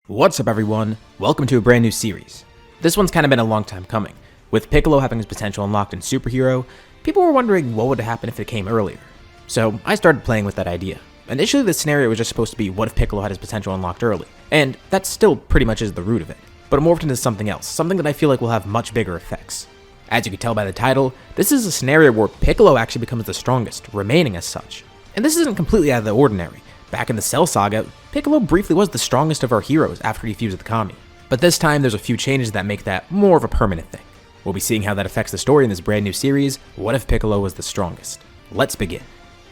What's up everyone, welcome to a brand new series. This one's kind of been a long time coming. With Piccolo having his potential unlocked in Super Hero, people were wondering what would happen if it came earlier. So I started playing with that idea. Initially the scenario was just supposed to be what if Piccolo had his potential unlocked early, and that still pretty much is the root of it. But it morphed into something else, something that I feel like will have much bigger effects. As you can tell by the title, this is a scenario where Piccolo actually becomes the strongest, remaining as such. And this isn't completely out of the ordinary. Back in the Cell Saga, Piccolo briefly was the strongest of our heroes after he fused with Kami. But this time there's a few changes that make that more of a permanent thing. We'll be seeing how that affects the story in this brand new series, What If Piccolo Was the Strongest? Let's begin.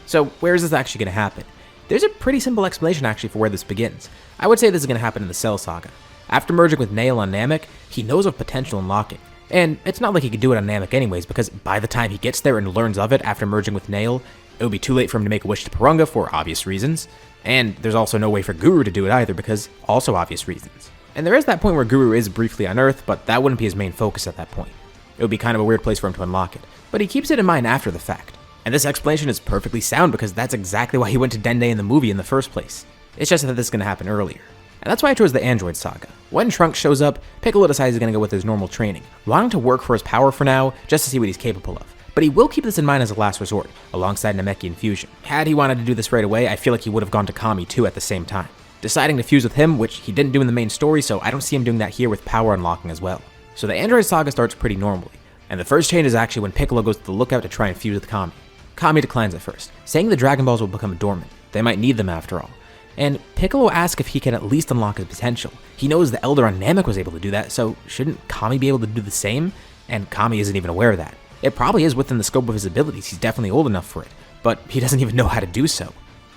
So where is this actually going to happen? There's a pretty simple explanation actually for where this begins. I would say this is going to happen in the Cell Saga. After merging with Nail on Namek, he knows of potential unlocking. And it's not like he could do it on Namek anyways, because by the time he gets there and learns of it after merging with Nail, it would be too late for him to make a wish to Porunga for obvious reasons. And there's also no way for Guru to do it either because also obvious reasons. And there is that point where Guru is briefly on Earth, but that wouldn't be his main focus at that point. It would be kind of a weird place for him to unlock it, but he keeps it in mind after the fact. And this explanation is perfectly sound because that's exactly why he went to Dende in the movie in the first place. It's just that this is going to happen earlier. And that's why I chose the Android Saga. When Trunks shows up, Piccolo decides he's going to go with his normal training, wanting to work for his power for now, just to see what he's capable of. But he will keep this in mind as a last resort, alongside Namekian fusion. Had he wanted to do this right away, I feel like he would have gone to Kami too at the same time, deciding to fuse with him, which he didn't do in the main story, so I don't see him doing that here with power unlocking as well. So the Android Saga starts pretty normally, and the first change is actually when Piccolo goes to the lookout to try and fuse with Kami. Kami declines at first, saying the Dragon Balls will become dormant. They might need them after all. And Piccolo asks if he can at least unlock his potential. He knows the Elder on Namek was able to do that, so shouldn't Kami be able to do the same? And Kami isn't even aware of that. It probably is within the scope of his abilities, he's definitely old enough for it, but he doesn't even know how to do so.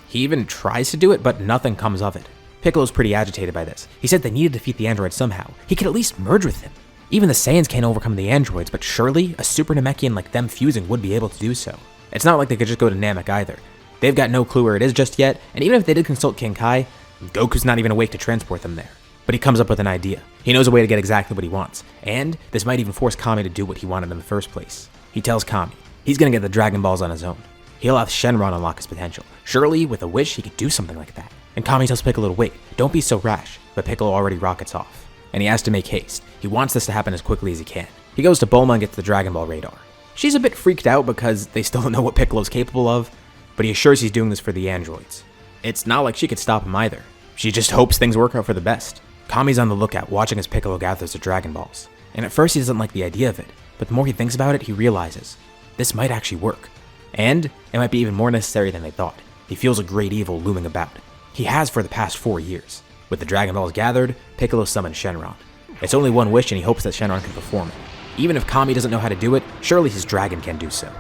He even tries to do it, but nothing comes of it. Piccolo's pretty agitated by this. He said they need to defeat the android somehow. He could at least merge with him. Even the Saiyans can't overcome the androids, but surely a Super Namekian like them fusing would be able to do so. It's not like they could just go to Namek either. They've got no clue where it is just yet, and even if they did consult King Kai, Goku's not even awake to transport them there. But he comes up with an idea. He knows a way to get exactly what he wants, and this might even force Kami to do what he wanted in the first place. He tells Kami he's gonna get the Dragon Balls on his own. He'll have Shenron unlock his potential. Surely, with a wish, he could do something like that. And Kami tells Piccolo to wait, don't be so rash, but Piccolo already rockets off. And he has to make haste. He wants this to happen as quickly as he can. He goes to Bulma and gets the Dragon Ball radar. She's a bit freaked out because they still don't know what Piccolo's capable of, but he assures he's doing this for the androids. It's not like she could stop him either. She just hopes things work out for the best. Kami's on the lookout, watching as Piccolo gathers the Dragon Balls. And at first he doesn't like the idea of it, but the more he thinks about it, he realizes this might actually work. And it might be even more necessary than they thought. He feels a great evil looming about. He has for the past 4 years. With the Dragon Balls gathered, Piccolo summons Shenron. It's only one wish and he hopes that Shenron can perform it. Even if Kami doesn't know how to do it, surely his dragon can do so.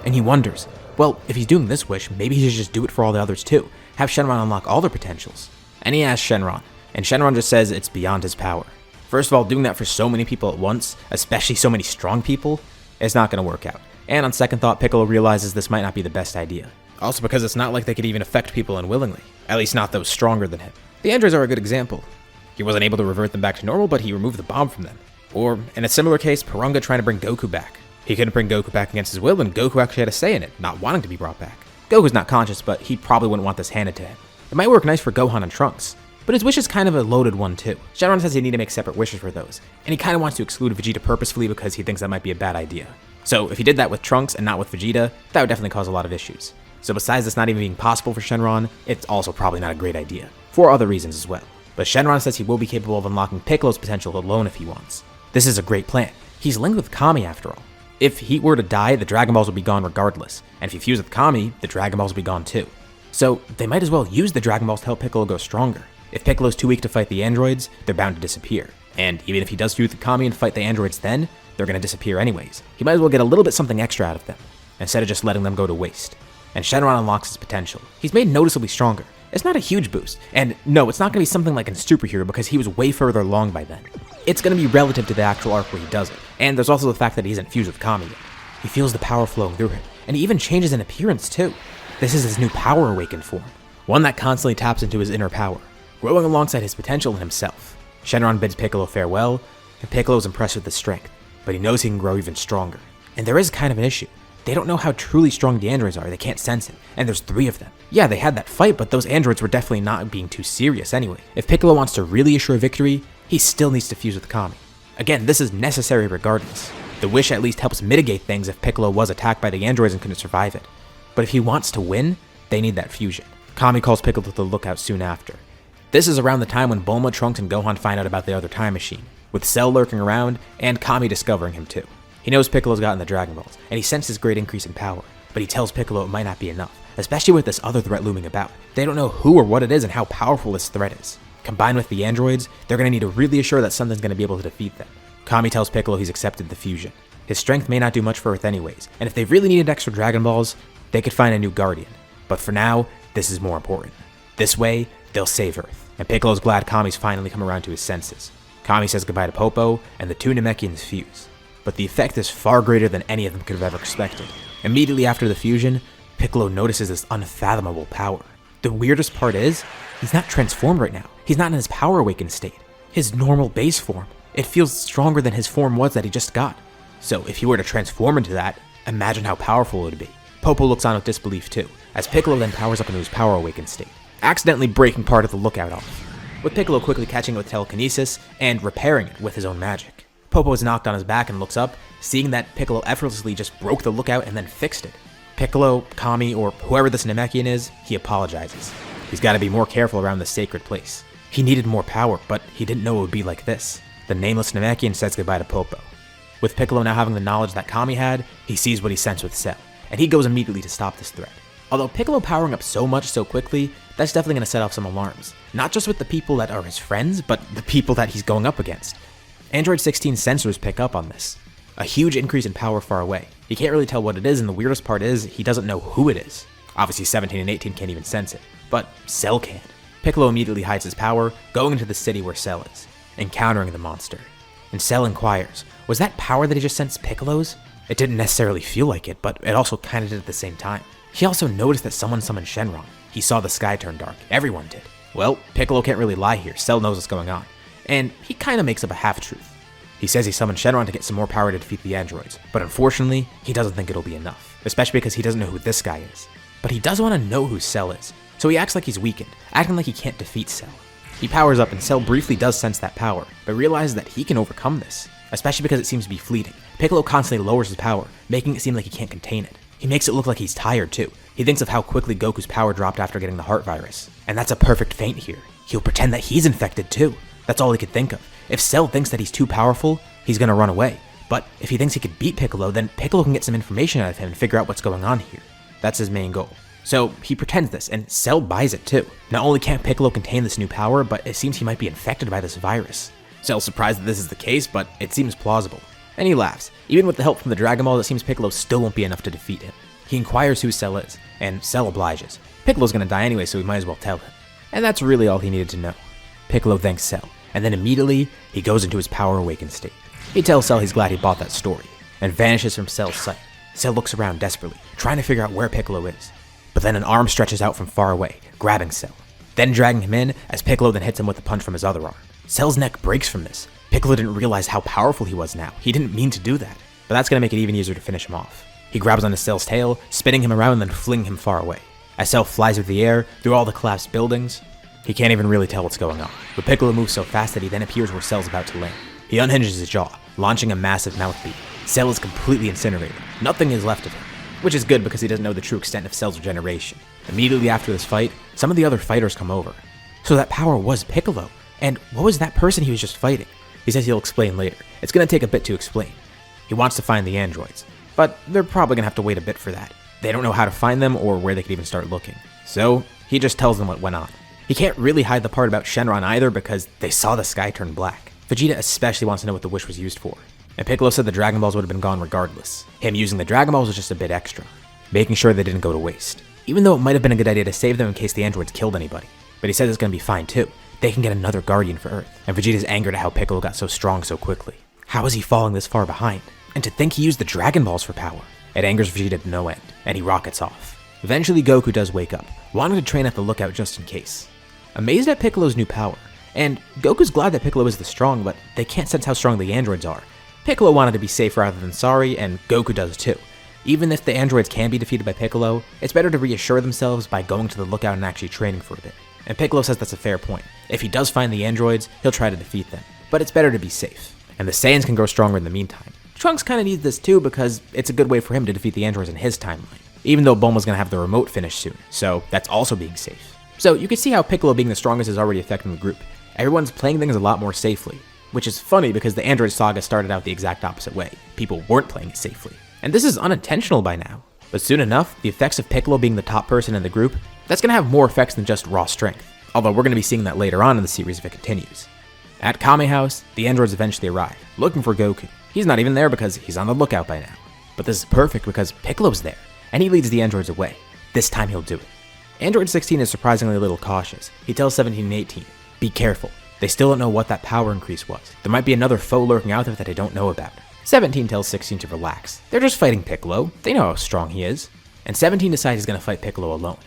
And he wonders, well, if he's doing this wish, maybe he should just do it for all the others too. Have Shenron unlock all their potentials. And he asks Shenron, and Shenron just says it's beyond his power. First of all, doing that for so many people at once, especially so many strong people, it's not going to work out. And on second thought, Piccolo realizes this might not be the best idea. Also because it's not like they could even affect people unwillingly, at least not those stronger than him. The androids are a good example. He wasn't able to revert them back to normal, but he removed the bomb from them. Or, in a similar case, Porunga trying to bring Goku back. He couldn't bring Goku back against his will, and Goku actually had a say in it, not wanting to be brought back. Goku's not conscious, but he probably wouldn't want this handed to him. It might work nice for Gohan and Trunks, but his wish is kind of a loaded one too. Shenron says they need to make separate wishes for those, and he kind of wants to exclude Vegeta purposefully because he thinks that might be a bad idea. So if he did that with Trunks and not with Vegeta, that would definitely cause a lot of issues. So besides this not even being possible for Shenron, it's also probably not a great idea, for other reasons as well. But Shenron says he will be capable of unlocking Piccolo's potential alone if he wants. This is a great plan. He's linked with Kami after all. If he were to die, the Dragon Balls would be gone regardless, and if he fused with Kami, the Dragon Balls would be gone too. So they might as well use the Dragon Balls to help Piccolo go stronger. If Piccolo's too weak to fight the androids, they're bound to disappear. And even if he does fuse with Kami and fight the androids then, they're going to disappear anyways. He might as well get a little bit something extra out of them, instead of just letting them go to waste. And Shenron unlocks his potential. He's made noticeably stronger. It's not a huge boost, and no, it's not going to be something like in Super Hero because he was way further along by then. It's going to be relative to the actual arc where he does it, and there's also the fact that he isn't fused with Kami yet. He feels the power flowing through him, and he even changes in appearance too. This is his new power awakened form, one that constantly taps into his inner power, growing alongside his potential in himself. Shenron bids Piccolo farewell, and Piccolo is impressed with his strength, but he knows he can grow even stronger. And there is kind of an issue. They don't know how truly strong the androids are, they can't sense it, and there's 3 of them. Yeah, they had that fight, but those androids were definitely not being too serious anyway. If Piccolo wants to really assure victory, he still needs to fuse with Kami. Again, this is necessary regardless. The wish at least helps mitigate things if Piccolo was attacked by the androids and couldn't survive it. But if he wants to win, they need that fusion. Kami calls Piccolo to the lookout soon after. This is around the time when Bulma, Trunks, and Gohan find out about the other time machine, with Cell lurking around and Kami discovering him too. He knows Piccolo's gotten the Dragon Balls, and he senses great increase in power, but he tells Piccolo it might not be enough, especially with this other threat looming about. They don't know who or what it is and how powerful this threat is. Combined with the androids, they're going to need to really assure that something's going to be able to defeat them. Kami tells Piccolo he's accepted the fusion. His strength may not do much for Earth anyways, and if they really needed extra Dragon Balls, they could find a new Guardian. But for now, this is more important. This way, they'll save Earth, and Piccolo's glad Kami's finally come around to his senses. Kami says goodbye to Popo, and the 2 Namekians fuse. But the effect is far greater than any of them could have ever expected. Immediately after the fusion, Piccolo notices this unfathomable power. The weirdest part is, he's not transformed right now. He's not in his power awakened state. His normal base form. It feels stronger than his form was that he just got. So if he were to transform into that, imagine how powerful it would be. Popo looks on with disbelief too, as Piccolo then powers up into his power awakened state, accidentally breaking part of the lookout off, with Piccolo quickly catching it with telekinesis and repairing it with his own magic. Popo is knocked on his back and looks up, seeing that Piccolo effortlessly just broke the lookout and then fixed it. Piccolo, Kami, or whoever this Namekian is, he apologizes. He's got to be more careful around this sacred place. He needed more power, but he didn't know it would be like this. The nameless Namekian says goodbye to Popo. With Piccolo now having the knowledge that Kami had, he sees what he sensed with Cell, and he goes immediately to stop this threat. Although Piccolo powering up so much so quickly, that's definitely going to set off some alarms. Not just with the people that are his friends, but the people that he's going up against. Android 16's sensors pick up on this. A huge increase in power far away. He can't really tell what it is, and the weirdest part is, he doesn't know who it is. Obviously 17 and 18 can't even sense it, but Cell can. Piccolo immediately hides his power, going into the city where Cell is, encountering the monster. And Cell inquires, was that power that he just sensed Piccolo's? It didn't necessarily feel like it, but it also kinda did at the same time. He also noticed that someone summoned Shenron. He saw the sky turn dark. Everyone did. Well, Piccolo can't really lie here. Cell knows what's going on. And he kinda makes up a half-truth. He says he summoned Shenron to get some more power to defeat the androids, but unfortunately, he doesn't think it'll be enough, especially because he doesn't know who this guy is. But he does want to know who Cell is, so he acts like he's weakened, acting like he can't defeat Cell. He powers up and Cell briefly does sense that power, but realizes that he can overcome this, especially because it seems to be fleeting. Piccolo constantly lowers his power, making it seem like he can't contain it. He makes it look like he's tired too. He thinks of how quickly Goku's power dropped after getting the heart virus, and that's a perfect feint here. He'll pretend that he's infected too. That's all he could think of. If Cell thinks that he's too powerful, he's gonna run away. But if he thinks he could beat Piccolo, then Piccolo can get some information out of him and figure out what's going on here. That's his main goal. So he pretends this, and Cell buys it too. Not only can't Piccolo contain this new power, but it seems he might be infected by this virus. Cell's surprised that this is the case, but it seems plausible. And he laughs. Even with the help from the Dragon Ball, it seems Piccolo still won't be enough to defeat him. He inquires who Cell is, and Cell obliges. Piccolo's gonna die anyway, so we might as well tell him. And that's really all he needed to know. Piccolo thanks Cell, and then immediately, he goes into his power awakened state. He tells Cell he's glad he bought that story, and vanishes from Cell's sight. Cell looks around desperately, trying to figure out where Piccolo is. But then an arm stretches out from far away, grabbing Cell, then dragging him in as Piccolo then hits him with a punch from his other arm. Cell's neck breaks from this. Piccolo didn't realize how powerful he was now. He didn't mean to do that, but that's gonna make it even easier to finish him off. He grabs onto Cell's tail, spinning him around and then flinging him far away. As Cell flies through the air, through all the collapsed buildings, he can't even really tell what's going on. But Piccolo moves so fast that he then appears where Cell's about to land. He unhinges his jaw, launching a massive mouth beat. Cell is completely incinerated. Nothing is left of him, which is good because he doesn't know the true extent of Cell's regeneration. Immediately after this fight, some of the other fighters come over. So that power was Piccolo, and what was that person he was just fighting? He says he'll explain later. It's gonna take a bit to explain. He wants to find the androids, but they're probably gonna have to wait a bit for that. They don't know how to find them or where they could even start looking. So he just tells them what went on. He can't really hide the part about Shenron either because they saw the sky turn black. Vegeta especially wants to know what the wish was used for. And Piccolo said the Dragon Balls would have been gone regardless. Him using the Dragon Balls was just a bit extra, making sure they didn't go to waste. Even though it might have been a good idea to save them in case the androids killed anybody. But he says it's gonna be fine too. They can get another Guardian for Earth. And Vegeta's angered at how Piccolo got so strong so quickly. How is he falling this far behind? And to think he used the Dragon Balls for power. It angers Vegeta to no end, and he rockets off. Eventually Goku does wake up, wanting to train at the lookout just in case. Amazed at Piccolo's new power, and Goku's glad that Piccolo is the strong, but they can't sense how strong the androids are. Piccolo wanted to be safe rather than sorry, and Goku does too. Even if the androids can be defeated by Piccolo, it's better to reassure themselves by going to the lookout and actually training for a bit. And Piccolo says that's a fair point. If he does find the androids, he'll try to defeat them. But it's better to be safe. And the Saiyans can grow stronger in the meantime. Trunks kinda needs this too because it's a good way for him to defeat the androids in his timeline. Even though Bulma's gonna have the remote finished soon, so that's also being safe. So you can see how Piccolo being the strongest is already affecting the group. Everyone's playing things a lot more safely. Which is funny because the Android saga started out the exact opposite way. People weren't playing it safely. And this is unintentional by now. But soon enough, the effects of Piccolo being the top person in the group, that's gonna have more effects than just raw strength. Although we're gonna be seeing that later on in the series if it continues. At Kame House, the androids eventually arrive, looking for Goku. He's not even there because he's on the lookout by now. But this is perfect because Piccolo's there, and he leads the androids away. This time he'll do it. Android 16 is surprisingly a little cautious. He tells 17 and 18, be careful. They still don't know what that power increase was. There might be another foe lurking out there that they don't know about. 17 tells 16 to relax. They're just fighting Piccolo. They know how strong he is. And 17 decides he's gonna fight Piccolo alone.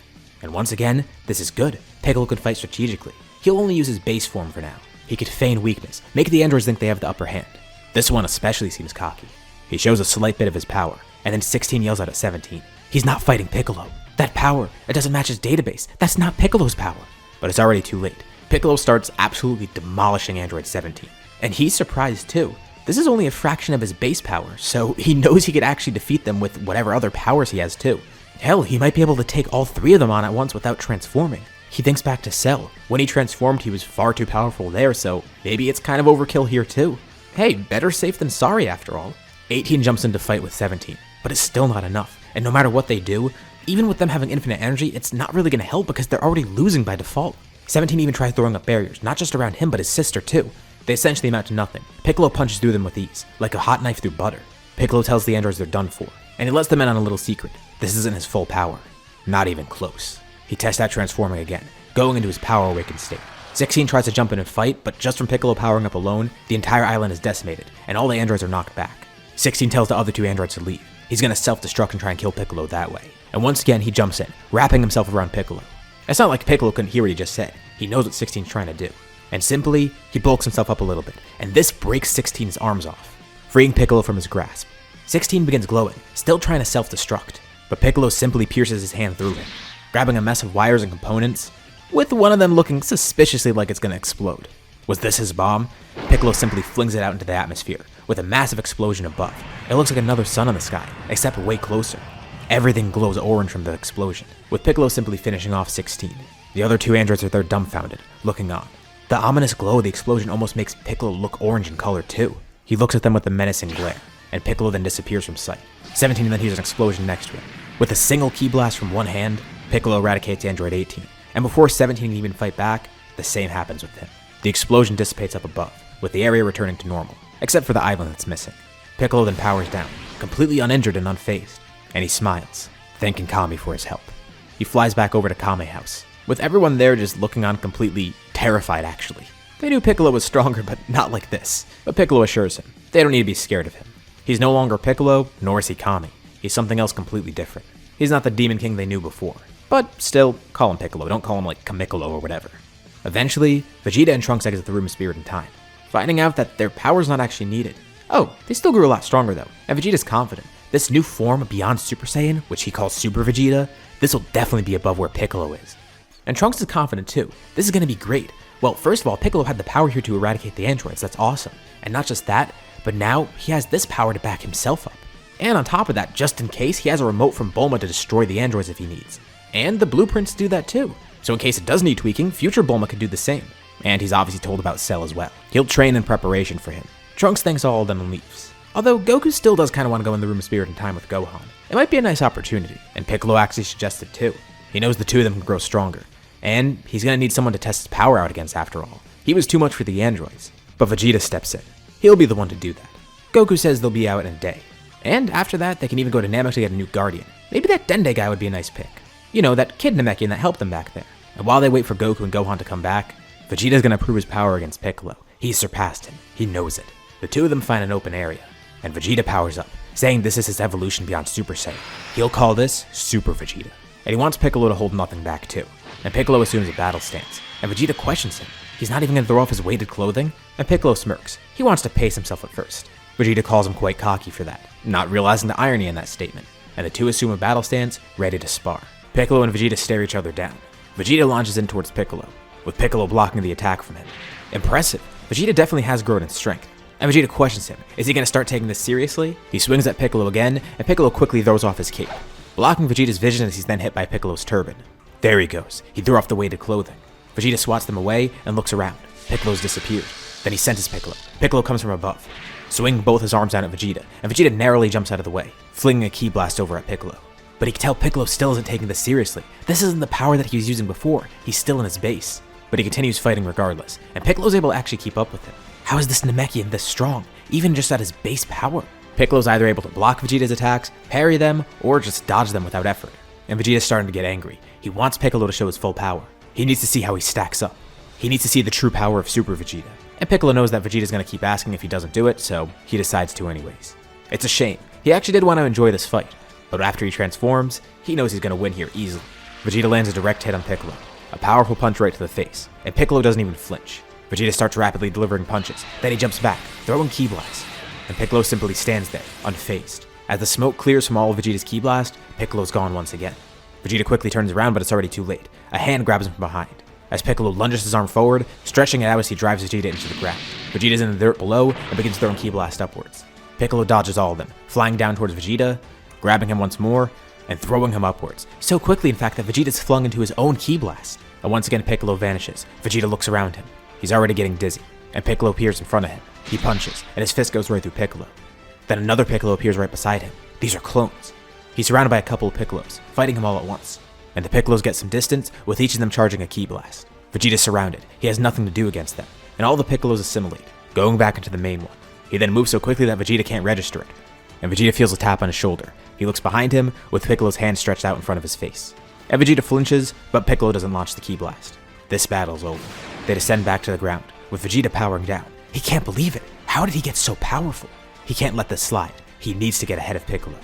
And once again, this is good. Piccolo could fight strategically. He'll only use his base form for now. He could feign weakness, make the androids think they have the upper hand. This one especially seems cocky. He shows a slight bit of his power, and then 16 yells out at 17. He's not fighting Piccolo. That power, it doesn't match his database. That's not Piccolo's power. But it's already too late. Piccolo starts absolutely demolishing Android 17. And he's surprised too. This is only a fraction of his base power, so he knows he could actually defeat them with whatever other powers he has too. Hell, he might be able to take all three of them on at once without transforming. He thinks back to Cell. When he transformed, he was far too powerful there, so maybe it's kind of overkill here too. Hey, better safe than sorry after all. 18 jumps into fight with 17, but it's still not enough. And no matter what they do, even with them having infinite energy, it's not really going to help because they're already losing by default. 17 even tries throwing up barriers, not just around him, but his sister too. They essentially amount to nothing. Piccolo punches through them with ease, like a hot knife through butter. Piccolo tells the androids they're done for, and he lets them in on a little secret. This isn't his full power. Not even close. He tests out transforming again, going into his power awakened state. 16 tries to jump in and fight, but just from Piccolo powering up alone, the entire island is decimated, and all the androids are knocked back. 16 tells the other two androids to leave. He's gonna self-destruct and try and kill Piccolo that way. And once again, he jumps in, wrapping himself around Piccolo. It's not like Piccolo couldn't hear what he just said. He knows what 16's trying to do. And simply, he bulks himself up a little bit, and this breaks 16's arms off, freeing Piccolo from his grasp. 16 begins glowing, still trying to self-destruct, but Piccolo simply pierces his hand through him, grabbing a mess of wires and components, with one of them looking suspiciously like it's gonna explode. Was this his bomb? Piccolo simply flings it out into the atmosphere, with a massive explosion above. It looks like another sun in the sky, except way closer. Everything glows orange from the explosion, with Piccolo simply finishing off 16. The other two androids are there dumbfounded, looking on. The ominous glow of the explosion almost makes Piccolo look orange in color too. He looks at them with a menacing glare, and Piccolo then disappears from sight. 17 then hears an explosion next to him. With a single key blast from one hand, Piccolo eradicates Android 18, and before 17 can even fight back, the same happens with him. The explosion dissipates up above, with the area returning to normal, except for the island that's missing. Piccolo then powers down, completely uninjured and unfazed, and he smiles, thanking Kami for his help. He flies back over to Kame House, with everyone there just looking on completely terrified actually. They knew Piccolo was stronger, but not like this. But Piccolo assures him, they don't need to be scared of him. He's no longer Piccolo, nor is he Kami. He's something else completely different. He's not the Demon King they knew before. But still, call him Piccolo, don't call him like Kamikolo or whatever. Eventually, Vegeta and Trunks exit the Room of Spirit and Time, finding out that their power's not actually needed. Oh, they still grew a lot stronger though, and Vegeta's confident. This new form beyond Super Saiyan, which he calls Super Vegeta, this will definitely be above where Piccolo is. And Trunks is confident too. This is gonna be great. Well, first of all, Piccolo had the power here to eradicate the androids, that's awesome. And not just that, but now he has this power to back himself up. And on top of that, just in case, he has a remote from Bulma to destroy the androids if he needs. And the blueprints do that too. So in case it does need tweaking, future Bulma could do the same. And he's obviously told about Cell as well. He'll train in preparation for him. Trunks thanks all of them and leaves. Although Goku still does kind of want to go in the Room of Spirit and Time with Gohan. It might be a nice opportunity, and Piccolo actually suggested too. He knows the two of them can grow stronger. And he's gonna need someone to test his power out against after all. He was too much for the androids. But Vegeta steps in. He'll be the one to do that. Goku says they'll be out in a day. And after that, they can even go to Namek to get a new Guardian. Maybe that Dende guy would be a nice pick. You know, that kid Namekian that helped them back there. And while they wait for Goku and Gohan to come back, Vegeta's gonna prove his power against Piccolo. He's surpassed him. He knows it. The two of them find an open area, and Vegeta powers up, saying this is his evolution beyond Super Saiyan. He'll call this Super Vegeta. And he wants Piccolo to hold nothing back too. And Piccolo assumes a battle stance, and Vegeta questions him. He's not even gonna throw off his weighted clothing, and Piccolo smirks. He wants to pace himself at first. Vegeta calls him quite cocky for that, not realizing the irony in that statement. and the two assume a battle stance, ready to spar. Piccolo and Vegeta stare each other down. Vegeta launches in towards Piccolo, with Piccolo blocking the attack from him. Impressive. Vegeta definitely has grown in strength. And Vegeta questions him, is he going to start taking this seriously? He swings at Piccolo again, and Piccolo quickly throws off his cape, blocking Vegeta's vision as he's then hit by Piccolo's turban. There he goes. He threw off the weighted clothing. Vegeta swats them away and looks around. Piccolo's disappeared. Then he senses Piccolo. Piccolo comes from above, swinging both his arms down at Vegeta, and Vegeta narrowly jumps out of the way, flinging a ki blast over at Piccolo. But he can tell Piccolo still isn't taking this seriously. This isn't the power that he was using before. He's still in his base. But he continues fighting regardless, and Piccolo's able to actually keep up with him. How is this Namekian this strong, even just at his base power? Piccolo's either able to block Vegeta's attacks, parry them, or just dodge them without effort. And Vegeta's starting to get angry. He wants Piccolo to show his full power. He needs to see how he stacks up. He needs to see the true power of Super Vegeta. And Piccolo knows that Vegeta's going to keep asking if he doesn't do it, so he decides to anyways. It's a shame. He actually did want to enjoy this fight, but after he transforms, he knows he's going to win here easily. Vegeta lands a direct hit on Piccolo, a powerful punch right to the face, and Piccolo doesn't even flinch. Vegeta starts rapidly delivering punches, then he jumps back, throwing ki blasts, and Piccolo simply stands there, unfazed. As the smoke clears from all of Vegeta's ki blast, Piccolo's gone once again. Vegeta quickly turns around, but it's already too late. A hand grabs him from behind, as Piccolo lunges his arm forward, stretching it out as he drives Vegeta into the ground. Vegeta's in the dirt below and begins throwing ki blast upwards. Piccolo dodges all of them, flying down towards Vegeta, grabbing him once more, and throwing him upwards. So quickly, in fact, that Vegeta's flung into his own ki blast. And once again, Piccolo vanishes. Vegeta looks around him. He's already getting dizzy, and Piccolo appears in front of him. He punches, and his fist goes right through Piccolo. Then another Piccolo appears right beside him. These are clones. He's surrounded by a couple of Piccolos, fighting him all at once. And the Piccolos get some distance, with each of them charging a ki blast. Vegeta's surrounded. He has nothing to do against them, and all the Piccolos assimilate, going back into the main one. He then moves so quickly that Vegeta can't register it, and Vegeta feels a tap on his shoulder. He looks behind him, with Piccolo's hand stretched out in front of his face. And Vegeta flinches, but Piccolo doesn't launch the ki blast. This battle's over. They descend back to the ground, with Vegeta powering down. He can't believe it. How did he get so powerful? He can't let this slide. He needs to get ahead of Piccolo.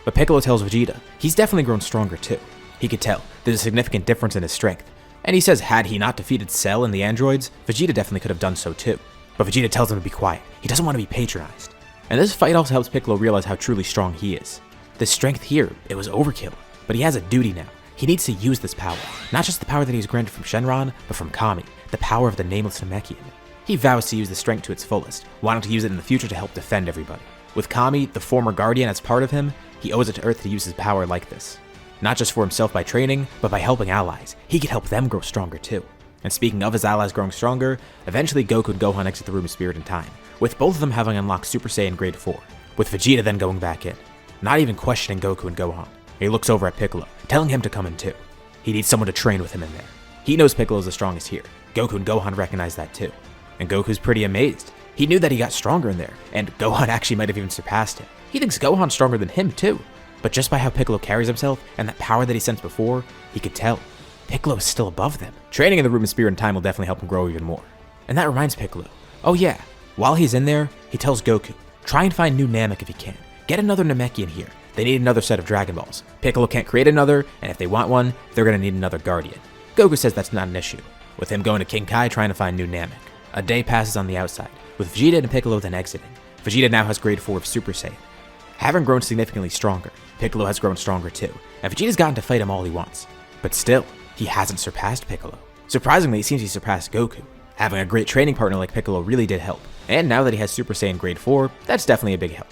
But Piccolo tells Vegeta he's definitely grown stronger too. He could tell there's a significant difference in his strength. And he says had he not defeated Cell and the androids, Vegeta definitely could have done so too. But Vegeta tells him to be quiet. He doesn't want to be patronized. And this fight also helps Piccolo realize how truly strong he is. This strength here, it was overkill. But he has a duty now. He needs to use this power. Not just the power that he was granted from Shenron, but from Kami, the power of the nameless Namekian. He vows to use the strength to its fullest, wanting to use it in the future to help defend everybody. With Kami, the former Guardian, as part of him, he owes it to Earth to use his power like this. Not just for himself by training, but by helping allies. He could help them grow stronger too. And speaking of his allies growing stronger, eventually Goku and Gohan exit the Room of Spirit and Time, with both of them having unlocked Super Saiyan Grade 4, with Vegeta then going back in, not even questioning Goku and Gohan. He looks over at Piccolo, telling him to come in too. He needs someone to train with him in there. He knows Piccolo is the strongest here. Goku and Gohan recognize that too. And Goku's pretty amazed. He knew that he got stronger in there, and Gohan actually might have even surpassed him. He thinks Gohan's stronger than him too. But just by how Piccolo carries himself and that power that he sensed before, he could tell Piccolo is still above them. Training in the Room of Spirit and Time will definitely help him grow even more. And that reminds Piccolo, oh yeah, while he's in there, he tells Goku, try and find new Namek if you can. Get another Namekian here. They need another set of Dragon Balls. Piccolo can't create another, and if they want one, they're gonna need another Guardian. Goku says that's not an issue, with him going to King Kai trying to find new Namek. A day passes on the outside, with Vegeta and Piccolo then exiting. Vegeta now has Grade 4 of Super Saiyan. Having grown significantly stronger, Piccolo has grown stronger too, and Vegeta's gotten to fight him all he wants. But still, he hasn't surpassed Piccolo. Surprisingly, it seems he surpassed Goku. Having a great training partner like Piccolo really did help, and now that he has Super Saiyan Grade 4, that's definitely a big help.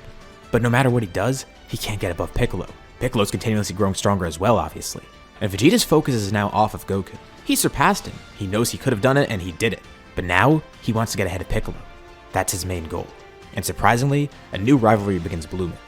But no matter what he does, he can't get above Piccolo. Piccolo's continuously growing stronger as well, obviously. And Vegeta's focus is now off of Goku. He surpassed him, he knows he could have done it, and he did it. But now, he wants to get ahead of Piccolo. That's his main goal. And surprisingly, a new rivalry begins blooming.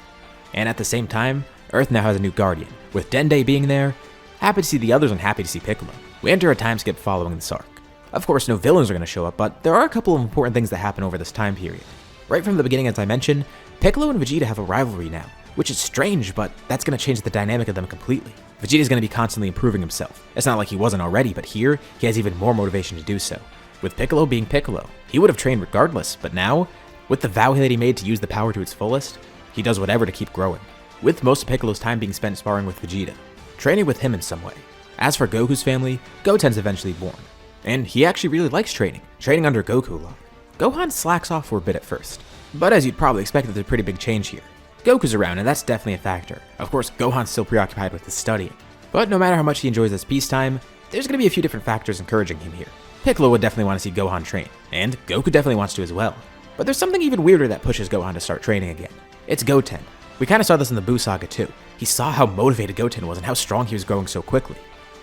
And at the same time, Earth now has a new Guardian, with Dende being there. Happy to see the others and happy to see Piccolo. We enter a time skip following this arc. Of course, no villains are going to show up, but there are a couple of important things that happen over this time period. Right from the beginning, as I mentioned, Piccolo and Vegeta have a rivalry now, which is strange, but that's going to change the dynamic of them completely. Vegeta's going to be constantly improving himself. It's not like he wasn't already, but here, he has even more motivation to do so. With Piccolo being Piccolo, he would have trained regardless, but now, with the vow that he made to use the power to its fullest, he does whatever to keep growing, with most of Piccolo's time being spent sparring with Vegeta, training with him in some way. As for Goku's family, Goten's eventually born, and he actually really likes training under Goku a lot. Gohan slacks off for a bit at first, but as you'd probably expect, there's a pretty big change here. Goku's around, and that's definitely a factor. Of course, Gohan's still preoccupied with his studying. But no matter how much he enjoys this peacetime, there's going to be a few different factors encouraging him here. Piccolo would definitely want to see Gohan train, and Goku definitely wants to as well. But there's something even weirder that pushes Gohan to start training again. It's Goten. We kind of saw this in the Buu saga too. He saw how motivated Goten was and how strong he was growing so quickly.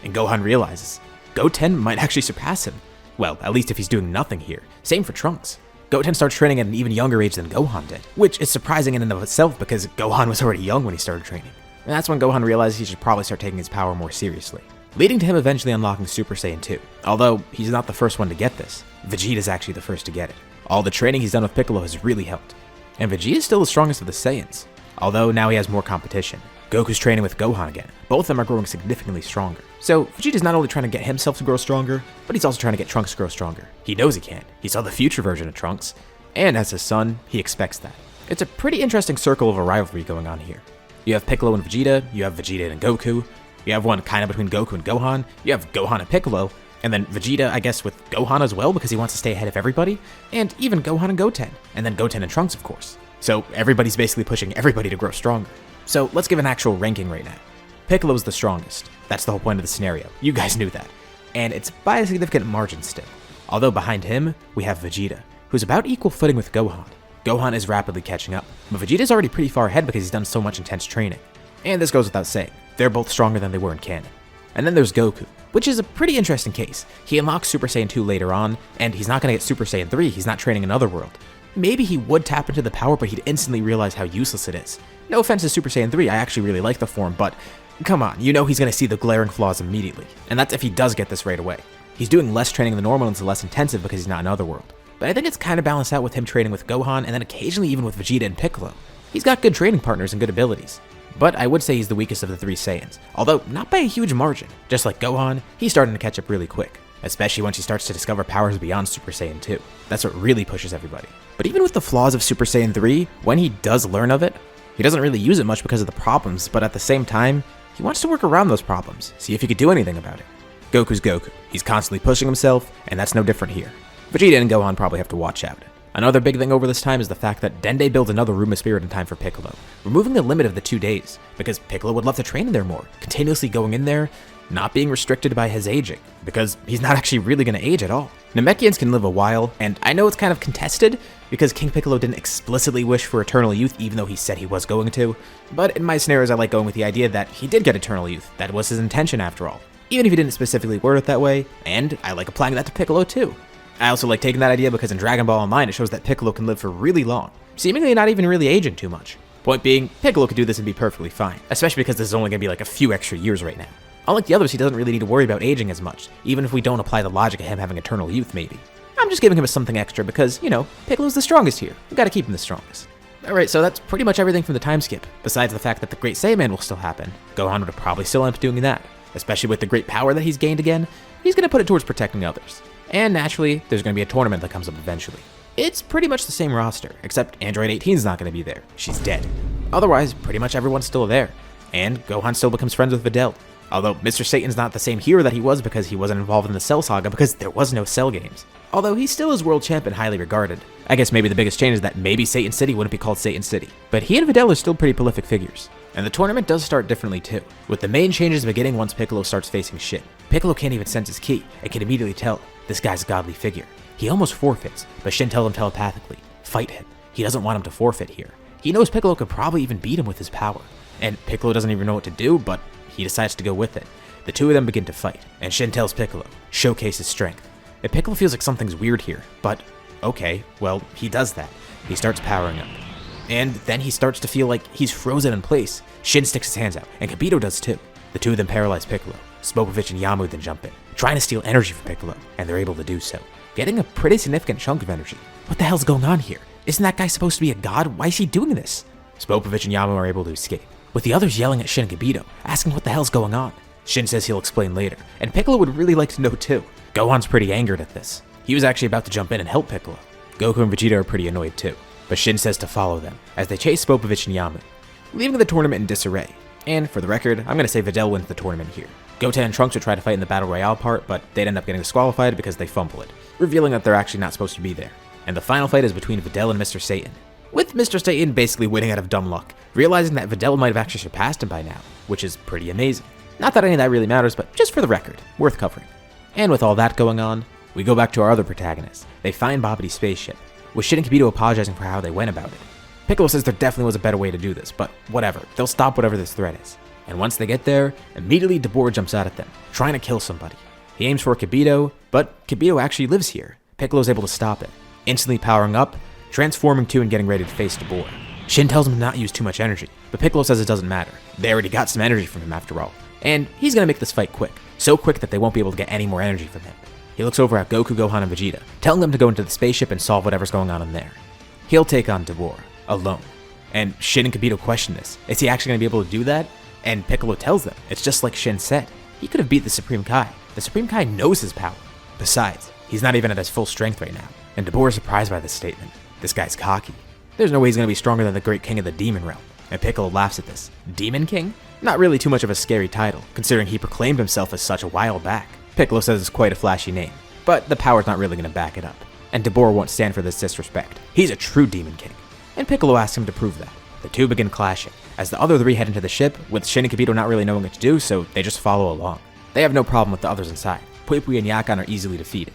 And Gohan realizes, Goten might actually surpass him. Well, at least if he's doing nothing here. Same for Trunks. Goten starts training at an even younger age than Gohan did, which is surprising in and of itself because Gohan was already young when he started training. And that's when Gohan realizes he should probably start taking his power more seriously, leading to him eventually unlocking Super Saiyan 2. Although, he's not the first one to get this. Vegeta's actually the first to get it. All the training he's done with Piccolo has really helped. And Vegeta's still the strongest of the Saiyans, although now he has more competition. Goku's training with Gohan again. Both of them are growing significantly stronger. So Vegeta's not only trying to get himself to grow stronger, but he's also trying to get Trunks to grow stronger. He knows he can. He saw the future version of Trunks, and as his son, he expects that. It's a pretty interesting circle of a rivalry going on here. You have Piccolo and Vegeta, you have Vegeta and Goku, you have one kind of between Goku and Gohan, you have Gohan and Piccolo, and then Vegeta, I guess, with Gohan as well because he wants to stay ahead of everybody, and even Gohan and Goten, and then Goten and Trunks, of course. So everybody's basically pushing everybody to grow stronger. So let's give an actual ranking right now. Piccolo's the strongest. That's the whole point of the scenario. You guys knew that. And it's by a significant margin still. Although behind him, we have Vegeta, who's about equal footing with Gohan. Gohan is rapidly catching up, but Vegeta's already pretty far ahead because he's done so much intense training. And this goes without saying, they're both stronger than they were in canon. And then there's Goku, which is a pretty interesting case. He unlocks Super Saiyan 2 later on, and he's not going to get Super Saiyan 3, he's not training in Otherworld. Maybe he would tap into the power, but he'd instantly realize how useless it is. No offense to Super Saiyan 3, I actually really like the form, but come on, you know he's going to see the glaring flaws immediately. And that's if he does get this right away. He's doing less training than normal and it's less intensive because he's not in Otherworld. But I think it's kind of balanced out with him training with Gohan and then occasionally even with Vegeta and Piccolo. He's got good training partners and good abilities. But I would say he's the weakest of the three Saiyans, although not by a huge margin. Just like Gohan, he's starting to catch up really quick, especially once he starts to discover powers beyond Super Saiyan 2. That's what really pushes everybody. But even with the flaws of Super Saiyan 3, when he does learn of it, he doesn't really use it much because of the problems, but at the same time, he wants to work around those problems, see if he could do anything about it. Goku's Goku. He's constantly pushing himself, and that's no different here. Vegeta and Gohan probably have to watch out. Another big thing over this time is the fact that Dende builds another room of spirit in time for Piccolo, removing the limit of the 2 days, because Piccolo would love to train in there more, continuously going in there, not being restricted by his aging, because he's not actually really going to age at all. Namekians can live a while, and I know it's kind of contested, because King Piccolo didn't explicitly wish for eternal youth even though he said he was going to, but in my scenarios I like going with the idea that he did get eternal youth, that was his intention after all, even if he didn't specifically word it that way, and I like applying that to Piccolo too. I also like taking that idea because in Dragon Ball Online it shows that Piccolo can live for really long, seemingly not even really aging too much. Point being, Piccolo could do this and be perfectly fine, especially because this is only going to be like a few extra years right now. Unlike the others, he doesn't really need to worry about aging as much, even if we don't apply the logic of him having eternal youth maybe. I'm just giving him something extra because, you know, Piccolo's the strongest here. We've got to keep him the strongest. Alright, so that's pretty much everything from the time skip, besides the fact that the Great Saiyaman will still happen. Gohan would probably still end up doing that, especially with the great power that he's gained again. He's going to put it towards protecting others. And naturally, there's going to be a tournament that comes up eventually. It's pretty much the same roster, except Android 18's not going to be there. She's dead. Otherwise, pretty much everyone's still there. And Gohan still becomes friends with Videl. Although Mr. Satan's not the same hero that he was because he wasn't involved in the Cell Saga because there was no Cell games. Although he still is world champ and highly regarded. I guess maybe the biggest change is that maybe Satan City wouldn't be called Satan City. But he and Videl are still pretty prolific figures. And the tournament does start differently too, with the main changes beginning once Piccolo starts facing Shin. Piccolo can't even sense his ki, and can immediately tell, this guy's a godly figure. He almost forfeits, but Shin tells him telepathically, fight him. He doesn't want him to forfeit here. He knows Piccolo could probably even beat him with his power. And Piccolo doesn't even know what to do, but he decides to go with it. The two of them begin to fight, and Shin tells Piccolo, showcase his strength. And Piccolo feels like something's weird here, but okay, well, he does that. He starts powering up. And then he starts to feel like he's frozen in place. Shin sticks his hands out, and Kibito does too. The two of them paralyze Piccolo. Spopovich and Yamu then jump in, trying to steal energy from Piccolo, and they're able to do so, getting a pretty significant chunk of energy. What the hell's going on here? Isn't that guy supposed to be a god? Why is he doing this? Spopovich and Yamu are able to escape, with the others yelling at Shin and Kibito, asking what the hell's going on. Shin says he'll explain later, and Piccolo would really like to know too. Gohan's pretty angered at this. He was actually about to jump in and help Piccolo. Goku and Vegeta are pretty annoyed too, but Shin says to follow them, as they chase Spopovich and Yamu, leaving the tournament in disarray. And for the record, I'm going to say Videl wins the tournament here. Goten and Trunks would try to fight in the Battle Royale part, but they'd end up getting disqualified because they fumble it, revealing that they're actually not supposed to be there. And the final fight is between Videl and Mr. Satan. with Mr. Satan basically winning out of dumb luck, realizing that Videl might have actually surpassed him by now, which is pretty amazing. Not that any of that really matters, but just for the record, worth covering. And with all that going on, we go back to our other protagonists. They find Bobity's spaceship, with Shin and Kibito apologizing for how they went about it. Piccolo says there definitely was a better way to do this, but whatever, they'll stop whatever this threat is. And once they get there, immediately Dabura jumps out at them, trying to kill somebody. He aims for Kibito, but Kibito actually lives here. Piccolo's able to stop it, instantly powering up, transforming to and getting ready to face Dabura. Shin tells him to not use too much energy, but Piccolo says it doesn't matter. They already got some energy from him after all. And he's gonna make this fight quick, so quick that they won't be able to get any more energy from him. He looks over at Goku, Gohan, and Vegeta, telling them to go into the spaceship and solve whatever's going on in there. He'll take on Dabura, alone. And Shin and Kibito question this. Is he actually gonna be able to do that? And Piccolo tells them, it's just like Shin said. He could have beat the Supreme Kai. The Supreme Kai knows his power. Besides, he's not even at his full strength right now. And Dabura is surprised by this statement. This guy's cocky. There's no way he's gonna be stronger than the great king of the Demon Realm. And Piccolo laughs at this. Demon King? Not really too much of a scary title, considering he proclaimed himself as such a while back. Piccolo says it's quite a flashy name, but the power's not really gonna back it up. And Dabura won't stand for this disrespect. He's a true Demon King. And Piccolo asks him to prove that. The two begin clashing, as the other three head into the ship, with Shin and Kibito not really knowing what to do, so they just follow along. They have no problem with the others inside. Pui Pui and Yakan are easily defeated.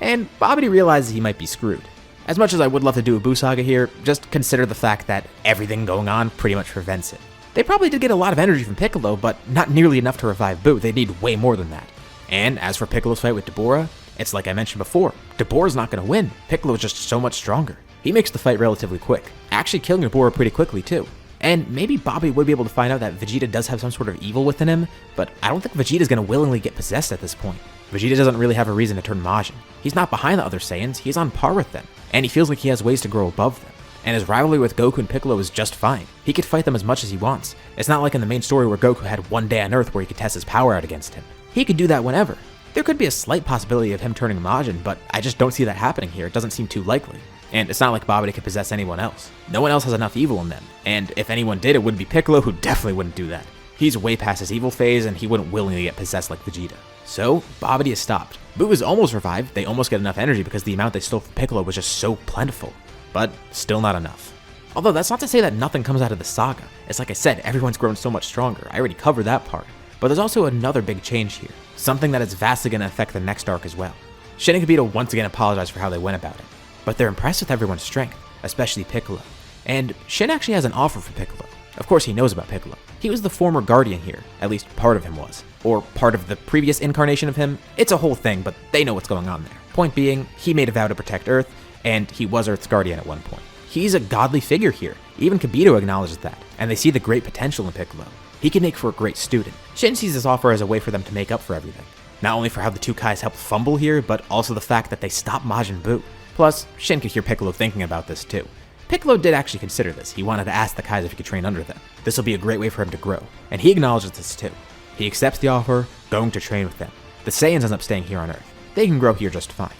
And Babidi realizes he might be screwed. As much as I would love to do a Buu Saga here, just consider the fact that everything going on pretty much prevents it. They probably did get a lot of energy from Piccolo, but not nearly enough to revive Buu. They need way more than that. And as for Piccolo's fight with Dabura, it's like I mentioned before, Dabura's not going to win. Piccolo's just so much stronger. He makes the fight relatively quick, actually killing Dabura pretty quickly too. And maybe Bobby would be able to find out that Vegeta does have some sort of evil within him, but I don't think Vegeta's going to willingly get possessed at this point. Vegeta doesn't really have a reason to turn Majin. He's not behind the other Saiyans, he's on par with them, and he feels like he has ways to grow above them. And his rivalry with Goku and Piccolo is just fine. He could fight them as much as he wants. It's not like in the main story where Goku had one day on Earth where he could test his power out against him. He could do that whenever. There could be a slight possibility of him turning Majin, but I just don't see that happening here. It doesn't seem too likely. And it's not like Babidi could possess anyone else. No one else has enough evil in them, and if anyone did, it wouldn't be Piccolo, who definitely wouldn't do that. He's way past his evil phase, and he wouldn't willingly get possessed like Vegeta. So, Babidi is stopped. Buu is almost revived. They almost get enough energy because the amount they stole from Piccolo was just so plentiful, but still not enough. Although that's not to say that nothing comes out of the saga. It's like I said, everyone's grown so much stronger. I already covered that part. But there's also another big change here, something that is vastly going to affect the next arc as well. Shin and Kibito once again apologize for how they went about it, but they're impressed with everyone's strength, especially Piccolo. And Shin actually has an offer for Piccolo. Of course he knows about Piccolo. He was the former guardian here, at least part of him was. Or part of the previous incarnation of him. It's a whole thing, but they know what's going on there. Point being, he made a vow to protect Earth, and he was Earth's guardian at one point. He's a godly figure here. Even Kibito acknowledges that, and they see the great potential in Piccolo. He can make for a great student. Shin sees this offer as a way for them to make up for everything. Not only for how the two Kais helped fumble here, but also the fact that they stopped Majin Buu. Plus, Shin could hear Piccolo thinking about this too. Piccolo did actually consider this. He wanted to ask the Kais if he could train under them. This will be a great way for him to grow, and he acknowledges this too. He accepts the offer, going to train with them. The Saiyans end up staying here on Earth. They can grow here just fine.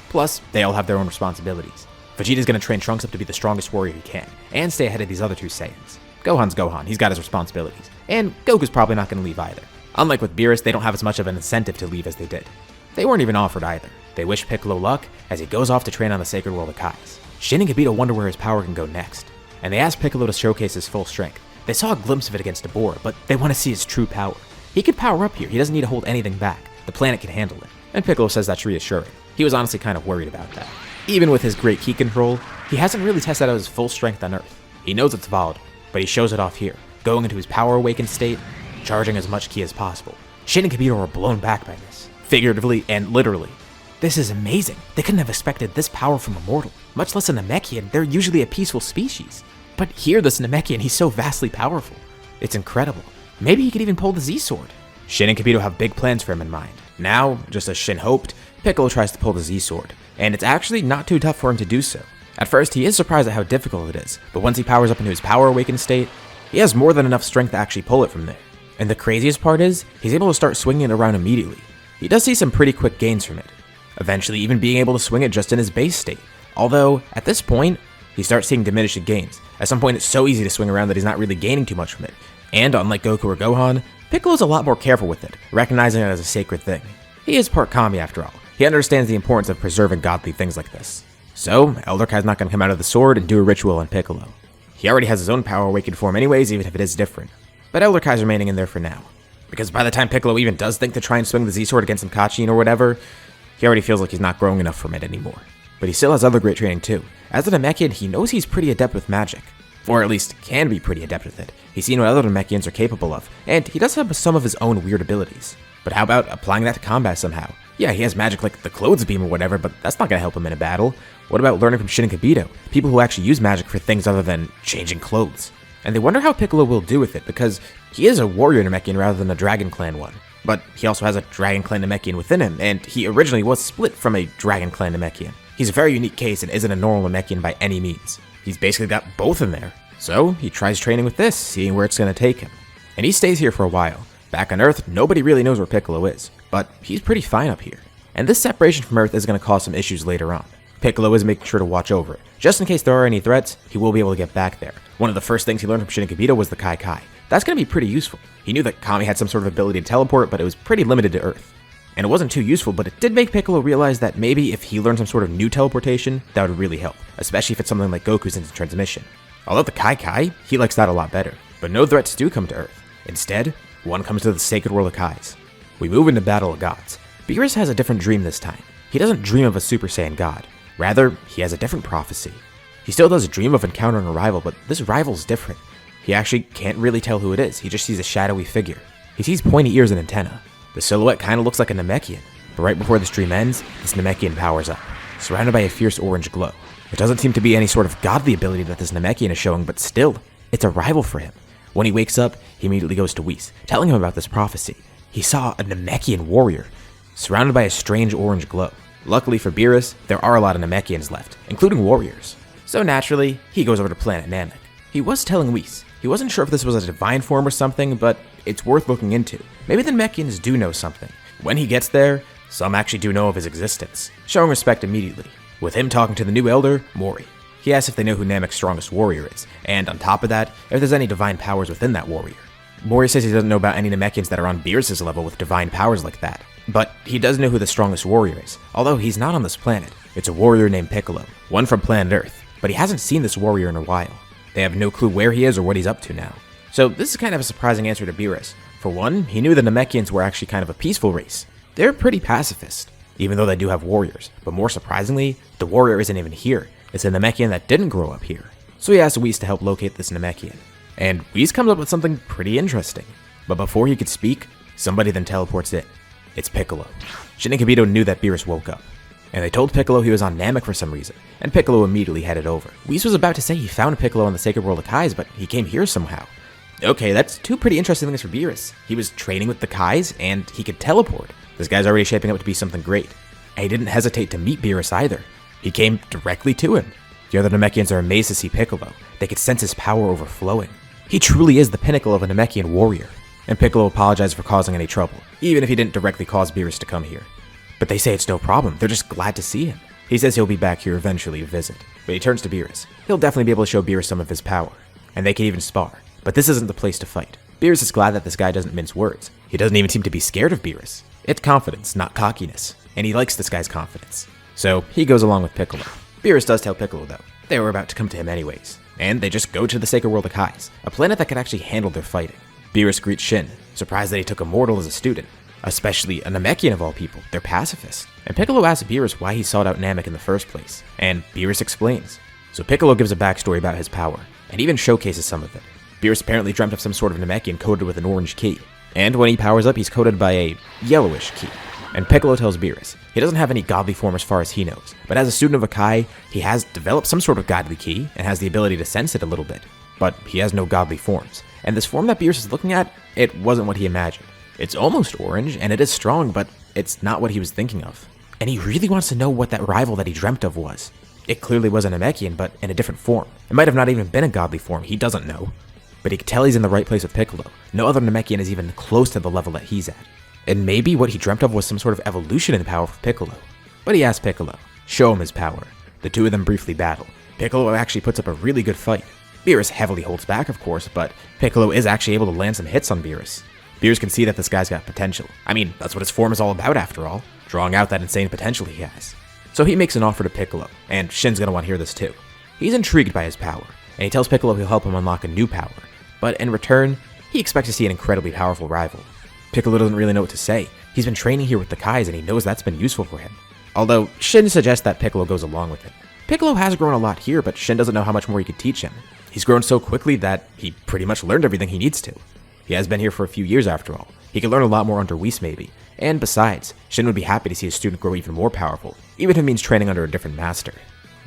Plus, they all have their own responsibilities. Vegeta's gonna train Trunks up to be the strongest warrior he can, and stay ahead of these other two Saiyans. Gohan's Gohan, he's got his responsibilities. And Goku's probably not gonna leave either. Unlike with Beerus, they don't have as much of an incentive to leave as they did. They weren't even offered either. They wish Piccolo luck as he goes off to train on the Sacred World of Kais. Shin and Kibito wonder where his power can go next, and they ask Piccolo to showcase his full strength. They saw a glimpse of it against Dabura, but they want to see his true power. He could power up here, he doesn't need to hold anything back. The planet can handle it. And Piccolo says that's reassuring. He was honestly kind of worried about that. Even with his great ki control, he hasn't really tested out his full strength on Earth. He knows it's volatile, but he shows it off here, going into his power awakened state, charging as much ki as possible. Shin and Kibito are blown back by this, figuratively and literally. This is amazing. They couldn't have expected this power from a mortal, much less a Namekian. They're usually a peaceful species. But here, this Namekian, he's so vastly powerful. It's incredible. Maybe he could even pull the Z-Sword. Shin and Kibito have big plans for him in mind. Now, just as Shin hoped, Piccolo tries to pull the Z-Sword, and it's actually not too tough for him to do so. At first, he is surprised at how difficult it is, but once he powers up into his power awakened state, he has more than enough strength to actually pull it from there. And the craziest part is, he's able to start swinging it around immediately. He does see some pretty quick gains from it, eventually even being able to swing it just in his base state. Although, at this point, he starts seeing diminishing gains. At some point, it's so easy to swing around that he's not really gaining too much from it. And unlike Goku or Gohan, Piccolo's a lot more careful with it, recognizing it as a sacred thing. He is part kami after all. He understands the importance of preserving godly things like this. So, Elder Kai's not going to come out of the sword and do a ritual on Piccolo. He already has his own power awakened form anyways, even if it is different. But Elder Kai's remaining in there for now. Because by the time Piccolo even does think to try and swing the Z-Sword against Mkachin or whatever, he already feels like he's not growing enough from it anymore. But he still has other great training too. As a Namekian, he knows he's pretty adept with magic. Or at least can be pretty adept with it. He's seen what other Namekians are capable of, and he does have some of his own weird abilities. But how about applying that to combat somehow? Yeah, he has magic like the Clothes Beam or whatever, but that's not going to help him in a battle. What about learning from Shin and Kibito, people who actually use magic for things other than changing clothes? And they wonder how Piccolo will do with it, because he is a warrior Namekian rather than a Dragon Clan one. But he also has a Dragon Clan Namekian within him, and he originally was split from a Dragon Clan Namekian. He's a very unique case and isn't a normal Namekian by any means. He's basically got both in there. So he tries training with this, seeing where it's going to take him. And he stays here for a while. Back on Earth, nobody really knows where Piccolo is, but he's pretty fine up here. And this separation from Earth is going to cause some issues later on. Piccolo is making sure to watch over it. Just in case there are any threats, he will be able to get back there. One of the first things he learned from Shin and Kibito was the Kai Kai. That's going to be pretty useful. He knew that Kami had some sort of ability to teleport, but it was pretty limited to Earth. And it wasn't too useful, but it did make Piccolo realize that maybe if he learned some sort of new teleportation, that would really help, especially if it's something like Goku's instant transmission. Although the Kai Kai, he likes that a lot better. But no threats do come to Earth. Instead, one comes to the sacred world of Kais. We move into Battle of Gods. Beerus has a different dream this time. He doesn't dream of a Super Saiyan God. Rather, he has a different prophecy. He still does dream of encountering a rival, but this rival's different. He actually can't really tell who it is, he just sees a shadowy figure. He sees pointy ears and antenna. The silhouette kinda looks like a Namekian, but right before this dream ends, this Namekian powers up, surrounded by a fierce orange glow. It doesn't seem to be any sort of godly ability that this Namekian is showing, but still, it's a rival for him. When he wakes up, he immediately goes to Whis, telling him about this prophecy. He saw a Namekian warrior, surrounded by a strange orange glow. Luckily for Beerus, there are a lot of Namekians left, including warriors. So naturally, he goes over to planet Namek. He was telling Whis, he wasn't sure if this was a divine form or something, but it's worth looking into. Maybe the Namekians do know something. When he gets there, some actually do know of his existence, showing respect immediately, with him talking to the new elder, Mori. He asks if they know who Namek's strongest warrior is, and on top of that, if there's any divine powers within that warrior. Mori says he doesn't know about any Namekians that are on Beerus' level with divine powers like that, but he does know who the strongest warrior is, although he's not on this planet. It's a warrior named Piccolo, one from planet Earth, but he hasn't seen this warrior in a while. They have no clue where he is or what he's up to now. So this is kind of a surprising answer to Beerus. For one, he knew the Namekians were actually kind of a peaceful race. They're pretty pacifist, even though they do have warriors, but more surprisingly, the warrior isn't even here. It's a Namekian that didn't grow up here. So he asks Whis to help locate this Namekian. And Whis comes up with something pretty interesting. But before he could speak, somebody then teleports in. It's Piccolo. Shin and Kibito knew that Beerus woke up, and they told Piccolo he was on Namek for some reason, and Piccolo immediately headed over. Whis was about to say he found Piccolo on the Sacred World of Kais, but he came here somehow. Okay, that's two pretty interesting things for Beerus. He was training with the Kais, and he could teleport. This guy's already shaping up to be something great. And he didn't hesitate to meet Beerus either. He came directly to him. The other Namekians are amazed to see Piccolo. They could sense his power overflowing. He truly is the pinnacle of a Namekian warrior. And Piccolo apologized for causing any trouble, even if he didn't directly cause Beerus to come here. But they say it's no problem, they're just glad to see him. He says he'll be back here eventually to visit. But he turns to Beerus. He'll definitely be able to show Beerus some of his power. And they can even spar. But this isn't the place to fight. Beerus is glad that this guy doesn't mince words. He doesn't even seem to be scared of Beerus. It's confidence, not cockiness. And he likes this guy's confidence. So he goes along with Piccolo. Beerus does tell Piccolo though, they were about to come to him anyways. And they just go to the Sacred World of Kais, a planet that could actually handle their fighting. Beerus greets Shin, surprised that he took a mortal as a student. Especially a Namekian of all people, they're pacifists. And Piccolo asks Beerus why he sought out Namek in the first place. And Beerus explains. So Piccolo gives a backstory about his power, and even showcases some of it. Beerus apparently dreamt of some sort of Namekian coated with an orange key. And when he powers up, he's coated by a yellowish key. And Piccolo tells Beerus he doesn't have any godly form as far as he knows, but as a student of a Kai, he has developed some sort of godly key and has the ability to sense it a little bit. But he has no godly forms. And this form that Beerus is looking at, it wasn't what he imagined. It's almost orange, and it is strong, but it's not what he was thinking of. And he really wants to know what that rival that he dreamt of was. It clearly was a Namekian, but in a different form. It might have not even been a godly form, he doesn't know. But he can tell he's in the right place with Piccolo. No other Namekian is even close to the level that he's at. And maybe what he dreamt of was some sort of evolution in power for Piccolo. But he asks Piccolo, show him his power. The two of them briefly battle. Piccolo actually puts up a really good fight. Beerus heavily holds back, of course, but Piccolo is actually able to land some hits on Beerus. Beerus can see that this guy's got potential. I mean, that's what his form is all about after all, drawing out that insane potential he has. So he makes an offer to Piccolo, and Shin's gonna want to hear this too. He's intrigued by his power, and he tells Piccolo he'll help him unlock a new power, but in return, he expects to see an incredibly powerful rival. Piccolo doesn't really know what to say. He's been training here with the Kais and he knows that's been useful for him. Although, Shin suggests that Piccolo goes along with it. Piccolo has grown a lot here, but Shin doesn't know how much more he could teach him. He's grown so quickly that he pretty much learned everything he needs to. He has been here for a few years after all. He could learn a lot more under Whis maybe. And besides, Shin would be happy to see his student grow even more powerful, even if it means training under a different master.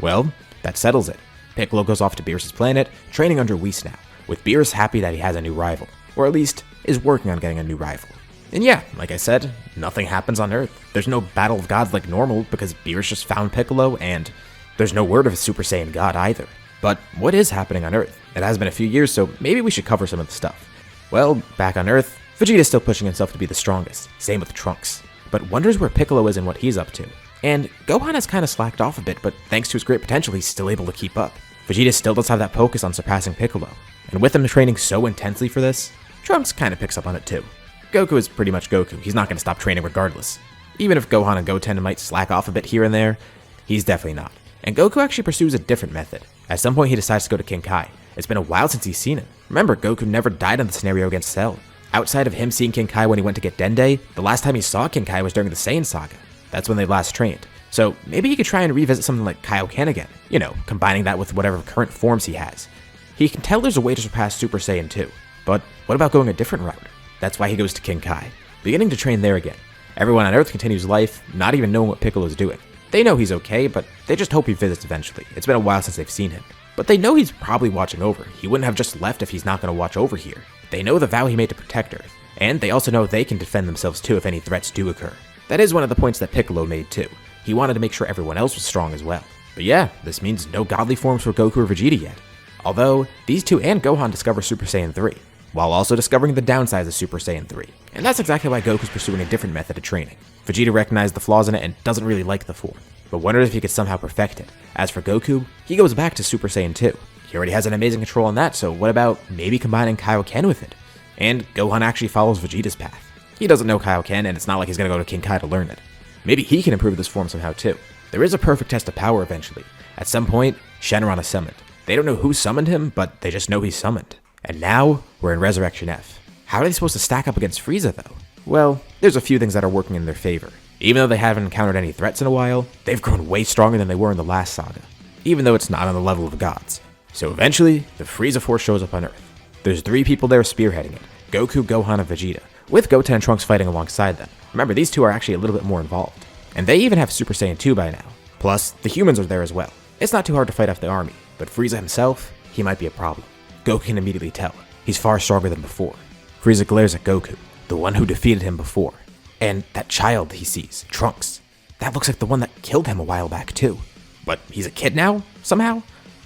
Well, that settles it. Piccolo goes off to Beerus' planet, training under Whis now, with Beerus happy that he has a new rival, or at least is working on getting a new rival. And yeah, like I said, nothing happens on Earth. There's no battle of gods like normal because Beerus just found Piccolo, and there's no word of a Super Saiyan god either. But what is happening on Earth? It has been a few years, so maybe we should cover some of the stuff. Well, back on Earth, Vegeta's still pushing himself to be the strongest, same with Trunks, but wonders where Piccolo is and what he's up to. And Gohan has kind of slacked off a bit, but thanks to his great potential, he's still able to keep up. Vegeta still does have that focus on surpassing Piccolo, and with him training so intensely for this, Trunks kind of picks up on it too. Goku is pretty much Goku, he's not going to stop training regardless. Even if Gohan and Goten might slack off a bit here and there, he's definitely not. And Goku actually pursues a different method. At some point he decides to go to King Kai. It's been a while since he's seen him. Remember, Goku never died in the scenario against Cell. Outside of him seeing King Kai when he went to get Dende, the last time he saw King Kai was during the Saiyan saga. That's when they last trained. So maybe he could try and revisit something like Kaioken again, combining that with whatever current forms he has. He can tell there's a way to surpass Super Saiyan 2, but what about going a different route? That's why he goes to King Kai, beginning to train there again. Everyone on Earth continues life, not even knowing what Piccolo's doing. They know he's okay, but they just hope he visits eventually. It's been a while since they've seen him. But they know he's probably watching over. He wouldn't have just left if he's not going to watch over here. They know the vow he made to protect Earth, and they also know they can defend themselves too if any threats do occur. That is one of the points that Piccolo made too. He wanted to make sure everyone else was strong as well. But yeah, this means no godly forms for Goku or Vegeta yet. Although, these two and Gohan discover Super Saiyan 3, while also discovering the downsides of Super Saiyan 3. And that's exactly why Goku's pursuing a different method of training. Vegeta recognized the flaws in it and doesn't really like the form, but wondered if he could somehow perfect it. As for Goku, he goes back to Super Saiyan 2. He already has an amazing control on that, so what about maybe combining Kaioken with it? And Gohan actually follows Vegeta's path. He doesn't know Kaioken, and it's not like he's gonna go to King Kai to learn it. Maybe he can improve this form somehow too. There is a perfect test of power eventually. At some point, Shenron is summoned. They don't know who summoned him, but they just know he's summoned. And now, we're in Resurrection F. How are they supposed to stack up against Frieza though? Well, there's a few things that are working in their favor. Even though they haven't encountered any threats in a while, they've grown way stronger than they were in the last saga. Even though it's not on the level of gods. So eventually, the Frieza Force shows up on Earth. There's 3 people there spearheading it. Goku, Gohan, and Vegeta, with Goten and Trunks fighting alongside them. Remember, these two are actually a little bit more involved. And they even have Super Saiyan 2 by now. Plus, the humans are there as well. It's not too hard to fight off the army, but Frieza himself, he might be a problem. Goku can immediately tell. He's far stronger than before. Frieza glares at Goku, the one who defeated him before. And that child he sees, Trunks, that looks like the one that killed him a while back too. But he's a kid now, somehow?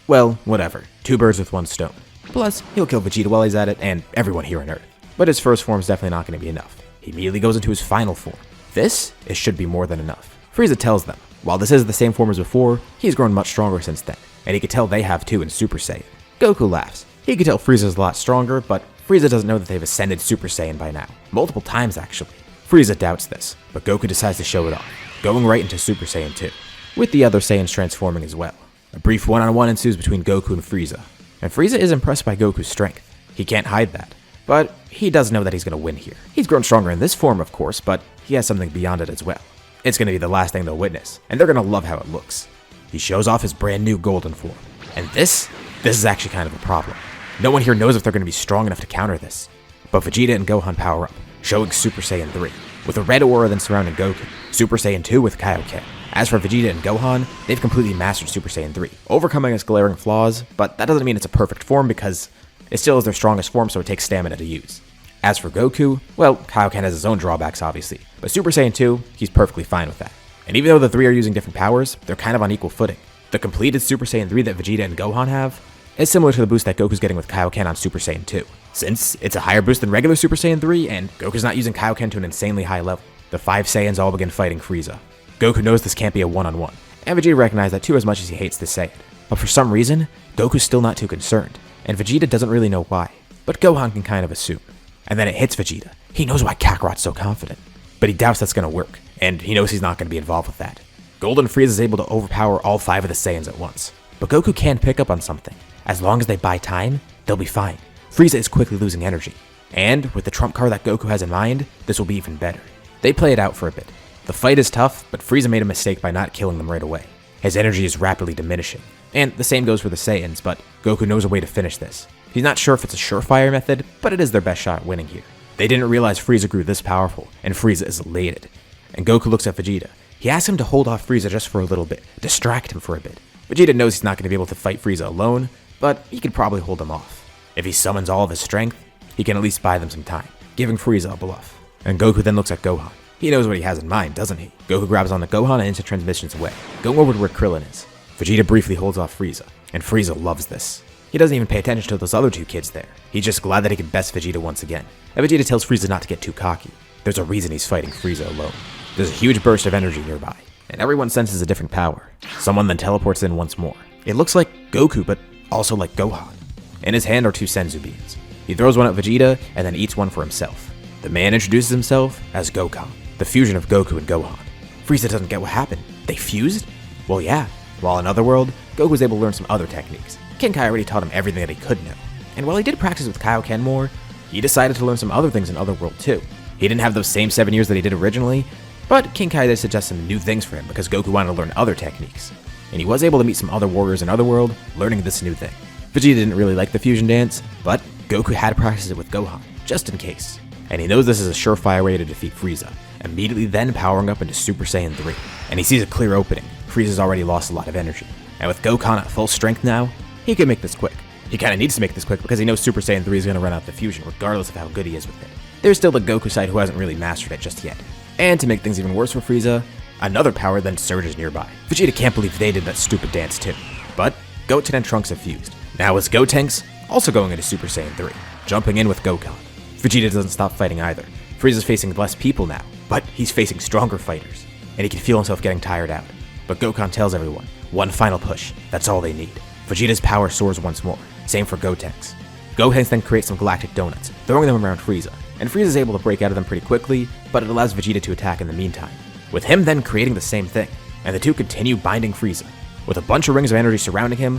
Well, whatever. 2 birds with 1 stone. Plus, he'll kill Vegeta while he's at it, and everyone here on Earth. But his first form's definitely not going to be enough. He immediately goes into his final form. This should be more than enough. Frieza tells them, while this is the same form as before, he's grown much stronger since then, and he could tell they have too in Super Saiyan. Goku laughs. He could tell Frieza's a lot stronger, but Frieza doesn't know that they've ascended Super Saiyan by now. Multiple times, actually. Frieza doubts this, but Goku decides to show it off, going right into Super Saiyan 2, with the other Saiyans transforming as well. A brief one-on-one ensues between Goku and Frieza, and Frieza is impressed by Goku's strength. He can't hide that, but he does know that he's going to win here. He's grown stronger in this form, of course, but he has something beyond it as well. It's going to be the last thing they'll witness, and they're going to love how it looks. He shows off his brand new golden form, and this is actually kind of a problem. No one here knows if they're going to be strong enough to counter this, but Vegeta and Gohan power up, showing Super Saiyan 3, with a red aura then surrounding Goku, Super Saiyan 2 with Kaioken. As for Vegeta and Gohan, they've completely mastered Super Saiyan 3, overcoming its glaring flaws, but that doesn't mean it's a perfect form because it still is their strongest form, so it takes stamina to use. As for Goku, well, Kaioken has his own drawbacks obviously, but Super Saiyan 2, he's perfectly fine with that. And even though the 3 are using different powers, they're kind of on equal footing. The completed Super Saiyan 3 that Vegeta and Gohan have is similar to the boost that Goku's getting with Kaioken on Super Saiyan 2, since it's a higher boost than regular Super Saiyan 3, and Goku's not using Kaioken to an insanely high level. The 5 Saiyans all begin fighting Frieza. Goku knows this can't be a one-on-one, and Vegeta recognizes that too as much as he hates to say it. But for some reason, Goku's still not too concerned, and Vegeta doesn't really know why. But Gohan can kind of assume. And then it hits Vegeta. He knows why Kakarot's so confident, but he doubts that's going to work, and he knows he's not going to be involved with that. Golden Frieza is able to overpower all 5 of the Saiyans at once. But Goku can pick up on something. As long as they buy time, they'll be fine. Frieza is quickly losing energy. And with the trump card that Goku has in mind, this will be even better. They play it out for a bit. The fight is tough, but Frieza made a mistake by not killing them right away. His energy is rapidly diminishing. And the same goes for the Saiyans, but Goku knows a way to finish this. He's not sure if it's a surefire method, but it is their best shot at winning here. They didn't realize Frieza grew this powerful, and Frieza is elated. And Goku looks at Vegeta. He asks him to hold off Frieza just for a little bit, distract him for a bit. Vegeta knows he's not going to be able to fight Frieza alone, but he could probably hold him off. If he summons all of his strength, he can at least buy them some time, giving Frieza a bluff. And Goku then looks at Gohan. He knows what he has in mind, doesn't he? Goku grabs onto Gohan and instant transmissions away, going over to where Krillin is. Vegeta briefly holds off Frieza, and Frieza loves this. He doesn't even pay attention to those other 2 kids there. He's just glad that he can best Vegeta once again. And Vegeta tells Frieza not to get too cocky. There's a reason he's fighting Frieza alone. There's a huge burst of energy nearby, and everyone senses a different power. Someone then teleports in once more. It looks like Goku, but also like Gohan. In his hand are 2 Senzu beans. He throws one at Vegeta, and then eats one for himself. The man introduces himself as Gokan, the fusion of Goku and Gohan. Frieza doesn't get what happened. They fused? Well, yeah. While in Otherworld, Goku was able to learn some other techniques. Ken Kai already taught him everything that he could know. And while he did practice with Kaioken more, he decided to learn some other things in Otherworld too. He didn't have those same 7 years that he did originally, but King Kai did suggest some new things for him because Goku wanted to learn other techniques. And he was able to meet some other warriors in Otherworld, learning this new thing. Vegeta didn't really like the fusion dance, but Goku had to practice it with Gohan, just in case. And he knows this is a surefire way to defeat Frieza, immediately then powering up into Super Saiyan 3. And he sees a clear opening. Frieza's already lost a lot of energy. And with Gohan at full strength now, he can make this quick. He kinda needs to make this quick because he knows Super Saiyan 3 is gonna run out the fusion regardless of how good he is with it. There's still the Goku side who hasn't really mastered it just yet. And to make things even worse for Frieza, another power then surges nearby. Vegeta can't believe they did that stupid dance too. But Goten and Trunks have fused. Now is Gotenks also going into Super Saiyan 3, jumping in with Gokan. Vegeta doesn't stop fighting either. Frieza's facing less people now, but he's facing stronger fighters, and he can feel himself getting tired out. But Gokan tells everyone, one final push, that's all they need. Vegeta's power soars once more, same for Gotenks. Gotenks then creates some galactic donuts, throwing them around Frieza, and Frieza's able to break out of them pretty quickly, but it allows Vegeta to attack in the meantime, with him then creating the same thing, and the 2 continue binding Frieza, with a bunch of rings of energy surrounding him,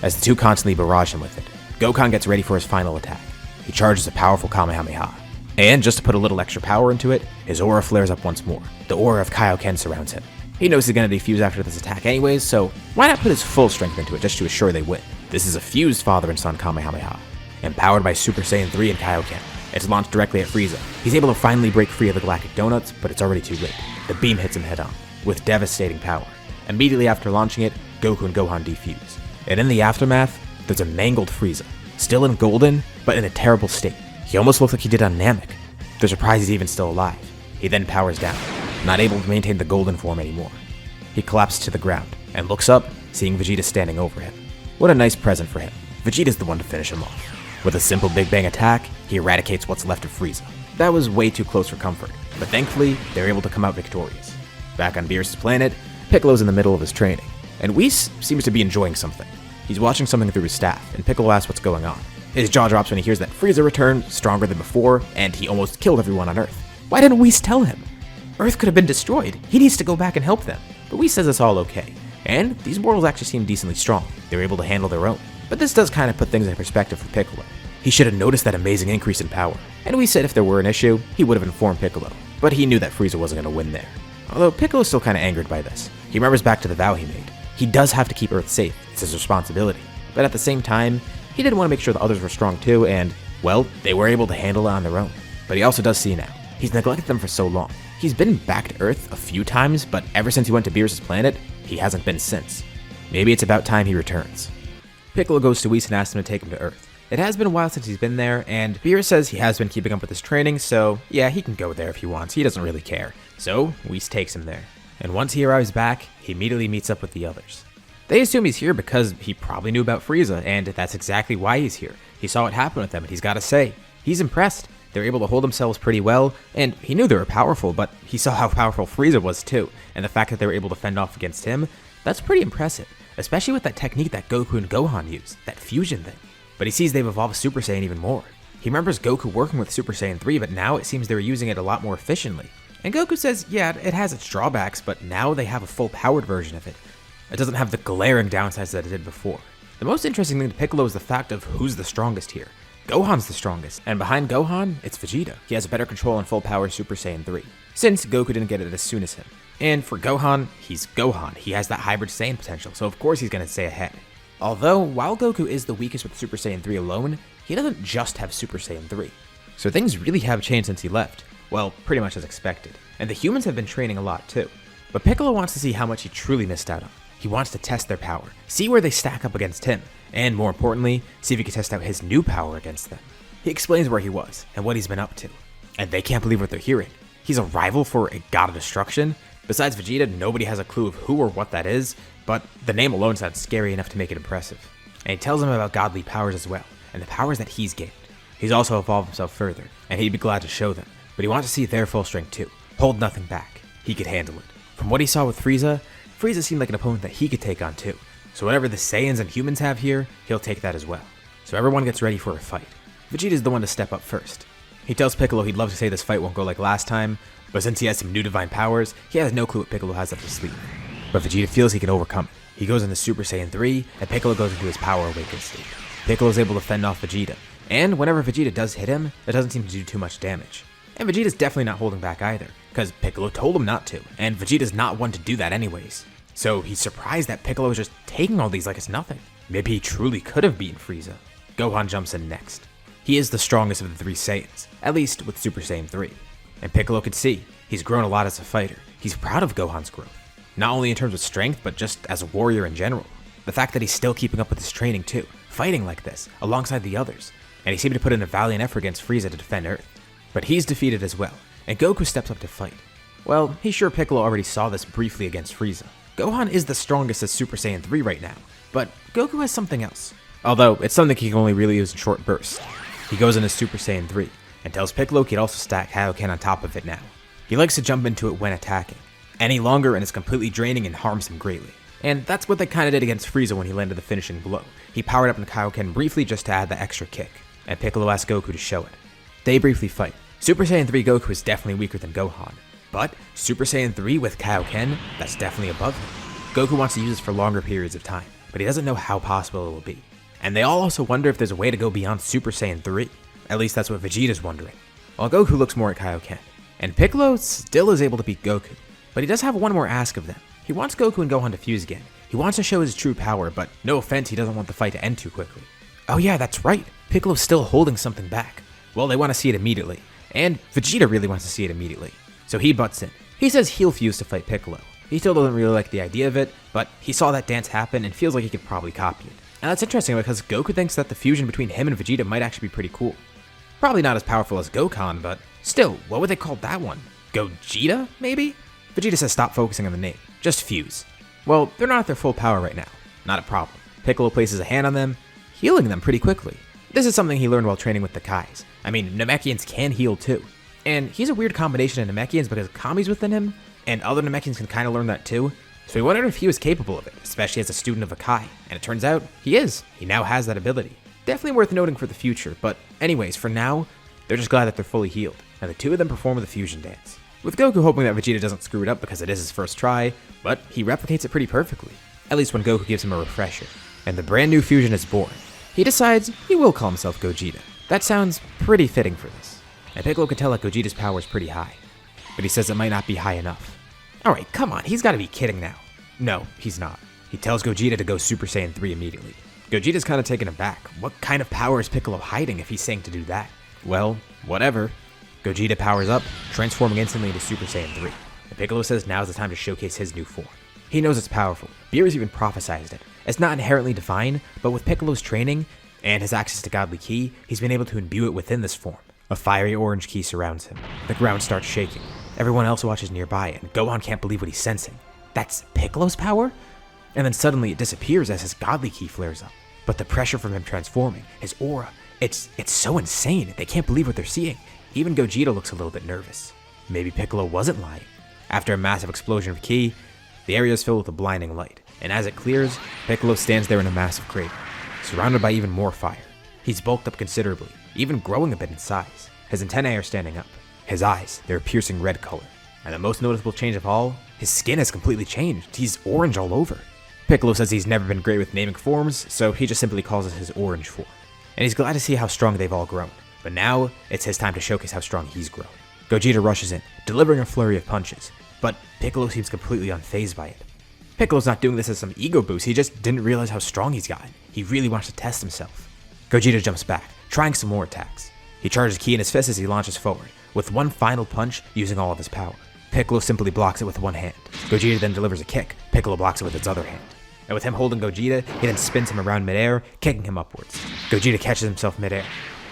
as the 2 constantly barrage him with it. Gokan gets ready for his final attack. He charges a powerful Kamehameha. And just to put a little extra power into it, his aura flares up once more. The aura of Kaioken surrounds him. He knows he's gonna defuse after this attack anyways, so why not put his full strength into it just to assure they win? This is a fused father and son Kamehameha, empowered by Super Saiyan 3 and Kaioken. It's launched directly at Frieza. He's able to finally break free of the galactic donuts, but it's already too late. The beam hits him head on, with devastating power. Immediately after launching it, Goku and Gohan defuse. And in the aftermath, there's a mangled Frieza, still in golden, but in a terrible state. He almost looks like he did on Namek. They're surprised he's even still alive. He then powers down, not able to maintain the golden form anymore. He collapses to the ground, and looks up, seeing Vegeta standing over him. What a nice present for him. Vegeta's the one to finish him off. With a simple Big Bang attack, he eradicates what's left of Frieza. That was way too close for comfort, but thankfully, they're able to come out victorious. Back on Beerus' planet, Piccolo's in the middle of his training, and Whis seems to be enjoying something. He's watching something through his staff, and Piccolo asks what's going on. His jaw drops when he hears that Frieza returned, stronger than before, and he almost killed everyone on Earth. Why didn't Whis tell him? Earth could have been destroyed. He needs to go back and help them. But Whis says it's all okay. And these mortals actually seem decently strong. They're able to handle their own. But this does kind of put things in perspective for Piccolo. He should have noticed that amazing increase in power. And Whis said if there were an issue, he would have informed Piccolo. But he knew that Frieza wasn't going to win there. Although Piccolo's still kind of angered by this. He remembers back to the vow he made. He does have to keep Earth safe. It's his responsibility. But at the same time, he did want to make sure the others were strong too, and, well, they were able to handle it on their own. But he also does see now. He's neglected them for so long. He's been back to Earth a few times, but ever since he went to Beerus' planet, he hasn't been since. Maybe it's about time he returns. Piccolo goes to Whis and asks him to take him to Earth. It has been a while since he's been there, and Beerus says he has been keeping up with his training, so yeah, he can go there if he wants. He doesn't really care. So, Whis takes him there. And once he arrives back, he immediately meets up with the others. They assume he's here because he probably knew about Frieza, and that's exactly why he's here. He saw what happened with them, and he's got to say, he's impressed. They're able to hold themselves pretty well, and he knew they were powerful, but he saw how powerful Frieza was too, and the fact that they were able to fend off against him, that's pretty impressive, especially with that technique that Goku and Gohan use, that fusion thing. But he sees they've evolved Super Saiyan even more. He remembers Goku working with Super Saiyan 3, but now it seems they were using it a lot more efficiently. And Goku says, yeah, it has its drawbacks, but now they have a full-powered version of it. It doesn't have the glaring downsides that it did before. The most interesting thing to Piccolo is the fact of who's the strongest here. Gohan's the strongest, and behind Gohan, it's Vegeta. He has better control on full power Super Saiyan 3, since Goku didn't get it as soon as him. And for Gohan, he's Gohan. He has that hybrid Saiyan potential, so of course he's going to stay ahead. Although, while Goku is the weakest with Super Saiyan 3 alone, he doesn't just have Super Saiyan 3. So things really have changed since he left. Well, pretty much as expected. And the humans have been training a lot too. But Piccolo wants to see how much he truly missed out on. He wants to test their power, see where they stack up against him, and more importantly, see if he can test out his new power against them. He explains where he was and what he's been up to. And they can't believe what they're hearing. He's a rival for a god of destruction? Besides Vegeta, nobody has a clue of who or what that is, but the name alone sounds scary enough to make it impressive. And he tells them about godly powers as well, and the powers that he's gained. He's also evolved himself further, and he'd be glad to show them, but he wants to see their full strength too. Hold nothing back. He could handle it. From what he saw with Frieza seemed like an opponent that he could take on too. So whatever the Saiyans and humans have here, he'll take that as well. So everyone gets ready for a fight. Vegeta's the one to step up first. He tells Piccolo he'd love to say this fight won't go like last time, but since he has some new divine powers, he has no clue what Piccolo has up his sleeve. But Vegeta feels he can overcome it. He goes into Super Saiyan 3, and Piccolo goes into his power awakened state. Piccolo's able to fend off Vegeta, and whenever Vegeta does hit him, it doesn't seem to do too much damage. And Vegeta's definitely not holding back either, because Piccolo told him not to, and Vegeta's not one to do that anyways. So he's surprised that Piccolo is just taking all these like it's nothing. Maybe he truly could have beaten Frieza. Gohan jumps in next. He is the strongest of the three Saiyans, at least with Super Saiyan 3. And Piccolo could see, he's grown a lot as a fighter. He's proud of Gohan's growth. Not only in terms of strength, but just as a warrior in general. The fact that he's still keeping up with his training too, fighting like this, alongside the others. And he seemed to put in a valiant effort against Frieza to defend Earth. But he's defeated as well, and Goku steps up to fight. Well, he's sure Piccolo already saw this briefly against Frieza. Gohan is the strongest as Super Saiyan 3 right now, but Goku has something else. Although, it's something he can only really use in short bursts. He goes into Super Saiyan 3, and tells Piccolo he can also stack Kaioken on top of it now. He likes to jump into it when attacking. Any longer and it's completely draining and harms him greatly. And that's what they kinda did against Frieza when he landed the finishing blow. He powered up in Kaioken briefly just to add the extra kick, and Piccolo asks Goku to show it. They briefly fight. Super Saiyan 3 Goku is definitely weaker than Gohan, but Super Saiyan 3 with Kaioken, that's definitely above him. Goku wants to use this for longer periods of time, but he doesn't know how possible it will be. And they all also wonder if there's a way to go beyond Super Saiyan 3. At least that's what Vegeta's wondering. While Goku looks more at Kaioken. And Piccolo still is able to beat Goku, but he does have one more ask of them. He wants Goku and Gohan to fuse again. He wants to show his true power, but no offense, he doesn't want the fight to end too quickly. Oh yeah, that's right. Piccolo's still holding something back. Well, they want to see it immediately. And Vegeta really wants to see it immediately. So he butts in. He says he'll fuse to fight Piccolo. He still doesn't really like the idea of it, but he saw that dance happen and feels like he could probably copy it. And that's interesting because Goku thinks that the fusion between him and Vegeta might actually be pretty cool. Probably not as powerful as Gokan, but still, what would they call that one? Gogeta, maybe? Vegeta says stop focusing on the name, just fuse. Well, they're not at their full power right now. Not a problem. Piccolo places a hand on them, healing them pretty quickly. This is something he learned while training with the Kais. I mean, Namekians can heal too. And he's a weird combination of Namekians because Kami's within him, and other Namekians can kind of learn that too. So he wondered if he was capable of it, especially as a student of a Kai. And it turns out, he is. He now has that ability. Definitely worth noting for the future, but anyways, for now, they're just glad that they're fully healed. And the two of them perform the fusion dance. With Goku hoping that Vegeta doesn't screw it up because it is his first try, but he replicates it pretty perfectly. At least when Goku gives him a refresher. And the brand new fusion is born. He decides he will call himself Gogeta. That sounds pretty fitting for this. And Piccolo can tell that Gogeta's power is pretty high. But he says it might not be high enough. Alright, come on, he's gotta be kidding now. No, he's not. He tells Gogeta to go Super Saiyan 3 immediately. Gogeta's kinda taken aback. What kind of power is Piccolo hiding if he's saying to do that? Well, whatever. Gogeta powers up, transforming instantly into Super Saiyan 3. And Piccolo says now's the time to showcase his new form. He knows it's powerful. Beerus even prophesized it. It's not inherently divine, but with Piccolo's training and his access to godly ki, he's been able to imbue it within this form. A fiery orange ki surrounds him. The ground starts shaking. Everyone else watches nearby, and Gohan can't believe what he's sensing. That's Piccolo's power? And then suddenly it disappears as his godly ki flares up. But the pressure from him transforming, his aura, it's so insane. They can't believe what they're seeing. Even Gogeta looks a little bit nervous. Maybe Piccolo wasn't lying. After a massive explosion of ki, the area is filled with a blinding light, and as it clears, Piccolo stands there in a massive crater, surrounded by even more fire. He's bulked up considerably, even growing a bit in size. His antennae are standing up. His eyes, they're a piercing red color. And the most noticeable change of all, his skin has completely changed. He's orange all over. Piccolo says he's never been great with naming forms, so he just simply calls it his orange form. And he's glad to see how strong they've all grown. But now, it's his time to showcase how strong he's grown. Gogeta rushes in, delivering a flurry of punches, but Piccolo seems completely unfazed by it. Piccolo's not doing this as some ego boost, he just didn't realize how strong he's gotten. He really wants to test himself. Gogeta jumps back, trying some more attacks. He charges Ki in his fist as he launches forward, with one final punch using all of his power. Piccolo simply blocks it with one hand. Gogeta then delivers a kick, Piccolo blocks it with its other hand. And with him holding Gogeta, he then spins him around midair, kicking him upwards. Gogeta catches himself midair.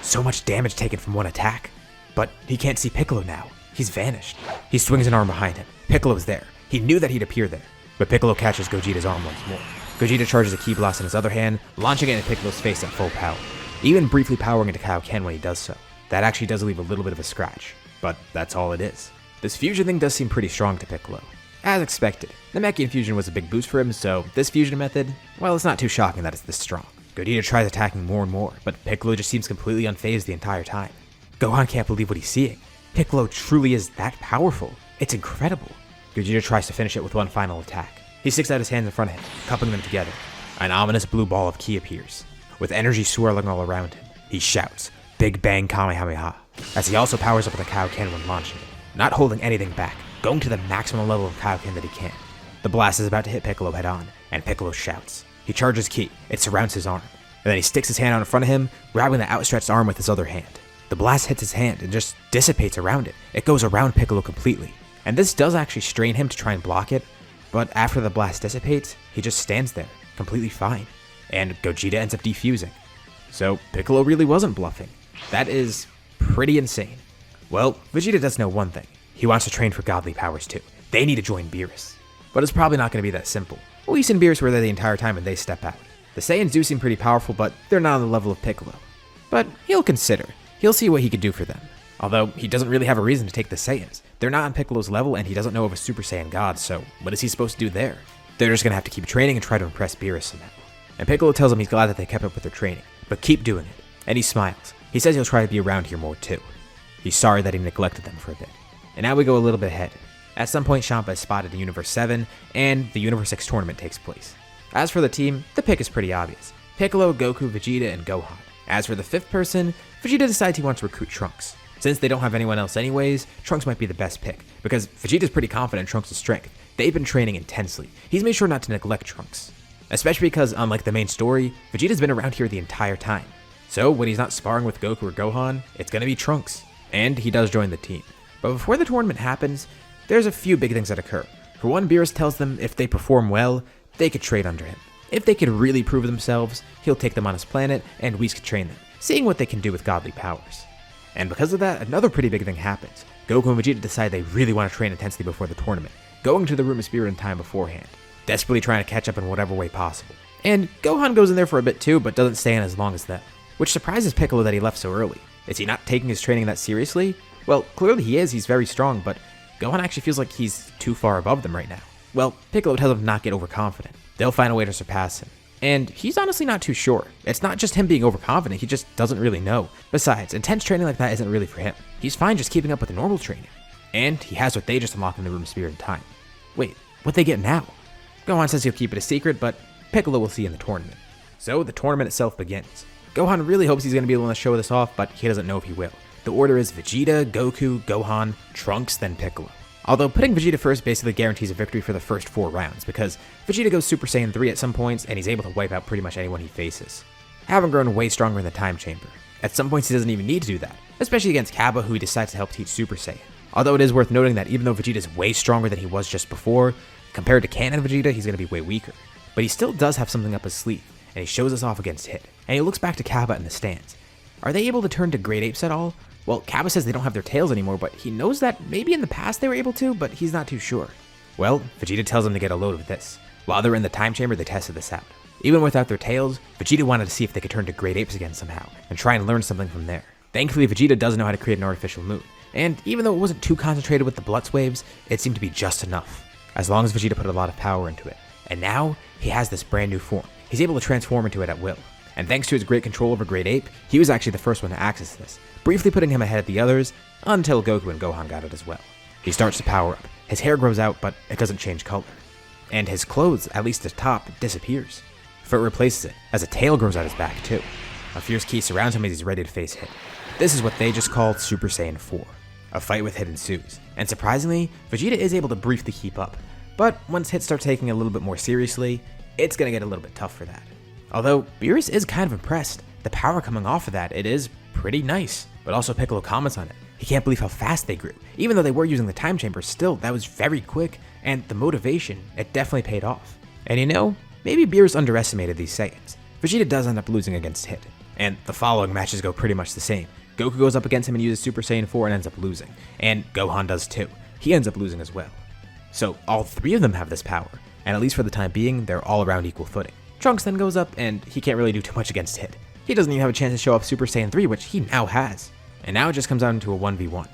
So much damage taken from one attack. But he can't see Piccolo now. He's vanished. He swings an arm behind him. Piccolo's there. He knew that he'd appear there. But Piccolo catches Gogeta's arm once more. Gogeta charges a Ki blast in his other hand, launching it in Piccolo's face at full power, even briefly powering into Kaioken when he does so. That actually does leave a little bit of a scratch, but that's all it is. This fusion thing does seem pretty strong to Piccolo. As expected, the Namekian fusion was a big boost for him, so this fusion method, well, it's not too shocking that it's this strong. Gogeta tries attacking more and more, but Piccolo just seems completely unfazed the entire time. Gohan can't believe what he's seeing. Piccolo truly is that powerful. It's incredible. Gogeta tries to finish it with one final attack. He sticks out his hands in front of him, cupping them together. An ominous blue ball of Ki appears. With energy swirling all around him, he shouts, "Big Bang Kamehameha," as he also powers up with a Kaioken when launching it, not holding anything back, going to the maximum level of Kaioken that he can. The blast is about to hit Piccolo head on, and Piccolo shouts. He charges Ki, it surrounds his arm, and then he sticks his hand out in front of him, grabbing the outstretched arm with his other hand. The blast hits his hand and just dissipates around it. It goes around Piccolo completely, and this does actually strain him to try and block it, but after the blast dissipates, he just stands there, completely fine, and Gogeta ends up defusing. So Piccolo really wasn't bluffing. That is pretty insane. Well, Vegeta does know one thing. He wants to train for godly powers too. They need to join Beerus. But it's probably not going to be that simple. Whis and Beerus were there the entire time and they step out. The Saiyans do seem pretty powerful, but they're not on the level of Piccolo. But he'll consider. He'll see what he could do for them. Although, he doesn't really have a reason to take the Saiyans. They're not on Piccolo's level and he doesn't know of a Super Saiyan God, so what is he supposed to do there? They're just going to have to keep training and try to impress Beerus somehow. And Piccolo tells him he's glad that they kept up with their training, but keep doing it. And he smiles. He says he'll try to be around here more too. He's sorry that he neglected them for a bit. And now we go a little bit ahead. At some point, Champa is spotted in Universe 7, and the Universe 6 tournament takes place. As for the team, the pick is pretty obvious. Piccolo, Goku, Vegeta, and Gohan. As for the fifth person, Vegeta decides he wants to recruit Trunks. Since they don't have anyone else anyways, Trunks might be the best pick, because Vegeta's pretty confident in Trunks' strength. They've been training intensely. He's made sure not to neglect Trunks. Especially because, unlike the main story, Vegeta's been around here the entire time. So when he's not sparring with Goku or Gohan, it's gonna be Trunks. And he does join the team. But before the tournament happens, there's a few big things that occur. For one, Beerus tells them if they perform well, they could trade under him. If they could really prove themselves, he'll take them on his planet, and Whis could train them, seeing what they can do with godly powers. And because of that, another pretty big thing happens. Goku and Vegeta decide they really want to train intensely before the tournament, going to the Room of Spirit in time beforehand, desperately trying to catch up in whatever way possible. And Gohan goes in there for a bit too, but doesn't stay in as long as them, which surprises Piccolo that he left so early. Is he not taking his training that seriously? Well, clearly he is, he's very strong, but Gohan actually feels like he's too far above them right now. Well, Piccolo tells him to not get overconfident. They'll find a way to surpass him. And he's honestly not too sure. It's not just him being overconfident, he just doesn't really know. Besides, intense training like that isn't really for him. He's fine just keeping up with the normal training. And he has what they just unlocked in the Room of Spirit in time. Wait, what they get now? Gohan says he'll keep it a secret, but Piccolo will see in the tournament. So the tournament itself begins. Gohan really hopes he's going to be able to show this off, but he doesn't know if he will. The order is Vegeta, Goku, Gohan, Trunks, then Piccolo. Although putting Vegeta first basically guarantees a victory for the first 4 rounds, because Vegeta goes Super Saiyan 3 at some points, and he's able to wipe out pretty much anyone he faces. Having grown way stronger in the time chamber. At some points he doesn't even need to do that, especially against Cabba, who he decides to help teach Super Saiyan. Although it is worth noting that even though Vegeta's way stronger than he was just before, compared to canon Vegeta, he's going to be way weaker. But he still does have something up his sleeve, and he shows us off against Hit, and he looks back to Cabba in the stands. Are they able to turn to Great Apes at all? Well, Cabba says they don't have their tails anymore, but he knows that maybe in the past they were able to, but he's not too sure. Well, Vegeta tells them to get a load of this. While they're in the time chamber, they tested this out. Even without their tails, Vegeta wanted to see if they could turn to Great Apes again somehow, and try and learn something from there. Thankfully, Vegeta does know how to create an artificial moon, and even though it wasn't too concentrated with the Blutz waves, it seemed to be just enough, as long as Vegeta put a lot of power into it. And now, he has this brand new form. He's able to transform into it at will. And thanks to his great control over Great Ape, he was actually the first one to access this, briefly putting him ahead of the others, until Goku and Gohan got it as well. He starts to power up. His hair grows out, but it doesn't change color. And his clothes, at least the top, disappears. Foot replaces it, as a tail grows out his back too. A fierce ki surrounds him as he's ready to face Hit. This is what they just called Super Saiyan 4. A fight with Hit ensues, and surprisingly, Vegeta is able to briefly keep up. But once Hit starts taking it a little bit more seriously, it's gonna get a little bit tough for that. Although, Beerus is kind of impressed. The power coming off of that, it is pretty nice. But also Piccolo comments on it. He can't believe how fast they grew. Even though they were using the time chamber, still, that was very quick, and the motivation, it definitely paid off. And you know, maybe Beerus underestimated these Saiyans. Vegeta does end up losing against Hit, and the following matches go pretty much the same. Goku goes up against him and uses Super Saiyan 4 and ends up losing, and Gohan does too. He ends up losing as well. So all three of them have this power, and at least for the time being, they're all around equal footing. Trunks then goes up, and he can't really do too much against Hit. He doesn't even have a chance to show off Super Saiyan 3, which he now has. And now it just comes down to a 1v1.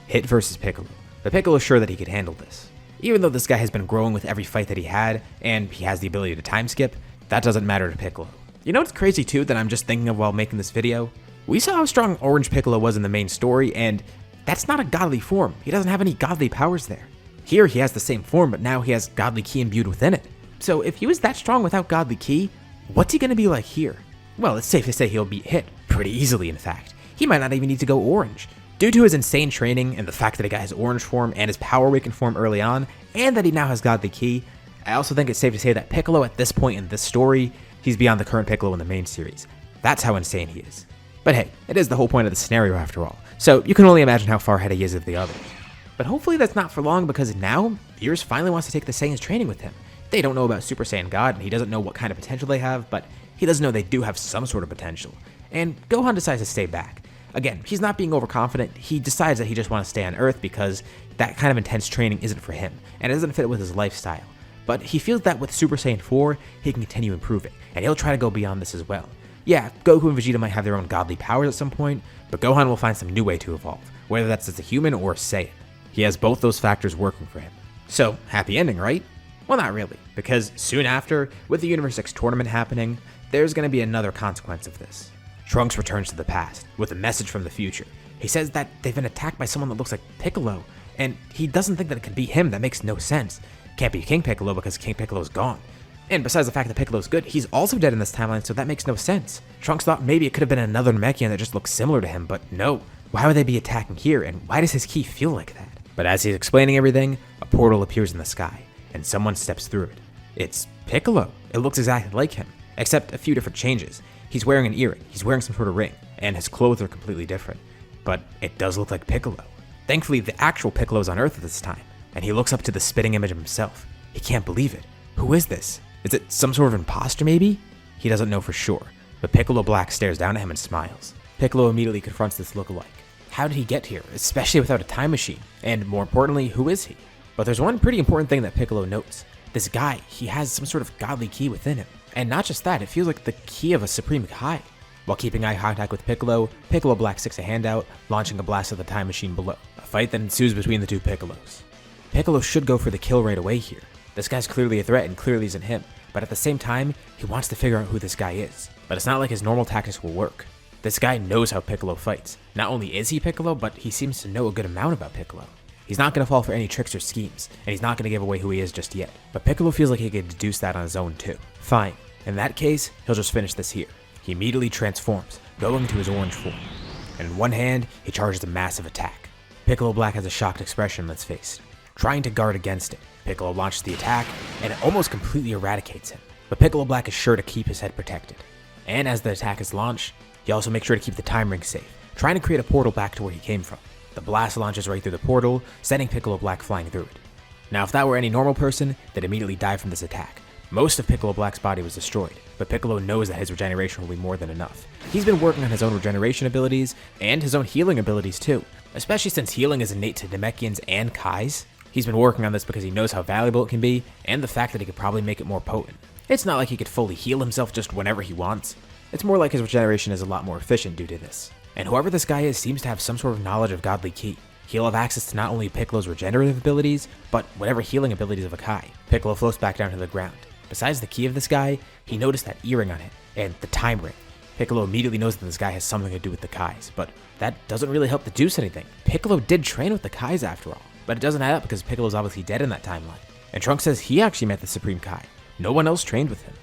Hit versus Piccolo. But Piccolo is sure that he could handle this. Even though this guy has been growing with every fight that he had, and he has the ability to time skip, that doesn't matter to Piccolo. You know what's crazy too that I'm just thinking of while making this video? We saw how strong Orange Piccolo was in the main story, and that's not a godly form. He doesn't have any godly powers there. Here he has the same form, but now he has godly ki imbued within it. So if he was that strong without godly ki, what's he gonna be like here? Well, it's safe to say he'll beat Hit, pretty easily in fact. He might not even need to go orange. Due to his insane training and the fact that he got his orange form and his power awakened form early on, and that he now has godly ki, I also think it's safe to say that Piccolo at this point in this story, he's beyond the current Piccolo in the main series. That's how insane he is. But hey, it is the whole point of the scenario after all, so you can only imagine how far ahead he is of the others. But hopefully that's not for long, because now, Beerus finally wants to take the Saiyans training with him. They don't know about Super Saiyan God, and he doesn't know what kind of potential they have, but he does know they do have some sort of potential. And Gohan decides to stay back. Again, he's not being overconfident, he decides that he just wants to stay on Earth because that kind of intense training isn't for him, and it doesn't fit with his lifestyle. But he feels that with Super Saiyan 4, he can continue improving, and he'll try to go beyond this as well. Yeah, Goku and Vegeta might have their own godly powers at some point, but Gohan will find some new way to evolve, whether that's as a human or a Saiyan. He has both those factors working for him. So, happy ending, right? Well, not really, because soon after, with the Universe X tournament happening, there's going to be another consequence of this. Trunks returns to the past, with a message from the future. He says that they've been attacked by someone that looks like Piccolo, and he doesn't think that it could be him. That makes no sense. Can't be King Piccolo because King Piccolo's gone. And besides the fact that Piccolo's good, he's also dead in this timeline, so that makes no sense. Trunks thought maybe it could have been another Namekian that just looks similar to him, but no. Why would they be attacking here, and why does his ki feel like that? But as he's explaining everything, a portal appears in the sky, and someone steps through it. It's Piccolo. It looks exactly like him, except a few different changes. He's wearing an earring, he's wearing some sort of ring, and his clothes are completely different. But it does look like Piccolo. Thankfully, the actual Piccolo's on Earth at this time, and he looks up to the spitting image of himself. He can't believe it. Who is this? Is it some sort of imposter maybe? He doesn't know for sure, but Piccolo Black stares down at him and smiles. Piccolo immediately confronts this lookalike. How did he get here, especially without a time machine? And more importantly, who is he? But there's one pretty important thing that Piccolo notes. This guy, he has some sort of godly ki within him. And not just that, it feels like the ki of a Supreme Kai. While keeping eye contact with Piccolo, Piccolo Black sticks a hand out, launching a blast at the time machine below. A fight then ensues between the two Piccolos. Piccolo should go for the kill right away here. This guy's clearly a threat and clearly isn't him, but at the same time, he wants to figure out who this guy is. But it's not like his normal tactics will work. This guy knows how Piccolo fights. Not only is he Piccolo, but he seems to know a good amount about Piccolo. He's not going to fall for any tricks or schemes, and he's not going to give away who he is just yet. But Piccolo feels like he could deduce that on his own too. Fine. In that case, he'll just finish this here. He immediately transforms, going to his orange form. And in one hand, he charges a massive attack. Piccolo Black has a shocked expression on his face. Trying to guard against it, Piccolo launches the attack, and it almost completely eradicates him. But Piccolo Black is sure to keep his head protected. And as the attack is launched, he also makes sure to keep the time ring safe, trying to create a portal back to where he came from. The blast launches right through the portal, sending Piccolo Black flying through it. Now if that were any normal person, they'd immediately die from this attack. Most of Piccolo Black's body was destroyed, but Piccolo knows that his regeneration will be more than enough. He's been working on his own regeneration abilities, and his own healing abilities too, especially since healing is innate to Namekians and Kais. He's been working on this because he knows how valuable it can be, and the fact that he could probably make it more potent. It's not like he could fully heal himself just whenever he wants. It's more like his regeneration is a lot more efficient due to this. And whoever this guy is seems to have some sort of knowledge of godly ki. He'll have access to not only Piccolo's regenerative abilities, but whatever healing abilities of a Kai. Piccolo floats back down to the ground. Besides the ki of this guy, he noticed that earring on it, and the time ring. Piccolo immediately knows that this guy has something to do with the Kais, but that doesn't really help deduce anything. Piccolo did train with the Kais after all. But it doesn't add up because Piccolo's obviously dead in that timeline. And Trunks says he actually met the Supreme Kai. No one else trained with him.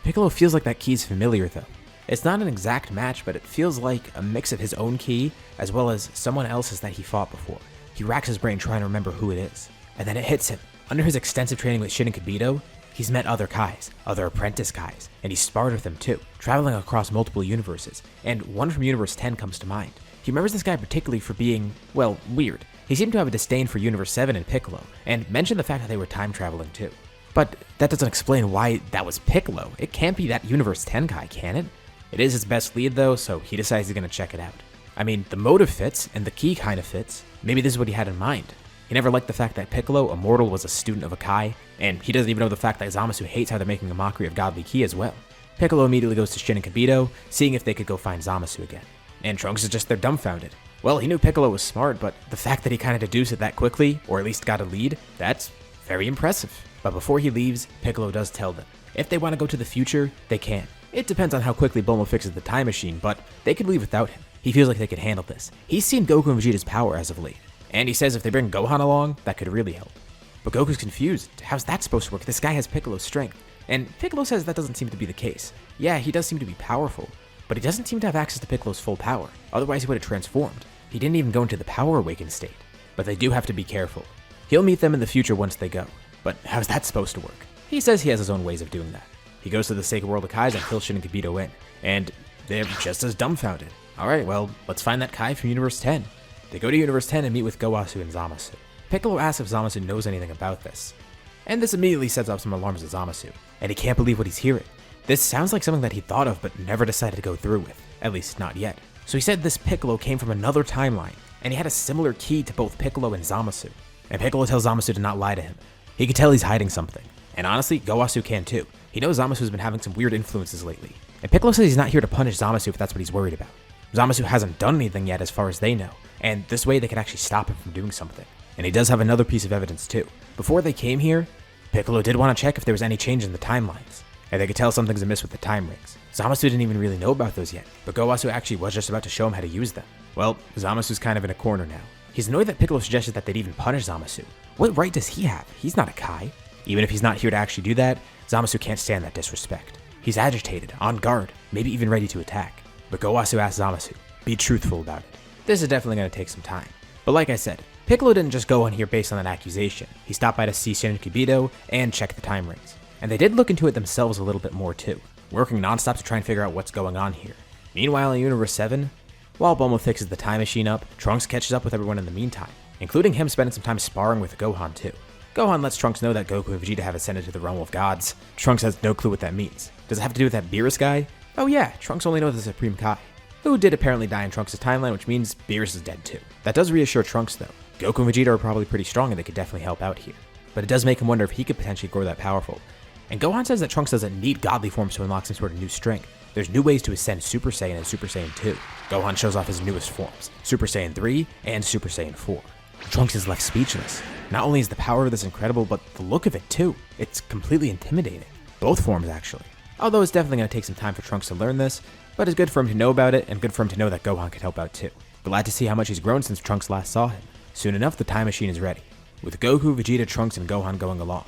Piccolo feels like that ki's familiar though. It's not an exact match, but it feels like a mix of his own ki as well as someone else's that he fought before. He racks his brain trying to remember who it is. And then it hits him. Under his extensive training with Shin and Kibito, he's met other Kais, other apprentice Kais, and he's sparred with them too, traveling across multiple universes, and one from Universe 10 comes to mind. He remembers this guy particularly for being, well, weird. He seemed to have a disdain for Universe 7 and Piccolo, and mentioned the fact that they were time traveling too. But that doesn't explain why that was Piccolo. It can't be that Universe 10 Kai, can it? It is his best lead though, so he decides he's gonna check it out. I mean, the motive fits, and the ki kind of fits. Maybe this is what he had in mind. He never liked the fact that Piccolo, a mortal, was a student of a Kai, and he doesn't even know the fact that Zamasu hates how they're making a mockery of godly ki as well. Piccolo immediately goes to Shin and Kibito, seeing if they could go find Zamasu again. And Trunks is just there dumbfounded. Well, he knew Piccolo was smart, but the fact that he kind of deduced it that quickly, or at least got a lead, that's very impressive. But before he leaves, Piccolo does tell them, if they want to go to the future, they can. It depends on how quickly Bulma fixes the time machine, but they could leave without him. He feels like they could handle this. He's seen Goku and Vegeta's power as of late. And he says if they bring Gohan along, that could really help. But Goku's confused. How's that supposed to work? This guy has Piccolo's strength. And Piccolo says that doesn't seem to be the case. Yeah, he does seem to be powerful, but he doesn't seem to have access to Piccolo's full power. Otherwise he would have transformed. He didn't even go into the power awakened state. But they do have to be careful. He'll meet them in the future once they go. But how's that supposed to work? He says he has his own ways of doing that. He goes to the Sacred World of Kais and kills Shin and Kibito in. And they're just as dumbfounded. Alright, well, let's find that Kai from Universe 10. They go to Universe 10 and meet with Gowasu and Zamasu. Piccolo asks if Zamasu knows anything about this. And this immediately sets off some alarms with Zamasu. And he can't believe what he's hearing. This sounds like something that he thought of but never decided to go through with. At least not yet. So he said this Piccolo came from another timeline, and he had a similar ki to both Piccolo and Zamasu. And Piccolo tells Zamasu to not lie to him. He can tell he's hiding something. And honestly, Gowasu can too. He knows Zamasu's been having some weird influences lately. And Piccolo says he's not here to punish Zamasu if that's what he's worried about. Zamasu hasn't done anything yet as far as they know, and this way they can actually stop him from doing something. And he does have another piece of evidence too. Before they came here, Piccolo did want to check if there was any change in the timelines, and they could tell something's amiss with the time rings. Zamasu didn't even really know about those yet, but Gowasu actually was just about to show him how to use them. Well, Zamasu's kind of in a corner now. He's annoyed that Piccolo suggested that they'd even punish Zamasu. What right does he have? He's not a Kai. Even if he's not here to actually do that, Zamasu can't stand that disrespect. He's agitated, on guard, maybe even ready to attack. But Gowasu asks Zamasu, be truthful about it. This is definitely going to take some time. But like I said, Piccolo didn't just go on here based on an accusation. He stopped by to see Shin and Kibito and check the time rings. And they did look into it themselves a little bit more too, working nonstop to try and figure out what's going on here. Meanwhile in Universe 7, while Bulma fixes the time machine up, Trunks catches up with everyone in the meantime, including him spending some time sparring with Gohan too. Gohan lets Trunks know that Goku and Vegeta have ascended to the realm of gods. Trunks has no clue what that means. Does it have to do with that Beerus guy? Oh yeah, Trunks only knows the Supreme Kai, who did apparently die in Trunks' timeline, which means Beerus is dead too. That does reassure Trunks though. Goku and Vegeta are probably pretty strong and they could definitely help out here. But it does make him wonder if he could potentially grow that powerful. And Gohan says that Trunks doesn't need godly forms to unlock some sort of new strength. There's new ways to ascend Super Saiyan and Super Saiyan 2. Gohan shows off his newest forms, Super Saiyan 3 and Super Saiyan 4. Trunks is left speechless. Not only is the power of this incredible, but the look of it too. It's completely intimidating. Both forms actually. Although it's definitely going to take some time for Trunks to learn this, but it's good for him to know about it and good for him to know that Gohan can help out too. Glad to see how much he's grown since Trunks last saw him. Soon enough, the time machine is ready, with Goku, Vegeta, Trunks, and Gohan going along.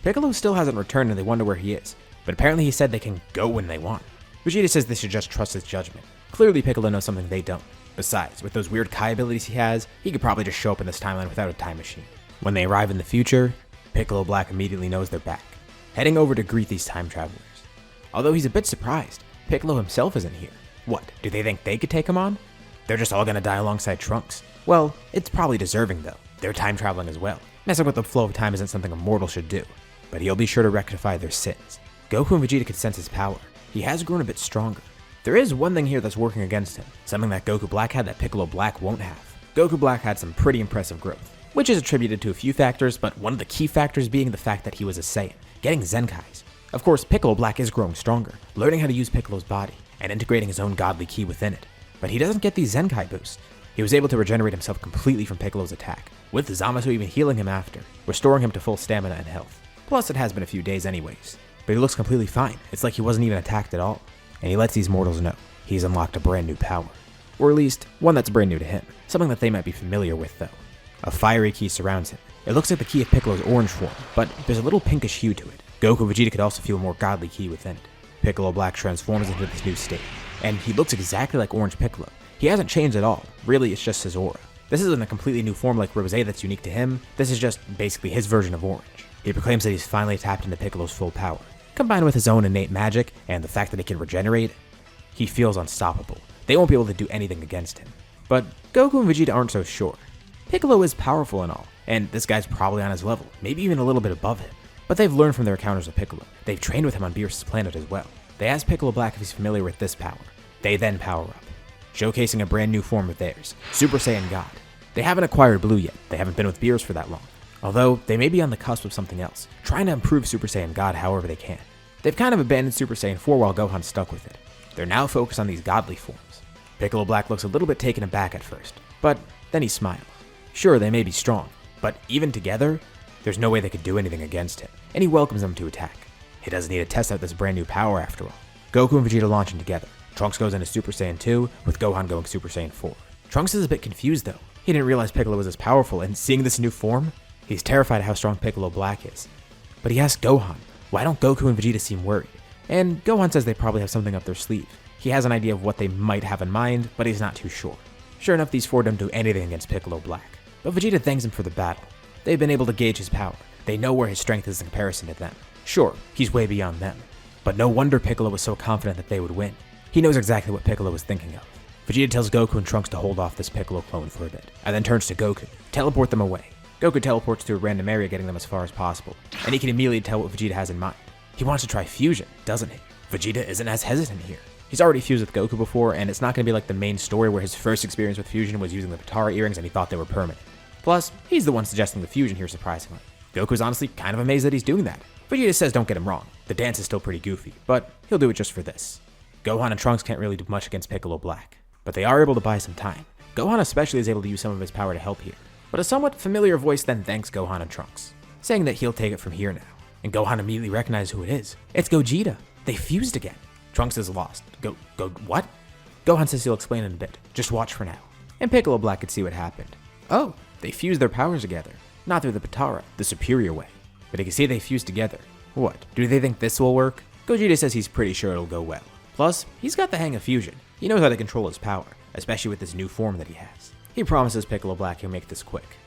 Piccolo still hasn't returned and they wonder where he is, but apparently he said they can go when they want. Vegeta says they should just trust his judgment. Clearly Piccolo knows something they don't. Besides, with those weird Kai abilities he has, he could probably just show up in this timeline without a time machine. When they arrive in the future, Piccolo Black immediately knows they're back, heading over to greet these time travelers. Although he's a bit surprised, Piccolo himself isn't here. What, do they think they could take him on? They're just all gonna die alongside Trunks. Well, it's probably deserving though. They're time traveling as well. Messing with the flow of time isn't something a mortal should do, but he'll be sure to rectify their sins. Goku and Vegeta can sense his power. He has grown a bit stronger. There is one thing here that's working against him, something that Goku Black had that Piccolo Black won't have. Goku Black had some pretty impressive growth, which is attributed to a few factors, but one of the key factors being the fact that he was a Saiyan, getting Zenkais. Of course, Piccolo Black is growing stronger, learning how to use Piccolo's body, and integrating his own godly ki within it. But he doesn't get these Zenkai boosts. He was able to regenerate himself completely from Piccolo's attack, with Zamasu even healing him after, restoring him to full stamina and health. Plus, it has been a few days anyways. But he looks completely fine. It's like he wasn't even attacked at all. And he lets these mortals know he's unlocked a brand new power. Or at least, one that's brand new to him. Something that they might be familiar with though. A fiery key surrounds him. It looks like the key of Piccolo's orange form, but there's a little pinkish hue to it. Goku and Vegeta could also feel a more godly key within it. Piccolo Black transforms into this new state, and he looks exactly like Orange Piccolo. He hasn't changed at all. Really, it's just his aura. This isn't a completely new form like Rose that's unique to him. This is just basically his version of Orange. He proclaims that he's finally tapped into Piccolo's full power. Combined with his own innate magic and the fact that he can regenerate, he feels unstoppable. They won't be able to do anything against him. But Goku and Vegeta aren't so sure. Piccolo is powerful and all, and this guy's probably on his level, maybe even a little bit above him. But they've learned from their encounters with Piccolo. They've trained with him on Beerus' planet as well. They ask Piccolo Black if he's familiar with this power. They then power up, showcasing a brand new form of theirs, Super Saiyan God. They haven't acquired Blue yet. They haven't been with Beerus for that long. Although, they may be on the cusp of something else, trying to improve Super Saiyan God however they can. They've kind of abandoned Super Saiyan 4 while Gohan's stuck with it. They're now focused on these godly forms. Piccolo Black looks a little bit taken aback at first, but then he smiles. Sure, they may be strong, but even together, there's no way they could do anything against him, and he welcomes them to attack. He doesn't need to test out this brand new power after all. Goku and Vegeta launching together. Trunks goes into Super Saiyan 2, with Gohan going Super Saiyan 4. Trunks is a bit confused though. He didn't realize Piccolo was as powerful, and seeing this new form, he's terrified at how strong Piccolo Black is. But he asks Gohan, why don't Goku and Vegeta seem worried? And Gohan says they probably have something up their sleeve. He has an idea of what they might have in mind, but he's not too sure. Sure enough, these four don't do anything against Piccolo Black. But Vegeta thanks him for the battle. They've been able to gauge his power. They know where his strength is in comparison to them. Sure, he's way beyond them. But no wonder Piccolo was so confident that they would win. He knows exactly what Piccolo was thinking of. Vegeta tells Goku and Trunks to hold off this Piccolo clone for a bit, and then turns to Goku, teleport them away. Goku teleports to a random area, getting them as far as possible, and he can immediately tell what Vegeta has in mind. He wants to try fusion, doesn't he? Vegeta isn't as hesitant here. He's already fused with Goku before, and it's not going to be like the main story where his first experience with fusion was using the Potara earrings and he thought they were permanent. Plus, he's the one suggesting the fusion here surprisingly. Goku's honestly kind of amazed that he's doing that. Vegeta says don't get him wrong, the dance is still pretty goofy, but he'll do it just for this. Gohan and Trunks can't really do much against Piccolo Black, but they are able to buy some time. Gohan especially is able to use some of his power to help here, but a somewhat familiar voice then thanks Gohan and Trunks, saying that he'll take it from here now. And Gohan immediately recognizes who it is. It's Gogeta. They fused again. Trunks is lost. What? Gohan says he'll explain in a bit. Just watch for now. And Piccolo Black could see what happened. Oh, they fused their powers together. Not through the Potara, the superior way. But he can see they fused together. What? Do they think this will work? Gogeta says he's pretty sure it'll go well. Plus, he's got the hang of fusion. He knows how to control his power, especially with this new form that he has. He promises Piccolo Black he'll make this quick.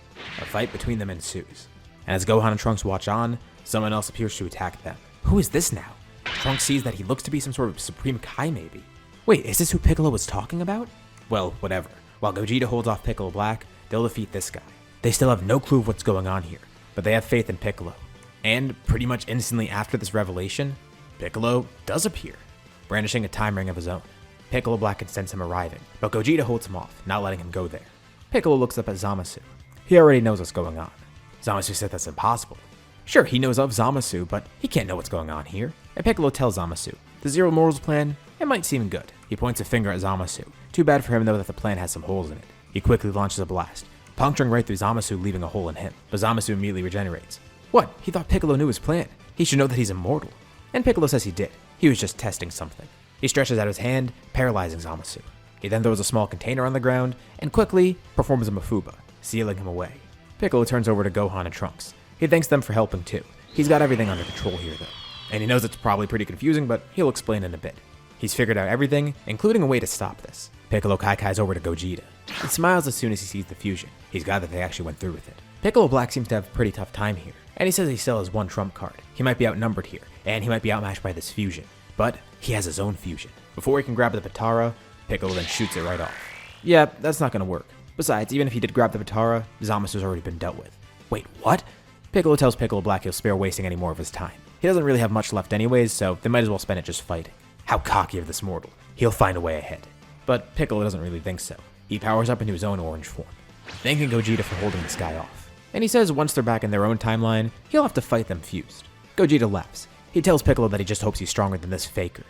A fight between them ensues. And as Gohan and Trunks watch on, someone else appears to attack them. Who is this now? Trunks sees that he looks to be some sort of Supreme Kai maybe. Wait, is this who Piccolo was talking about? Well, whatever. While Gogeta holds off Piccolo Black, they'll defeat this guy. They still have no clue of what's going on here, but they have faith in Piccolo. And pretty much instantly after this revelation, Piccolo does appear, brandishing a time ring of his own. Piccolo Black can sense him arriving, but Gogeta holds him off, not letting him go there. Piccolo looks up at Zamasu. He already knows what's going on. Zamasu said that's impossible. Sure, he knows of Zamasu, but he can't know what's going on here. And Piccolo tells Zamasu, the Zero Morals plan, it might seem good. He points a finger at Zamasu. Too bad for him though that the plan has some holes in it. He quickly launches a blast, puncturing right through Zamasu, leaving a hole in him. But Zamasu immediately regenerates. What? He thought Piccolo knew his plan. He should know that he's immortal. And Piccolo says he did. He was just testing something. He stretches out his hand, paralyzing Zamasu. He then throws a small container on the ground and quickly performs a Mafuba, sealing him away. Piccolo turns over to Gohan and Trunks. He thanks them for helping too. He's got everything under control here though. And he knows it's probably pretty confusing, but he'll explain in a bit. He's figured out everything, including a way to stop this. Piccolo Kaikai's over to Gogeta. He smiles as soon as he sees the fusion. He's glad that they actually went through with it. Piccolo Black seems to have a pretty tough time here, and he says he still has one trump card. He might be outnumbered here, and he might be outmatched by this fusion. But he has his own fusion. Before he can grab the Potara, Piccolo then shoots it right off. Yeah, that's not gonna work. Besides, even if he did grab the Potara, Zamasu's already been dealt with. Wait, what? Piccolo tells Piccolo Black he'll spare wasting any more of his time. He doesn't really have much left anyways, so they might as well spend it just fighting. How cocky of this mortal. He'll find a way ahead. But Piccolo doesn't really think so. He powers up into his own orange form, thanking Gogeta for holding this guy off. And he says once they're back in their own timeline, he'll have to fight them fused. Gogeta laughs. He tells Piccolo that he just hopes he's stronger than this faker.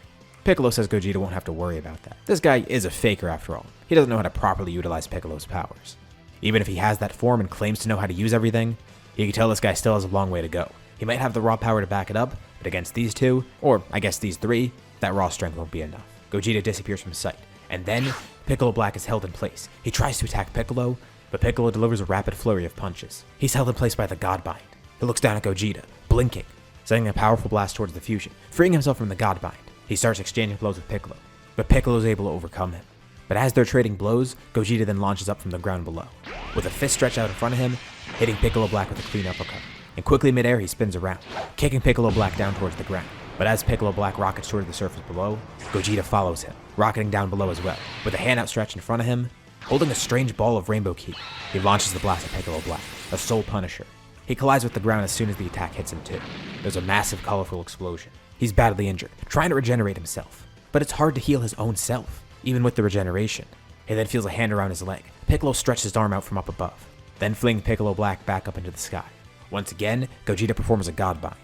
Piccolo says Gogeta won't have to worry about that. This guy is a faker after all. He doesn't know how to properly utilize Piccolo's powers. Even if he has that form and claims to know how to use everything, you can tell this guy still has a long way to go. He might have the raw power to back it up, but against these two, or I guess these three, that raw strength won't be enough. Gogeta disappears from sight, and then Piccolo Black is held in place. He tries to attack Piccolo, but Piccolo delivers a rapid flurry of punches. He's held in place by the Godbind. He looks down at Gogeta, blinking, sending a powerful blast towards the fusion, freeing himself from the Godbind. He starts exchanging blows with Piccolo, but Piccolo is able to overcome him. But as they're trading blows, Gogeta then launches up from the ground below, with a fist stretched out in front of him, hitting Piccolo Black with a clean uppercut. And quickly midair, he spins around, kicking Piccolo Black down towards the ground. But as Piccolo Black rockets towards the surface below, Gogeta follows him, rocketing down below as well. With a hand outstretched in front of him, holding a strange ball of rainbow ki, he launches the blast at Piccolo Black, a Soul Punisher. He collides with the ground as soon as the attack hits him too. There's a massive, colorful explosion. He's badly injured, trying to regenerate himself. But it's hard to heal his own self, even with the regeneration. He then feels a hand around his leg. Piccolo stretches his arm out from up above, then flings Piccolo Black back up into the sky. Once again, Gogeta performs a Godbind,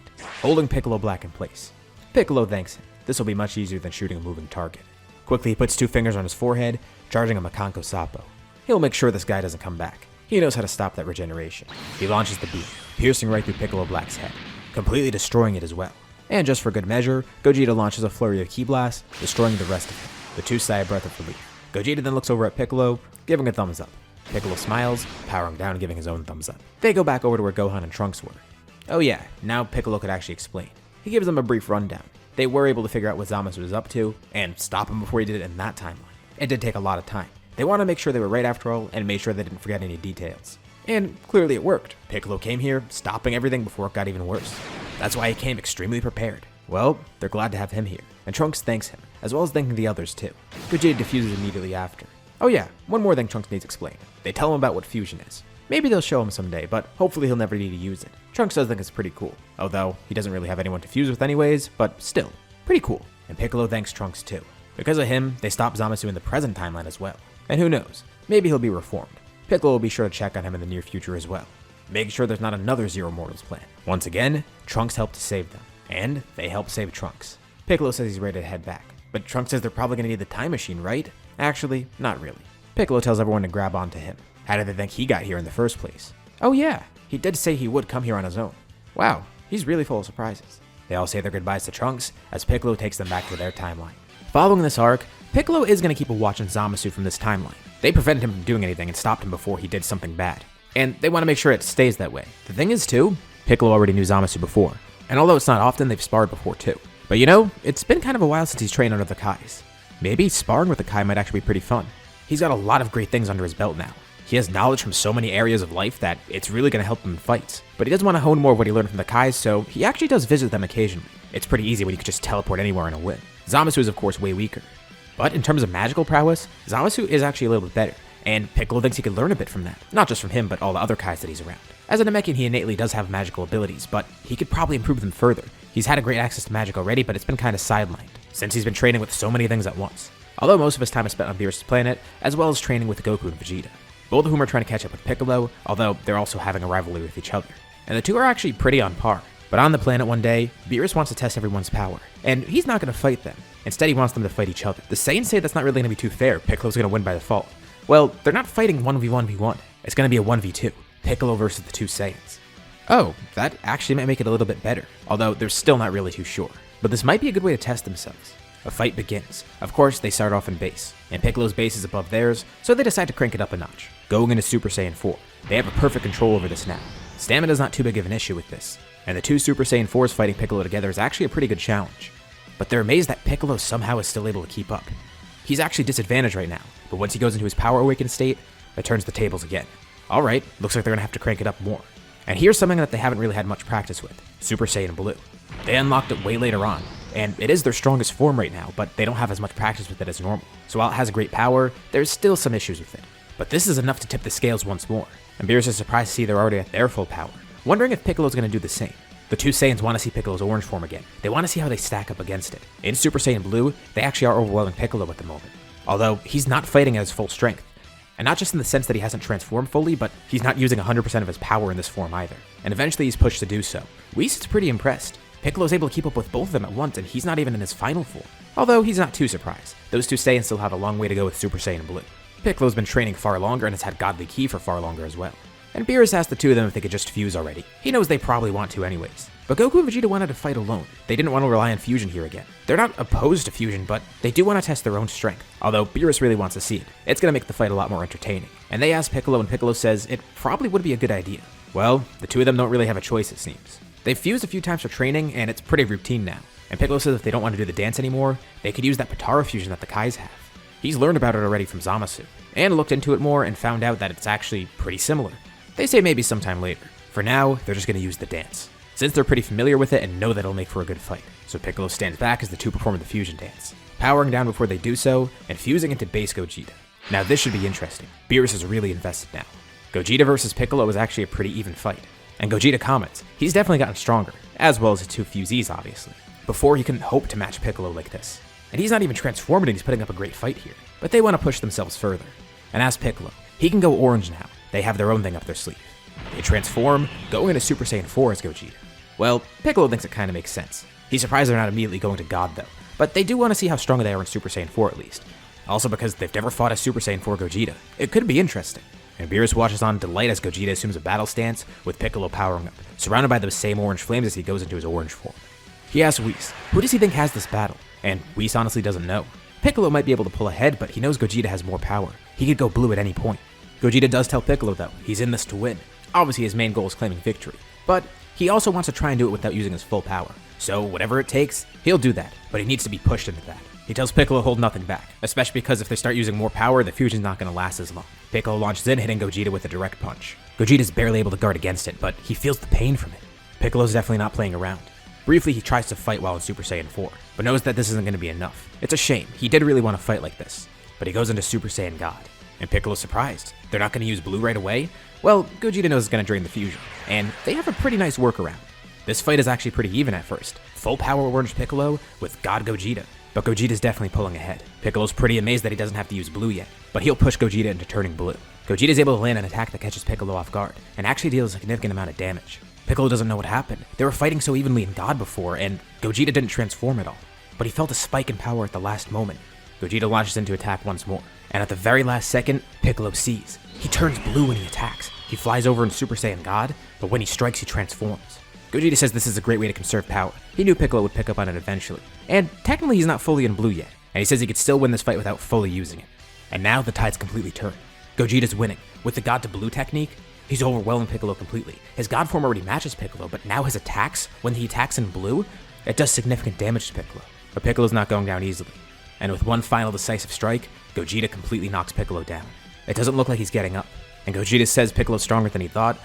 holding Piccolo Black in place. Piccolo thanks him. This will be much easier than shooting a moving target. Quickly, he puts 2 fingers on his forehead, charging a Makanko Sapo. He'll make sure this guy doesn't come back. He knows how to stop that regeneration. He launches the beam, piercing right through Piccolo Black's head, completely destroying it as well. And just for good measure, Gogeta launches a flurry of Ki Blasts, destroying the rest of him. The two sigh a breath of relief. Gogeta then looks over at Piccolo, giving a thumbs up. Piccolo smiles, powering down and giving his own thumbs up. They go back over to where Gohan and Trunks were. Oh yeah, now Piccolo could actually explain. He gives them a brief rundown. They were able to figure out what Zamasu was up to, and stop him before he did it in that timeline. It did take a lot of time. They want to make sure they were right after all, and made sure they didn't forget any details. And clearly it worked. Piccolo came here, stopping everything before it got even worse. That's why he came extremely prepared. Well, they're glad to have him here, and Trunks thanks him, as well as thanking the others too. Gogeta defuses immediately after. Oh yeah, one more thing Trunks needs explained. They tell him about what fusion is. Maybe they'll show him someday, but hopefully he'll never need to use it. Trunks does think it's pretty cool, although he doesn't really have anyone to fuse with anyways, but still, pretty cool. And Piccolo thanks Trunks too. Because of him, they stop Zamasu in the present timeline as well. And who knows, maybe he'll be reformed. Piccolo will be sure to check on him in the near future as well, making sure there's not another Zero Mortals plan. Once again, Trunks helped to save them, and they help save Trunks. Piccolo says he's ready to head back, but Trunks says they're probably going to need the time machine, right? Actually, not really. Piccolo tells everyone to grab onto him. How did they think he got here in the first place? Oh yeah, he did say he would come here on his own. Wow, he's really full of surprises. They all say their goodbyes to Trunks, as Piccolo takes them back to their timeline. Following this arc, Piccolo is going to keep a watch on Zamasu from this timeline. They prevented him from doing anything and stopped him before he did something bad. And they want to make sure it stays that way. The thing is too, Piccolo already knew Zamasu before. And although it's not often, they've sparred before too. But you know, it's been kind of a while since he's trained under the Kais. Maybe sparring with the Kai might actually be pretty fun. He's got a lot of great things under his belt now. He has knowledge from so many areas of life that it's really going to help him in fights. But he does want to hone more of what he learned from the Kais, so he actually does visit them occasionally. It's pretty easy when you could just teleport anywhere and win. Zamasu is of course way weaker. But in terms of magical prowess, Zamasu is actually a little bit better. And Piccolo thinks he could learn a bit from that. Not just from him, but all the other Kais that he's around. As a Namekian, he innately does have magical abilities, but he could probably improve them further. He's had a great access to magic already, but it's been kind of sidelined, since he's been training with so many things at once. Although most of his time is spent on Beerus' planet, as well as training with Goku and Vegeta. Both of whom are trying to catch up with Piccolo, although they're also having a rivalry with each other. And the two are actually pretty on par. But on the planet one day, Beerus wants to test everyone's power, and he's not going to fight them. Instead, he wants them to fight each other. The Saiyans say that's not really going to be too fair. Piccolo's going to win by default. Well, they're not fighting 1v1v1. It's going to be a 1v2. Piccolo versus the two Saiyans. Oh, that actually might make it a little bit better, although they're still not really too sure. But this might be a good way to test themselves. A fight begins. Of course, they start off in base, and Piccolo's base is above theirs, so they decide to crank it up a notch, going into Super Saiyan 4. They have a perfect control over this now. Stamina's not too big of an issue with this, and the two Super Saiyan 4s fighting Piccolo together is actually a pretty good challenge. But they're amazed that Piccolo somehow is still able to keep up. He's actually disadvantaged right now, but once he goes into his power awakened state, it turns the tables again. Alright, looks like they're gonna have to crank it up more. And here's something that they haven't really had much practice with, Super Saiyan Blue. They unlocked it way later on, and it is their strongest form right now, but they don't have as much practice with it as normal. So while it has great power, there's still some issues with it. But this is enough to tip the scales once more, and Beerus is surprised to see they're already at their full power, wondering if Piccolo's gonna do the same. The two Saiyans want to see Piccolo's orange form again. They want to see how they stack up against it. In Super Saiyan Blue, they actually are overwhelming Piccolo at the moment, although he's not fighting at his full strength. And not just in the sense that he hasn't transformed fully, but he's not using 100% of his power in this form either. And eventually he's pushed to do so. Whis is pretty impressed. Piccolo's able to keep up with both of them at once, and he's not even in his final form. Although he's not too surprised. Those two Saiyans still have a long way to go with Super Saiyan Blue. Piccolo's been training far longer and has had Godly Ki for far longer as well. And Beerus asked the two of them if they could just fuse already. He knows they probably want to anyways. But Goku and Vegeta wanted to fight alone. They didn't want to rely on fusion here again. They're not opposed to fusion, but they do want to test their own strength. Although Beerus really wants to see it. It's going to make the fight a lot more entertaining. And they ask Piccolo, and Piccolo says it probably would be a good idea. Well, the two of them don't really have a choice, it seems. They've fused a few times for training, and it's pretty routine now. And Piccolo says if they don't want to do the dance anymore, they could use that Potara fusion that the Kais have. He's learned about it already from Zamasu, and looked into it more and found out that it's actually pretty similar. They say maybe sometime later. For now, they're just going to use the dance, since they're pretty familiar with it and know that it'll make for a good fight. So Piccolo stands back as the two perform the fusion dance, powering down before they do so, and fusing into base Gogeta. Now this should be interesting. Beerus is really invested now. Gogeta versus Piccolo is actually a pretty even fight. And Gogeta comments, he's definitely gotten stronger, as well as the two fusees obviously. Before he couldn't hope to match Piccolo like this. And he's not even transformed and he's putting up a great fight here. But they want to push themselves further. And as Piccolo, he can go orange now. They have their own thing up their sleeve. They transform, going into Super Saiyan 4 as Gogeta. Well, Piccolo thinks it kind of makes sense. He's surprised they're not immediately going to God though. But they do want to see how strong they are in Super Saiyan 4 at least. Also because they've never fought a Super Saiyan 4 Gogeta. It could be interesting. And Beerus watches on delight as Gogeta assumes a battle stance with Piccolo powering up, surrounded by those same orange flames as he goes into his orange form. He asks Whis, who does he think has this battle? And Whis honestly doesn't know. Piccolo might be able to pull ahead, but he knows Gogeta has more power. He could go blue at any point. Gogeta does tell Piccolo though, he's in this to win. Obviously his main goal is claiming victory, but he also wants to try and do it without using his full power. So whatever it takes, he'll do that, but he needs to be pushed into that. He tells Piccolo to hold nothing back, especially because if they start using more power, the fusion's not going to last as long. Piccolo launches in, hitting Gogeta with a direct punch. Gogeta's barely able to guard against it, but he feels the pain from it. Piccolo's definitely not playing around. Briefly, he tries to fight while in Super Saiyan 4, but knows that this isn't going to be enough. It's a shame, he did really want to fight like this, but he goes into Super Saiyan God. And Piccolo's surprised. They're not going to use blue right away? Well, Gogeta knows it's going to drain the fusion, and they have a pretty nice workaround. This fight is actually pretty even at first. Full power orange Piccolo with God Gogeta. But Gogeta's definitely pulling ahead. Piccolo's pretty amazed that he doesn't have to use blue yet, but he'll push Gogeta into turning blue. Gogeta's able to land an attack that catches Piccolo off guard, and actually deals a significant amount of damage. Piccolo doesn't know what happened. They were fighting so evenly in God before, and Gogeta didn't transform at all. But he felt a spike in power at the last moment. Gogeta launches into attack once more, and at the very last second, Piccolo sees. He turns blue when he attacks. He flies over in Super Saiyan God, but when he strikes, he transforms. Gogeta says this is a great way to conserve power. He knew Piccolo would pick up on it eventually. And technically he's not fully in blue yet, and he says he could still win this fight without fully using it. And now the tide's completely turned. Gogeta's winning. With the God to Blue technique, he's overwhelming Piccolo completely. His God form already matches Piccolo, but now his attacks, when he attacks in blue, it does significant damage to Piccolo. But Piccolo's not going down easily. And with one final decisive strike, Gogeta completely knocks Piccolo down. It doesn't look like he's getting up, and Gogeta says Piccolo's stronger than he thought,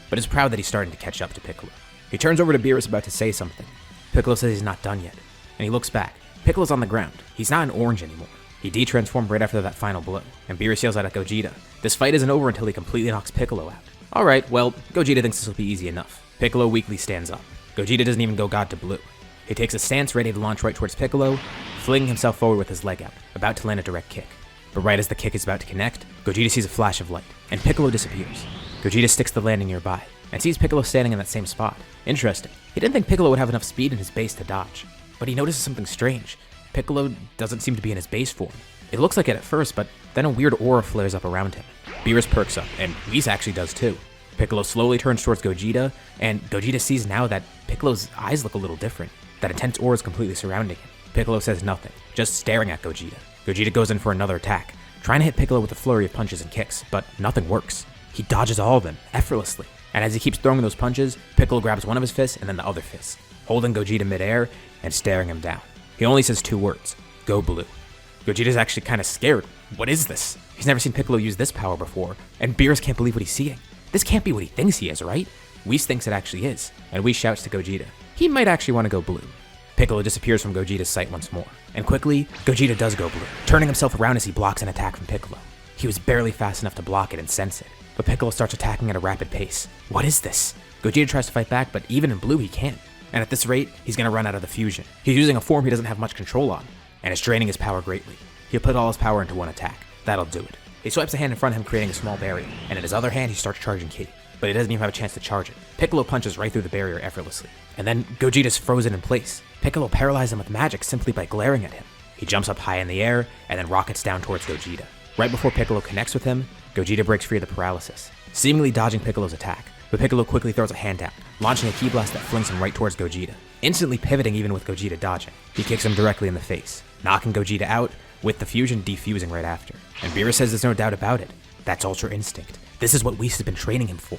but is proud that he's starting to catch up to Piccolo. He turns over to Beerus about to say something. Piccolo says he's not done yet, and he looks back. Piccolo's on the ground. He's not in orange anymore. He de-transformed right after that final blow, and Beerus yells out at Gogeta. This fight isn't over until he completely knocks Piccolo out. Alright, well, Gogeta thinks this will be easy enough. Piccolo weakly stands up. Gogeta doesn't even go God to Blue. He takes a stance ready to launch right towards Piccolo, flinging himself forward with his leg out, about to land a direct kick. But right as the kick is about to connect, Gogeta sees a flash of light, and Piccolo disappears. Gogeta sticks the landing nearby, and sees Piccolo standing in that same spot. Interesting. He didn't think Piccolo would have enough speed in his base to dodge, but he notices something strange. Piccolo doesn't seem to be in his base form. It looks like it at first, but then a weird aura flares up around him. Beerus perks up, and Whis actually does too. Piccolo slowly turns towards Gogeta, and Gogeta sees now that Piccolo's eyes look a little different. That intense aura is completely surrounding him. Piccolo says nothing, just staring at Gogeta. Gogeta goes in for another attack, trying to hit Piccolo with a flurry of punches and kicks, but nothing works. He dodges all of them, effortlessly. And as he keeps throwing those punches, Piccolo grabs one of his fists and then the other fist, holding Gogeta midair and staring him down. He only says two words, "Go blue." Gogeta's actually kind of scared. What is this? He's never seen Piccolo use this power before, and Beerus can't believe what he's seeing. This can't be what he thinks he is, right? Whis thinks it actually is, and Whis shouts to Gogeta. He might actually want to go blue. Piccolo disappears from Gogeta's sight once more, and quickly, Gogeta does go blue, turning himself around as he blocks an attack from Piccolo. He was barely fast enough to block it and sense it, but Piccolo starts attacking at a rapid pace. What is this? Gogeta tries to fight back, but even in blue he can't. And at this rate, he's going to run out of the fusion. He's using a form he doesn't have much control on, and it's draining his power greatly. He'll put all his power into one attack. That'll do it. He swipes a hand in front of him, creating a small barrier, and in his other hand he starts charging Ki. But he doesn't even have a chance to charge it. Piccolo punches right through the barrier effortlessly. And then Gogeta's frozen in place. Piccolo paralyzes him with magic simply by glaring at him. He jumps up high in the air, and then rockets down towards Gogeta. Right before Piccolo connects with him, Gogeta breaks free of the paralysis, seemingly dodging Piccolo's attack. but Piccolo quickly throws a hand out, launching a ki blast that flings him right towards Gogeta, instantly pivoting even with Gogeta dodging. He kicks him directly in the face, knocking Gogeta out, with the fusion defusing right after. And Beerus says there's no doubt about it. That's Ultra Instinct. This is what Whis has been training him for.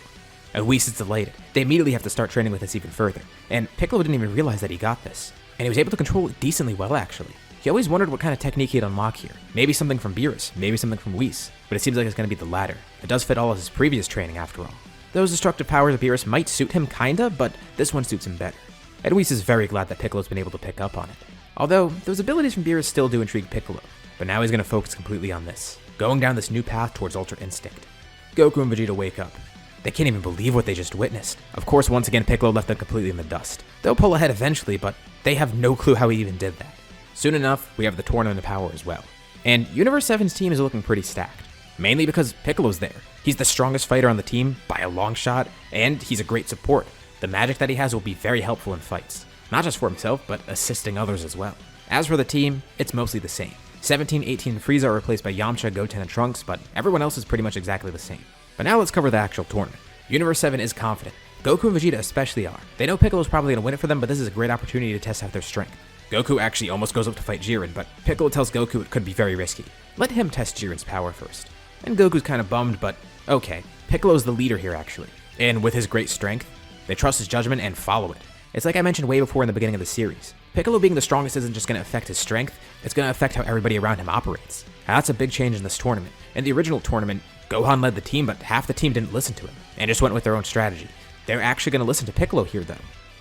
And Whis is delighted. They immediately have to start training with this even further, and Piccolo didn't even realize that he got this. And he was able to control it decently well, actually. He always wondered what kind of technique he'd unlock here. Maybe something from Beerus, maybe something from Whis, but it seems like it's going to be the latter. It does fit all of his previous training after all. Those destructive powers of Beerus might suit him kinda, but this one suits him better. And Whis is very glad that Piccolo's been able to pick up on it. Although, those abilities from Beerus still do intrigue Piccolo, but now he's going to focus completely on this, going down this new path towards Ultra Instinct. Goku and Vegeta wake up. They can't even believe what they just witnessed. Of course, once again, Piccolo left them completely in the dust. They'll pull ahead eventually, but they have no clue how he even did that. Soon enough, we have the Tournament of Power as well. And Universe 7's team is looking pretty stacked, mainly because Piccolo's there. He's the strongest fighter on the team by a long shot, and he's a great support. The magic that he has will be very helpful in fights, not just for himself, but assisting others as well. As for the team, it's mostly the same. 17, 18, and Frieza are replaced by Yamcha, Goten, and Trunks, but everyone else is pretty much exactly the same. But now let's cover the actual tournament. Universe 7 is confident. Goku and Vegeta especially are. They know Piccolo's probably going to win it for them, but this is a great opportunity to test out their strength. Goku actually almost goes up to fight Jiren, but Piccolo tells Goku it could be very risky. Let him test Jiren's power first. And Goku's kind of bummed, but okay. Piccolo's the leader here actually. And with his great strength, they trust his judgment and follow it. It's like I mentioned way before in the beginning of the series. Piccolo being the strongest isn't just going to affect his strength, it's going to affect how everybody around him operates. Now, that's a big change in this tournament. In the original tournament, Gohan led the team, but half the team didn't listen to him, and just went with their own strategy. They're actually going to listen to Piccolo here though.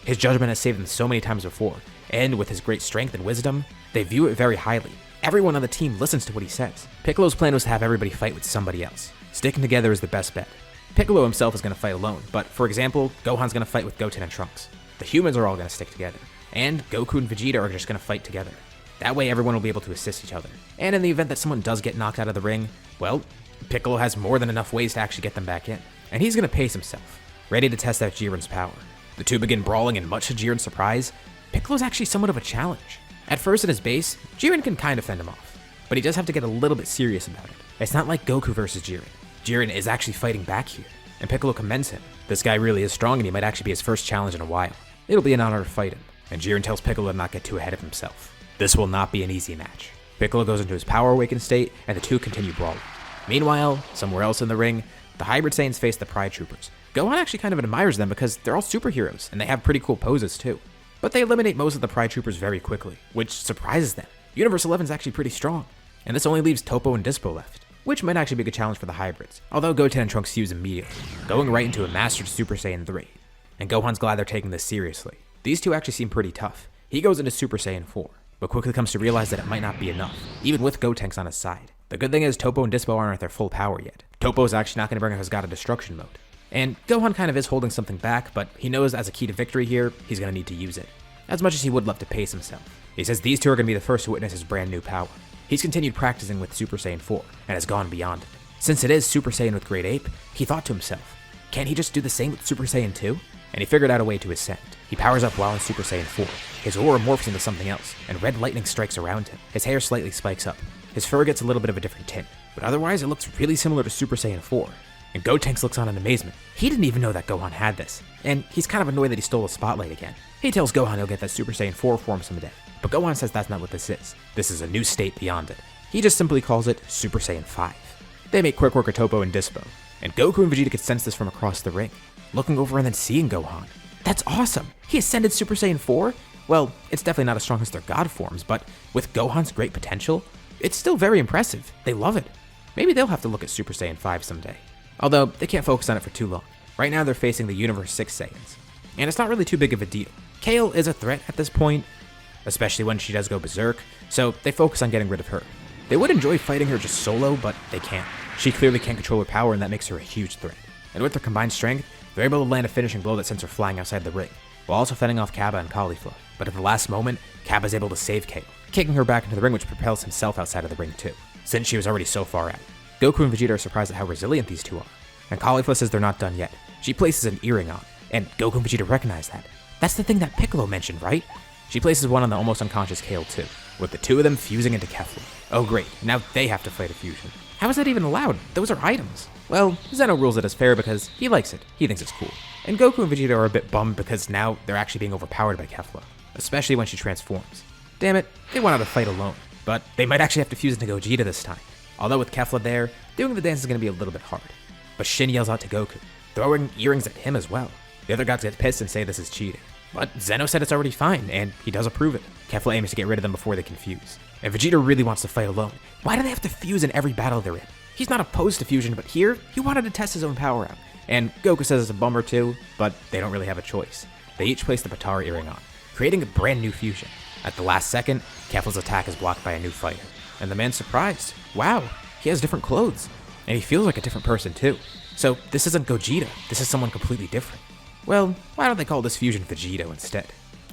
His judgment has saved them so many times before, and with his great strength and wisdom, they view it very highly. Everyone on the team listens to what he says. Piccolo's plan was to have everybody fight with somebody else. Sticking together is the best bet. Piccolo himself is going to fight alone, but for example, Gohan's going to fight with Goten and Trunks. The humans are all going to stick together, and Goku and Vegeta are just going to fight together. That way everyone will be able to assist each other. And in the event that someone does get knocked out of the ring, well, Piccolo has more than enough ways to actually get them back in. And he's going to pace himself, ready to test out Jiren's power. The two begin brawling, and much to Jiren's surprise, Piccolo's actually somewhat of a challenge. At first at his base, Jiren can kind of fend him off, but he does have to get a little bit serious about it. It's not like Goku versus Jiren. Jiren is actually fighting back here, and Piccolo commends him. This guy really is strong, and he might actually be his first challenge in a while. It'll be an honor to fight him, and Jiren tells Piccolo to not get too ahead of himself. This will not be an easy match. Piccolo goes into his power awakened state, and the two continue brawling. Meanwhile, somewhere else in the ring, the Hybrid Saiyans face the Pride Troopers. Gohan actually kind of admires them because they're all superheroes, and they have pretty cool poses too. But they eliminate most of the Pride Troopers very quickly, which surprises them. Universe 11 is actually pretty strong, and this only leaves Toppo and Dispo left, which might actually be a good challenge for the hybrids, although Goten and Trunks fuse immediately, going right into a mastered Super Saiyan 3. And Gohan's glad they're taking this seriously. These two actually seem pretty tough. He goes into Super Saiyan 4, but quickly comes to realize that it might not be enough, even with Gotenks on his side. The good thing is Toppo and Dispo aren't at their full power yet. Toppo is actually not going to bring out his God of Destruction mode. And Gohan kind of is holding something back, but he knows as a key to victory here, he's going to need to use it. As much as he would love to pace himself. He says these two are going to be the first to witness his brand new power. He's continued practicing with Super Saiyan 4, and has gone beyond it. Since it is Super Saiyan with Great Ape, he thought to himself, can't he just do the same with Super Saiyan 2? And he figured out a way to ascend. He powers up while in Super Saiyan 4. His aura morphs into something else, and red lightning strikes around him. His hair slightly spikes up. His fur gets a little bit of a different tint, but otherwise it looks really similar to Super Saiyan 4. And Gotenks looks on in amazement. He didn't even know that Gohan had this, and he's kind of annoyed that he stole the spotlight again. He tells Gohan he'll get that Super Saiyan 4 form someday, but Gohan says that's not what this is. This is a new state beyond it. He just simply calls it Super Saiyan 5. They make quick work of Toppo and Dispo, and Goku and Vegeta could sense this from across the ring, looking over and then seeing Gohan. That's awesome! He ascended Super Saiyan 4? Well, it's definitely not as strong as their god forms, but with Gohan's great potential, it's still very impressive. They love it. Maybe they'll have to look at Super Saiyan 5 someday. Although, they can't focus on it for too long. Right now they're facing the Universe 6 Saiyans, and it's not really too big of a deal. Kale is a threat at this point, especially when she does go berserk, so they focus on getting rid of her. They would enjoy fighting her just solo, but they can't. She clearly can't control her power, and that makes her a huge threat. And with their combined strength, they're able to land a finishing blow that sends her flying outside the ring, while also fending off Kappa and Caulifla. But at the last moment, Kappa's able to save Kale, kicking her back into the ring, which propels himself outside of the ring too, since she was already so far out. Goku and Vegeta are surprised at how resilient these two are, and Caulifla says they're not done yet. She places an earring on, and Goku and Vegeta recognize that. That's the thing that Piccolo mentioned, right? She places one on the almost unconscious Kale too, with the two of them fusing into Kefla. Oh great, now they have to fight a fusion. How is that even allowed? Those are items. Well, Zeno rules it as fair because he likes it, he thinks it's cool. And Goku and Vegeta are a bit bummed because now they're actually being overpowered by Kefla, especially when she transforms. Damn it, they wanted to fight alone, but they might actually have to fuse into Gogeta this time. Although with Kefla there, doing the dance is going to be a little bit hard. But Shin yells out to Goku, throwing earrings at him as well. The other gods get pissed and say this is cheating. But Zeno said it's already fine, and he does approve it. Kefla aims to get rid of them before they can fuse. And Vegeta really wants to fight alone. Why do they have to fuse in every battle they're in? He's not opposed to fusion, but here, he wanted to test his own power out. And Goku says it's a bummer too, but they don't really have a choice. They each place the Potara earring on, creating a brand new fusion. At the last second, Kefla's attack is blocked by a new fighter. And the man's surprised. Wow, he has different clothes. And he feels like a different person too. So this isn't Gogeta, this is someone completely different. Well, why don't they call this fusion Vegito instead?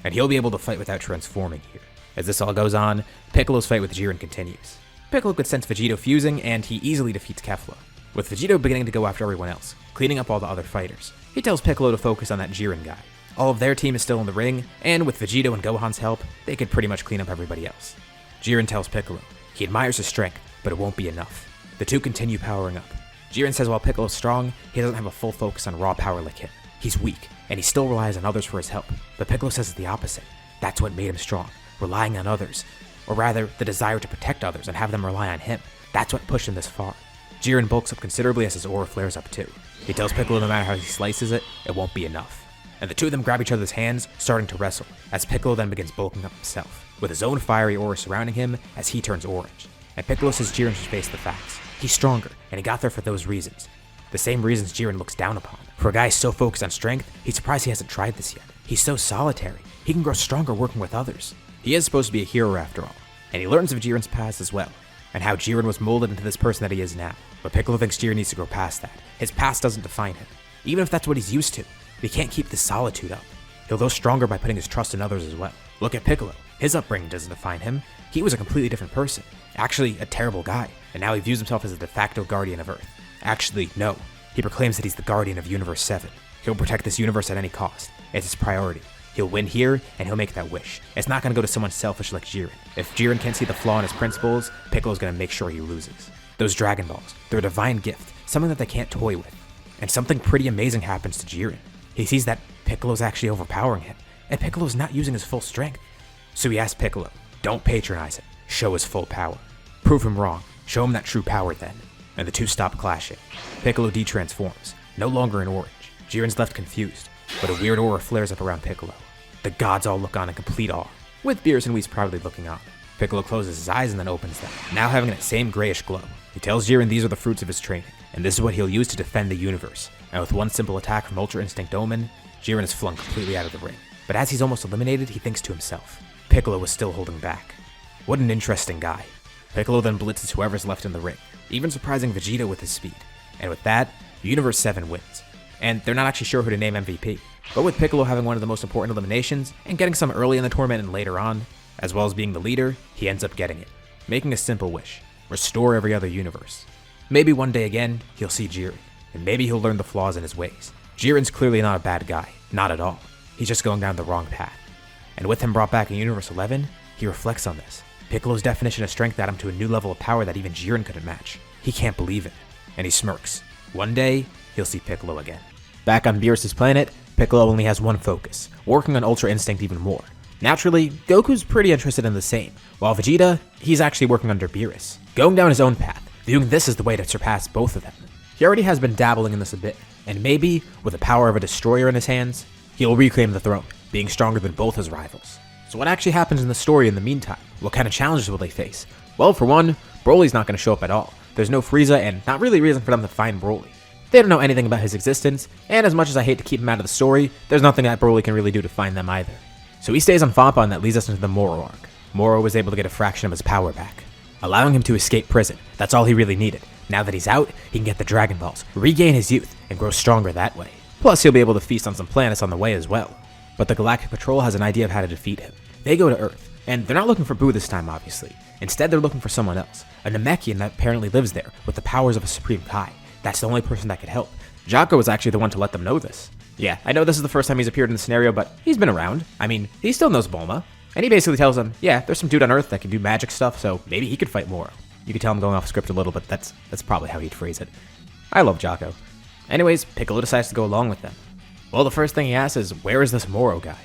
And he'll be able to fight without transforming here. As this all goes on, Piccolo's fight with Jiren continues. Piccolo could sense Vegito fusing, and he easily defeats Kefla, with Vegito beginning to go after everyone else, cleaning up all the other fighters. He tells Piccolo to focus on that Jiren guy. All of their team is still in the ring, and with Vegito and Gohan's help, they could pretty much clean up everybody else. Jiren tells Piccolo he admires his strength, but it won't be enough. The two continue powering up. Jiren says while Piccolo's strong, he doesn't have a full focus on raw power like him. He's weak, and he still relies on others for his help. But Piccolo says it's the opposite. That's what made him strong, relying on others. Or rather, the desire to protect others and have them rely on him. That's what pushed him this far. Jiren bulks up considerably as his aura flares up too. He tells Piccolo no matter how he slices it, it won't be enough. And the two of them grab each other's hands, starting to wrestle, as Piccolo then begins bulking up himself, with his own fiery aura surrounding him as he turns orange. And Piccolo says Jiren should face the facts. He's stronger, and he got there for those reasons. The same reasons Jiren looks down upon. For a guy so focused on strength, he's surprised he hasn't tried this yet. He's so solitary. He can grow stronger working with others. He is supposed to be a hero after all, and he learns of Jiren's past as well, and how Jiren was molded into this person that he is now. But Piccolo thinks Jiren needs to grow past that. His past doesn't define him, even if that's what he's used to. But he can't keep this solitude up. He'll grow stronger by putting his trust in others as well. Look at Piccolo. His upbringing doesn't define him. He was a completely different person. Actually, a terrible guy, and now he views himself as a de facto guardian of Earth. Actually, no. He proclaims that he's the guardian of Universe 7. He'll protect this universe at any cost. It's his priority. He'll win here, and he'll make that wish. It's not going to go to someone selfish like Jiren. If Jiren can't see the flaw in his principles, Piccolo's going to make sure he loses. Those Dragon Balls, they're a divine gift, something that they can't toy with. And something pretty amazing happens to Jiren. He sees that Piccolo's actually overpowering him, and Piccolo's not using his full strength. So he asks Piccolo, don't patronize him, show his full power. Prove him wrong, show him that true power then. And the two stop clashing. Piccolo de-transforms, no longer in orange. Jiren's left confused, but a weird aura flares up around Piccolo. The gods all look on in complete awe, with Beerus and Whis proudly looking on. Piccolo closes his eyes and then opens them, now having that same grayish glow. He tells Jiren these are the fruits of his training, and this is what he'll use to defend the universe. And with one simple attack from Ultra Instinct Omen, Jiren is flung completely out of the ring. But as he's almost eliminated, he thinks to himself, Piccolo was still holding back. What an interesting guy. Piccolo then blitzes whoever's left in the ring, even surprising Vegeta with his speed. And with that, Universe 7 wins. And they're not actually sure who to name MVP. But with Piccolo having one of the most important eliminations, and getting some early in the tournament and later on, as well as being the leader, he ends up getting it. Making a simple wish. Restore every other universe. Maybe one day again, he'll see Jiren, and maybe he'll learn the flaws in his ways. Jiren's clearly not a bad guy. Not at all. He's just going down the wrong path. And with him brought back in Universe 11, he reflects on this. Piccolo's definition of strength got him to a new level of power that even Jiren couldn't match. He can't believe it, and he smirks. One day, he'll see Piccolo again. Back on Beerus' planet, Piccolo only has one focus, working on Ultra Instinct even more. Naturally, Goku's pretty interested in the same, while Vegeta, he's actually working under Beerus, going down his own path, viewing this as the way to surpass both of them. He already has been dabbling in this a bit, and maybe, with the power of a destroyer in his hands, he'll reclaim the throne, being stronger than both his rivals. So what actually happens in the story in the meantime? What kind of challenges will they face? Well, for one, Broly's not going to show up at all. There's no Frieza and not really a reason for them to find Broly. They don't know anything about his existence, and as much as I hate to keep him out of the story, there's nothing that Broly can really do to find them either. So he stays on Fappa, and that leads us into the Moro arc. Moro was able to get a fraction of his power back, allowing him to escape prison. That's all he really needed. Now that he's out, he can get the Dragon Balls, regain his youth, and grow stronger that way. Plus, he'll be able to feast on some planets on the way as well. But the Galactic Patrol has an idea of how to defeat him. They go to Earth, and they're not looking for Boo this time, obviously. Instead, they're looking for someone else, a Namekian that apparently lives there, with the powers of a Supreme Kai. That's the only person that could help. Jocko was actually the one to let them know this. Yeah, I know this is the first time he's appeared in the scenario, but he's been around. I mean, he still knows Bulma. And he basically tells them, yeah, there's some dude on Earth that can do magic stuff, so maybe he could fight Moro. You could tell I'm going off script a little, but that's probably how he'd phrase it. I love Jocko. Anyways, Piccolo decides to go along with them. Well, the first thing he asks is, where is this Moro guy?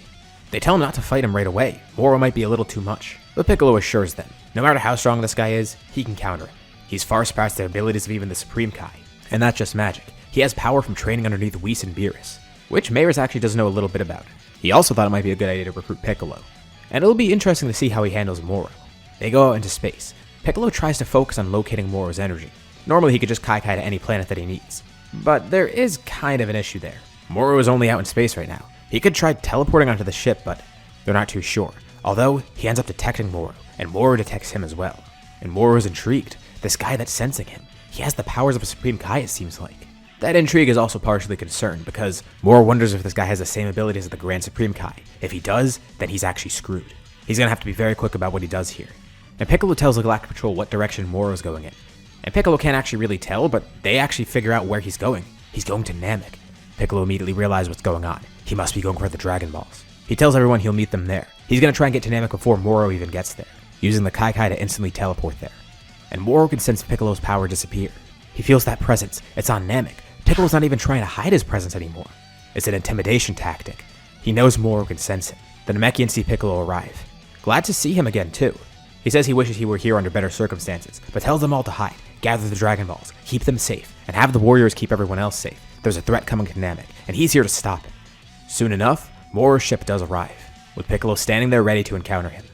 They tell him not to fight him right away. Moro might be a little too much. But Piccolo assures them, no matter how strong this guy is, he can counter him. He's far surpassed the abilities of even the Supreme Kai. And not just magic. He has power from training underneath Whis and Beerus, which Mayris actually does know a little bit about. He also thought it might be a good idea to recruit Piccolo. And it'll be interesting to see how he handles Moro. They go out into space. Piccolo tries to focus on locating Moro's energy. Normally he could just Kai to any planet that he needs. But there is kind of an issue there. Moro is only out in space right now. He could try teleporting onto the ship, but they're not too sure. Although, he ends up detecting Moro, and Moro detects him as well. And Moro is intrigued. This guy that's sensing him, he has the powers of a Supreme Kai, it seems like. That intrigue is also partially concerned, because Moro wonders if this guy has the same abilities as the Grand Supreme Kai. If he does, then he's actually screwed. He's gonna have to be very quick about what he does here. And Piccolo tells the Galactic Patrol what direction Moro's going in. And Piccolo can't actually really tell, but they actually figure out where he's going. He's going to Namek. Piccolo immediately realizes what's going on. He must be going for the Dragon Balls. He tells everyone he'll meet them there. He's going to try and get to Namek before Moro even gets there, using the Kai to instantly teleport there. And Moro can sense Piccolo's power disappear. He feels that presence. It's on Namek. Piccolo's not even trying to hide his presence anymore. It's an intimidation tactic. He knows Moro can sense it. The Namekians see Piccolo arrive. Glad to see him again too. He says he wishes he were here under better circumstances, but tells them all to hide, gather the Dragon Balls, keep them safe, and have the warriors keep everyone else safe. There's a threat coming to Namek, and he's here to stop it. Soon enough, Moro's ship does arrive, with Piccolo standing there ready to encounter him.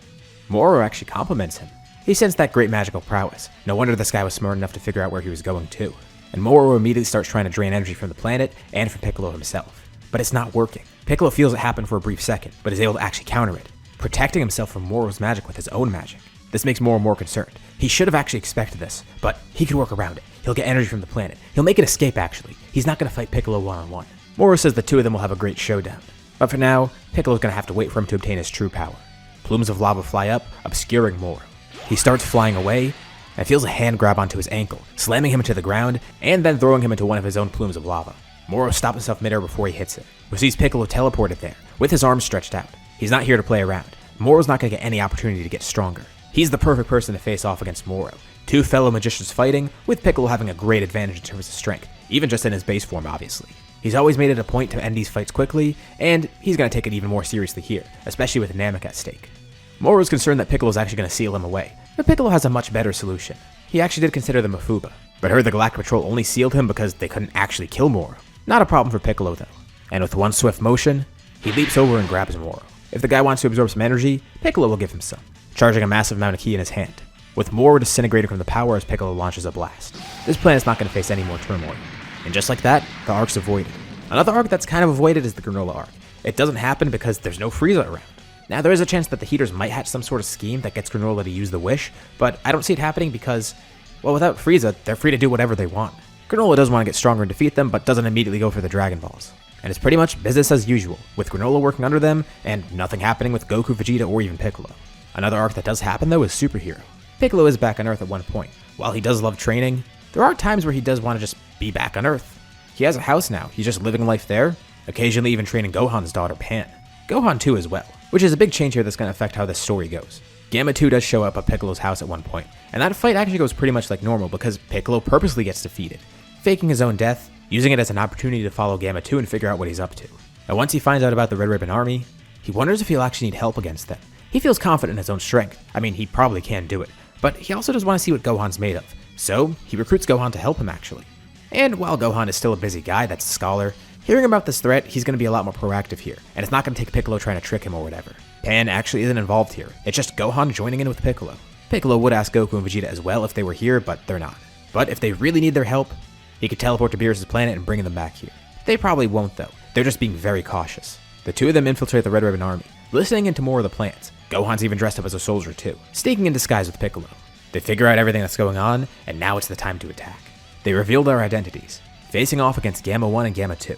Moro actually compliments him. He sensed that great magical prowess. No wonder this guy was smart enough to figure out where he was going to. And Moro immediately starts trying to drain energy from the planet and from Piccolo himself. But it's not working. Piccolo feels it happen for a brief second, but is able to actually counter it, protecting himself from Moro's magic with his own magic. This makes Moro more concerned. He should have actually expected this, but he could work around it. He'll get energy from the planet. He'll make an escape, actually. He's not going to fight Piccolo one-on-one. Moro says the two of them will have a great showdown. But for now, Piccolo's going to have to wait for him to obtain his true power. Plumes of lava fly up, obscuring Moro. He starts flying away, and feels a hand grab onto his ankle, slamming him into the ground, and then throwing him into one of his own plumes of lava. Moro stops himself midair before he hits it, who sees Piccolo teleported there, with his arms stretched out. He's not here to play around. Moro's not going to get any opportunity to get stronger. He's the perfect person to face off against Moro. Two fellow magicians fighting, with Piccolo having a great advantage in terms of strength, even just in his base form, obviously. He's always made it a point to end these fights quickly, and he's going to take it even more seriously here, especially with Namek at stake. Moro's concerned that Piccolo's actually going to seal him away, but Piccolo has a much better solution. He actually did consider the Mafuba, but heard the Galactic Patrol only sealed him because they couldn't actually kill Moro. Not a problem for Piccolo though, and with one swift motion, he leaps over and grabs Moro. If the guy wants to absorb some energy, Piccolo will give him some, charging a massive amount of ki in his hand, with Moro disintegrating from the power as Piccolo launches a blast. This planet's not going to face any more turmoil. And just like that, the arc's avoided. Another arc that's kind of avoided is the Granola arc. It doesn't happen because there's no Frieza around. Now there is a chance that the Heaters might hatch some sort of scheme that gets Granola to use the wish, but I don't see it happening because, well, without Frieza, they're free to do whatever they want. Granola does want to get stronger and defeat them, but doesn't immediately go for the Dragon Balls. And it's pretty much business as usual, with Granola working under them, and nothing happening with Goku, Vegeta, or even Piccolo. Another arc that does happen though is Super Hero. Piccolo is back on Earth at one point. While he does love training, there are times where he does want to just be back on Earth. He has a house now, he's just living life there, occasionally even training Gohan's daughter Pan. Gohan too as well, which is a big change here that's going to affect how this story goes. Gamma 2 does show up at Piccolo's house at one point, and that fight actually goes pretty much like normal because Piccolo purposely gets defeated, faking his own death, using it as an opportunity to follow Gamma 2 and figure out what he's up to. And once he finds out about the Red Ribbon Army, he wonders if he'll actually need help against them. He feels confident in his own strength. I mean, he probably can do it, but he also does want to see what Gohan's made of, so he recruits Gohan to help him actually. And while Gohan is still a busy guy that's a scholar, hearing about this threat, he's going to be a lot more proactive here, and it's not going to take Piccolo trying to trick him or whatever. Pan actually isn't involved here, it's just Gohan joining in with Piccolo. Piccolo would ask Goku and Vegeta as well if they were here, but they're not. But if they really need their help, he could teleport to Beerus' planet and bring them back here. They probably won't though, they're just being very cautious. The two of them infiltrate the Red Ribbon Army, listening into more of the plans. Gohan's even dressed up as a soldier too, sneaking in disguise with Piccolo. They figure out everything that's going on, and now it's the time to attack. They reveal their identities, facing off against Gamma 1 and Gamma 2.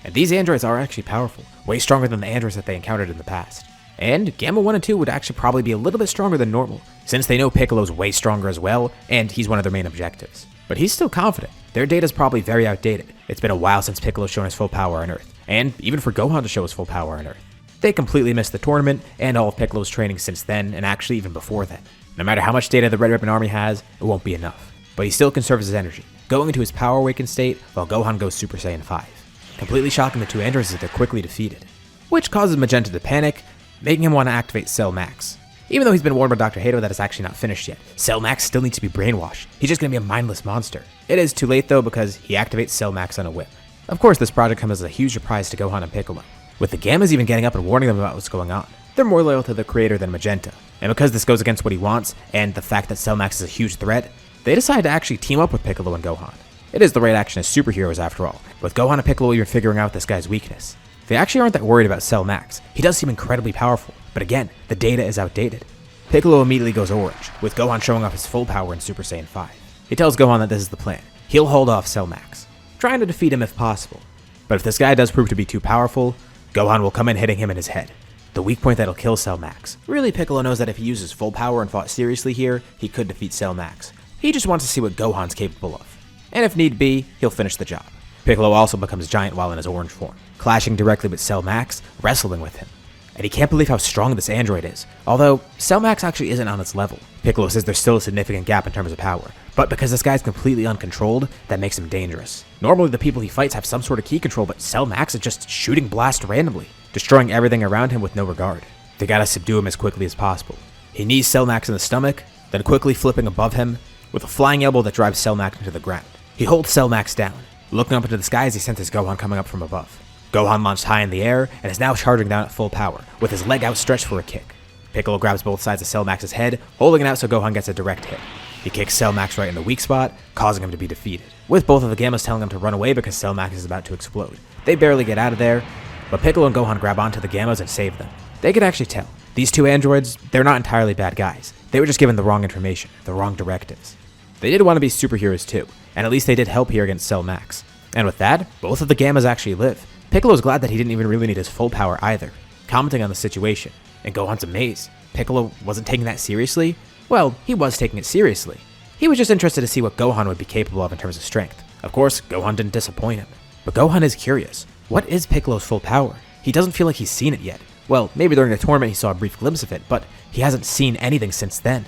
And these androids are actually powerful, way stronger than the androids that they encountered in the past. And Gamma 1 and 2 would actually probably be a little bit stronger than normal, since they know Piccolo's way stronger as well, and he's one of their main objectives. But he's still confident. Their data's probably very outdated. It's been a while since Piccolo's shown his full power on Earth, and even for Gohan to show his full power on Earth. They completely missed the tournament, and all of Piccolo's training since then, and actually even before then. No matter how much data the Red Ribbon Army has, it won't be enough. but he still conserves his energy, going into his power awakened state while Gohan goes Super Saiyan 5, completely shocking the two androids as they're quickly defeated, which causes Magenta to panic, making him want to activate Cell Max. Even though he's been warned by Dr. Hato that it's actually not finished yet, Cell Max still needs to be brainwashed. He's just going to be a mindless monster. It is too late though because he activates Cell Max on a whim. Of course, this project comes as a huge surprise to Gohan and Piccolo, with the Gammas even getting up and warning them about what's going on. They're more loyal to the creator than Magenta, and because this goes against what he wants, and the fact that Cell Max is a huge threat, they decide to actually team up with Piccolo and Gohan. It is the right action as superheroes after all, with Gohan and Piccolo even figuring out this guy's weakness. They actually aren't that worried about Cell Max. He does seem incredibly powerful, but again, the data is outdated. Piccolo immediately goes orange, with Gohan showing off his full power in Super Saiyan 5. He tells Gohan that this is the plan. He'll hold off Cell Max, trying to defeat him if possible. But if this guy does prove to be too powerful, Gohan will come in hitting him in his head, the weak point that'll kill Cell Max. Really, Piccolo knows that if he uses full power and fought seriously here, he could defeat Cell Max. He just wants to see what Gohan's capable of. And if need be, he'll finish the job. Piccolo also becomes giant while in his orange form, clashing directly with Cell Max, wrestling with him. And he can't believe how strong this android is, although Cell Max actually isn't on its level. Piccolo says there's still a significant gap in terms of power, but because this guy's completely uncontrolled, that makes him dangerous. Normally the people he fights have some sort of key control, but Cell Max is just shooting blast randomly, destroying everything around him with no regard. They gotta subdue him as quickly as possible. He knees Cell Max in the stomach, then quickly flipping above him, with a flying elbow that drives Cell Max into the ground. He holds Cell Max down, looking up into the sky as he senses Gohan coming up from above. Gohan launched high in the air and is now charging down at full power, with his leg outstretched for a kick. Piccolo grabs both sides of Cell Max's head, holding it out so Gohan gets a direct hit. He kicks Cell Max right in the weak spot, causing him to be defeated, with both of the Gammas telling him to run away because Cell Max is about to explode. They barely get out of there, but Piccolo and Gohan grab onto the Gammas and save them. They could actually tell. These two androids, they're not entirely bad guys. They were just given the wrong information, the wrong directives. They did want to be superheroes too, and at least they did help here against Cell Max. And with that, both of the Gammas actually live. Piccolo's glad that he didn't even really need his full power either, commenting on the situation, and Gohan's amazed. Piccolo wasn't taking that seriously? Well, he was taking it seriously. He was just interested to see what Gohan would be capable of in terms of strength. Of course, Gohan didn't disappoint him. But Gohan is curious. What is Piccolo's full power? He doesn't feel like he's seen it yet. Well, maybe during the tournament he saw a brief glimpse of it, but he hasn't seen anything since then.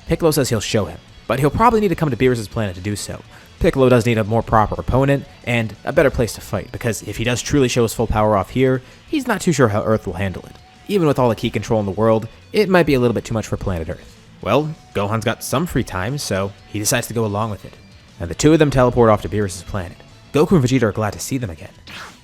Piccolo says he'll show him, but he'll probably need to come to Beerus' planet to do so. Piccolo does need a more proper opponent, and a better place to fight, because if he does truly show his full power off here, he's not too sure how Earth will handle it. Even with all the key control in the world, it might be a little bit too much for planet Earth. Well, Gohan's got some free time, so he decides to go along with it. And the two of them teleport off to Beerus' planet. Goku and Vegeta are glad to see them again.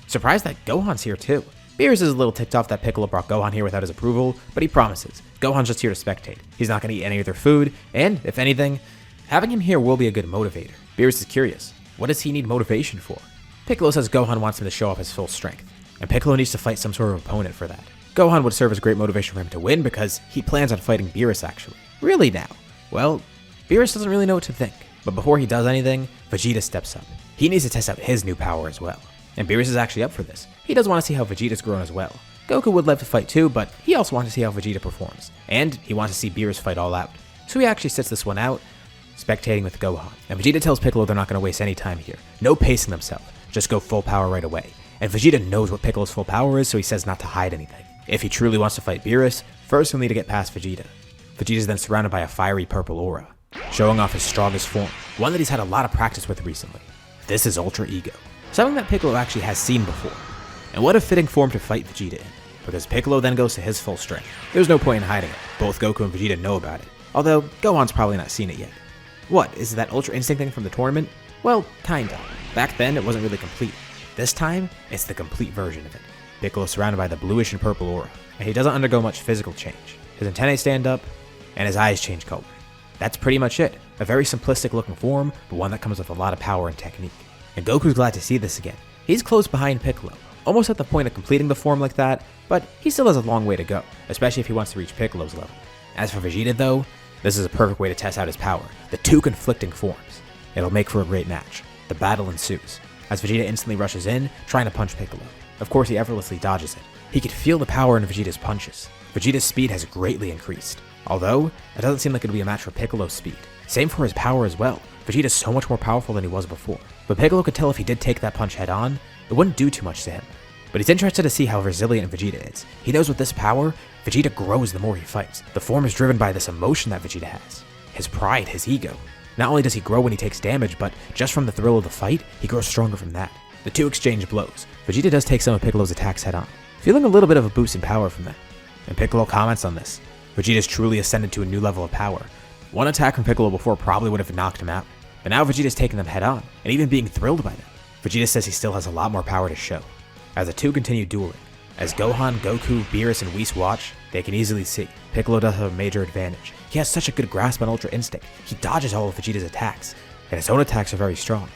Surprised that Gohan's here too. Beerus is a little ticked off that Piccolo brought Gohan here without his approval, but he promises. Gohan's just here to spectate. He's not going to eat any of their food, and, if anything, having him here will be a good motivator. Beerus is curious. What does he need motivation for? Piccolo says Gohan wants him to show off his full strength, and Piccolo needs to fight some sort of opponent for that. Gohan would serve as great motivation for him to win because he plans on fighting Beerus actually. Really now? Well, Beerus doesn't really know what to think, but before he does anything, Vegeta steps up. He needs to test out his new power as well, and Beerus is actually up for this. He does want to see how Vegeta's grown as well. Goku would love to fight too, but he also wants to see how Vegeta performs, and he wants to see Beerus fight all out. So he actually sits this one out, spectating with Gohan. And Vegeta tells Piccolo they're not going to waste any time here. No pacing themselves, just go full power right away. And Vegeta knows what Piccolo's full power is, so he says not to hide anything. If he truly wants to fight Beerus, first he'll need to get past Vegeta. Vegeta's then surrounded by a fiery purple aura, showing off his strongest form, one that he's had a lot of practice with recently. This is Ultra Ego, something that Piccolo actually has seen before. And what a fitting form to fight Vegeta in, because Piccolo then goes to his full strength. There's no point in hiding it. Both Goku and Vegeta know about it, although Gohan's probably not seen it yet. What, is it that Ultra Instinct thing from the tournament? Well, kinda. Back then, it wasn't really complete. This time, it's the complete version of it. Piccolo's surrounded by the bluish and purple aura, and he doesn't undergo much physical change. His antennae stand up, and his eyes change color. That's pretty much it. A very simplistic looking form, but one that comes with a lot of power and technique. And Goku's glad to see this again. He's close behind Piccolo, almost at the point of completing the form like that, but he still has a long way to go, especially if he wants to reach Piccolo's level. As for Vegeta though, this is a perfect way to test out his power, the two conflicting forms. It'll make for a great match. The battle ensues, as Vegeta instantly rushes in, trying to punch Piccolo. Of course, he effortlessly dodges it. He could feel the power in Vegeta's punches. Vegeta's speed has greatly increased, although it doesn't seem like it'll be a match for Piccolo's speed. Same for his power as well. Vegeta's so much more powerful than he was before. But Piccolo could tell if he did take that punch head on, it wouldn't do too much to him. But he's interested to see how resilient Vegeta is. He knows with this power, Vegeta grows the more he fights. The form is driven by this emotion that Vegeta has. His pride, his ego. Not only does he grow when he takes damage, but just from the thrill of the fight, he grows stronger from that. The two exchange blows. Vegeta does take some of Piccolo's attacks head on, feeling a little bit of a boost in power from that. And Piccolo comments on this. Vegeta's truly ascended to a new level of power. One attack from Piccolo before probably would have knocked him out, but now Vegeta's taking them head on, and even being thrilled by them. Vegeta says he still has a lot more power to show. As the two continue dueling, as Gohan, Goku, Beerus, and Whis watch, they can easily see Piccolo does have a major advantage. He has such a good grasp on Ultra Instinct, he dodges all of Vegeta's attacks, and his own attacks are very strong.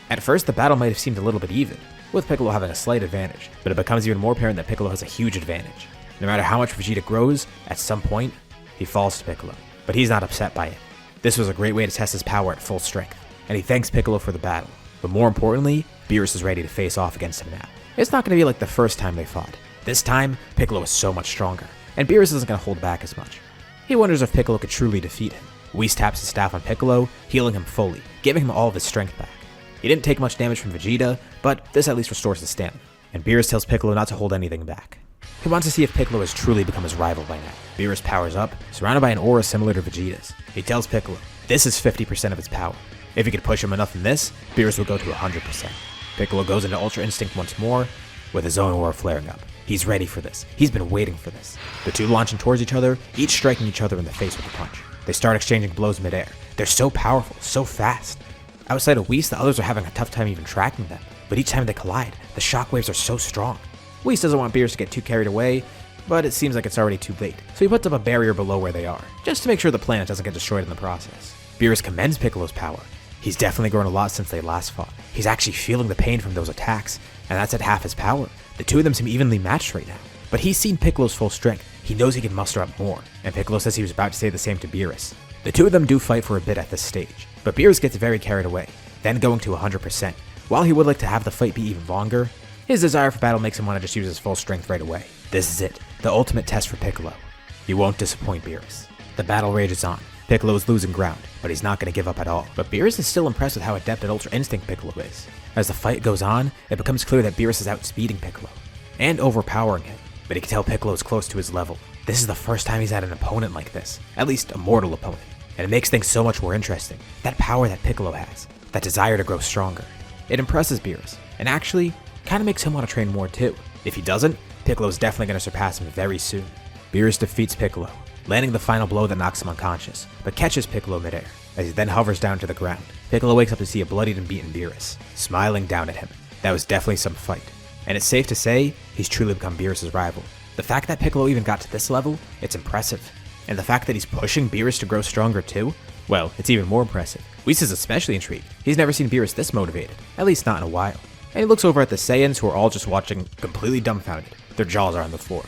At first, the battle might have seemed a little bit even, with Piccolo having a slight advantage, but it becomes even more apparent that Piccolo has a huge advantage. No matter how much Vegeta grows, at some point, he falls to Piccolo, but he's not upset by it. This was a great way to test his power at full strength, and he thanks Piccolo for the battle. But more importantly, Beerus is ready to face off against him now. It's not going to be like the first time they fought. This time, Piccolo is so much stronger, and Beerus isn't going to hold back as much. He wonders if Piccolo could truly defeat him. Whis taps his staff on Piccolo, healing him fully, giving him all of his strength back. He didn't take much damage from Vegeta, but this at least restores his stamina, and Beerus tells Piccolo not to hold anything back. He wants to see if Piccolo has truly become his rival by now. Beerus powers up, surrounded by an aura similar to Vegeta's. He tells Piccolo, this is 50% of its power. If he could push him enough in this, Beerus will go to 100%. Piccolo goes into Ultra Instinct once more, with his own aura flaring up. He's ready for this. He's been waiting for this. The two launching towards each other, each striking each other in the face with a punch. They start exchanging blows midair. They're so powerful, so fast. Outside of Whis, the others are having a tough time even tracking them, but each time they collide, the shockwaves are so strong. Whis doesn't want Beerus to get too carried away, but it seems like it's already too late, so he puts up a barrier below where they are, just to make sure the planet doesn't get destroyed in the process. Beerus commends Piccolo's power. He's definitely grown a lot since they last fought. He's actually feeling the pain from those attacks, and that's at half his power. The two of them seem evenly matched right now, but he's seen Piccolo's full strength. He knows he can muster up more, and Piccolo says he was about to say the same to Beerus. The two of them do fight for a bit at this stage, but Beerus gets very carried away, then going to 100%. While he would like to have the fight be even longer, his desire for battle makes him want to just use his full strength right away. This is it, the ultimate test for Piccolo. He won't disappoint Beerus. The battle rages on. Piccolo is losing ground, but he's not going to give up at all. But Beerus is still impressed with how adept at Ultra Instinct Piccolo is. As the fight goes on, it becomes clear that Beerus is outspeeding Piccolo, and overpowering him, but he can tell Piccolo is close to his level. This is the first time he's had an opponent like this, at least a mortal opponent, and it makes things so much more interesting. That power that Piccolo has, that desire to grow stronger. It impresses Beerus, and actually, kind of makes him want to train more too. If he doesn't, Piccolo's definitely going to surpass him very soon. Beerus defeats Piccolo, landing the final blow that knocks him unconscious, but catches Piccolo midair, as he then hovers down to the ground. Piccolo wakes up to see a bloodied and beaten Beerus, smiling down at him. That was definitely some fight, and it's safe to say, he's truly become Beerus' rival. The fact that Piccolo even got to this level, it's impressive. And the fact that he's pushing Beerus to grow stronger too, well, it's even more impressive. Whis is especially intrigued. He's never seen Beerus this motivated, at least not in a while. And he looks over at the Saiyans, who are all just watching, completely dumbfounded. Their jaws are on the floor.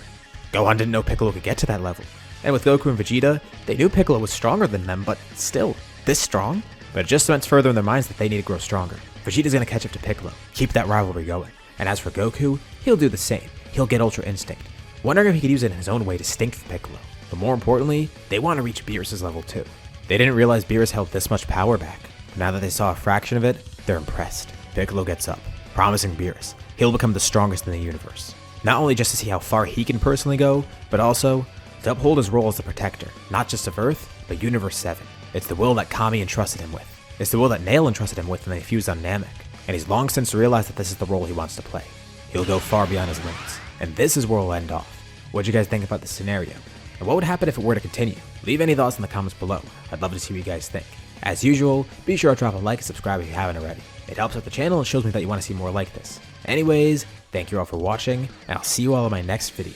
Gohan didn't know Piccolo could get to that level. And with Goku and Vegeta, they knew Piccolo was stronger than them, but still, this strong? But it just cements further in their minds that they need to grow stronger. Vegeta's gonna catch up to Piccolo, keep that rivalry going. And as for Goku, he'll do the same. He'll get Ultra Instinct, wondering if he could use it in his own way to stink for Piccolo. But more importantly, they want to reach Beerus' level too. They didn't realize Beerus held this much power back, but now that they saw a fraction of it, they're impressed. Piccolo gets up, promising Beerus he'll become the strongest in the universe. Not only just to see how far he can personally go, but also to uphold his role as the protector, not just of Earth, but Universe 7. It's the will that Kami entrusted him with. It's the will that Nail entrusted him with when they fused on Namek, and he's long since realized that this is the role he wants to play. He'll go far beyond his limits, and this is where we'll end off. What'd you guys think about this scenario? And what would happen if it were to continue? Leave any thoughts in the comments below. I'd love to see what you guys think. As usual, be sure to drop a like and subscribe if you haven't already. It helps out the channel and shows me that you want to see more like this. Anyways, thank you all for watching, and I'll see you all in my next video.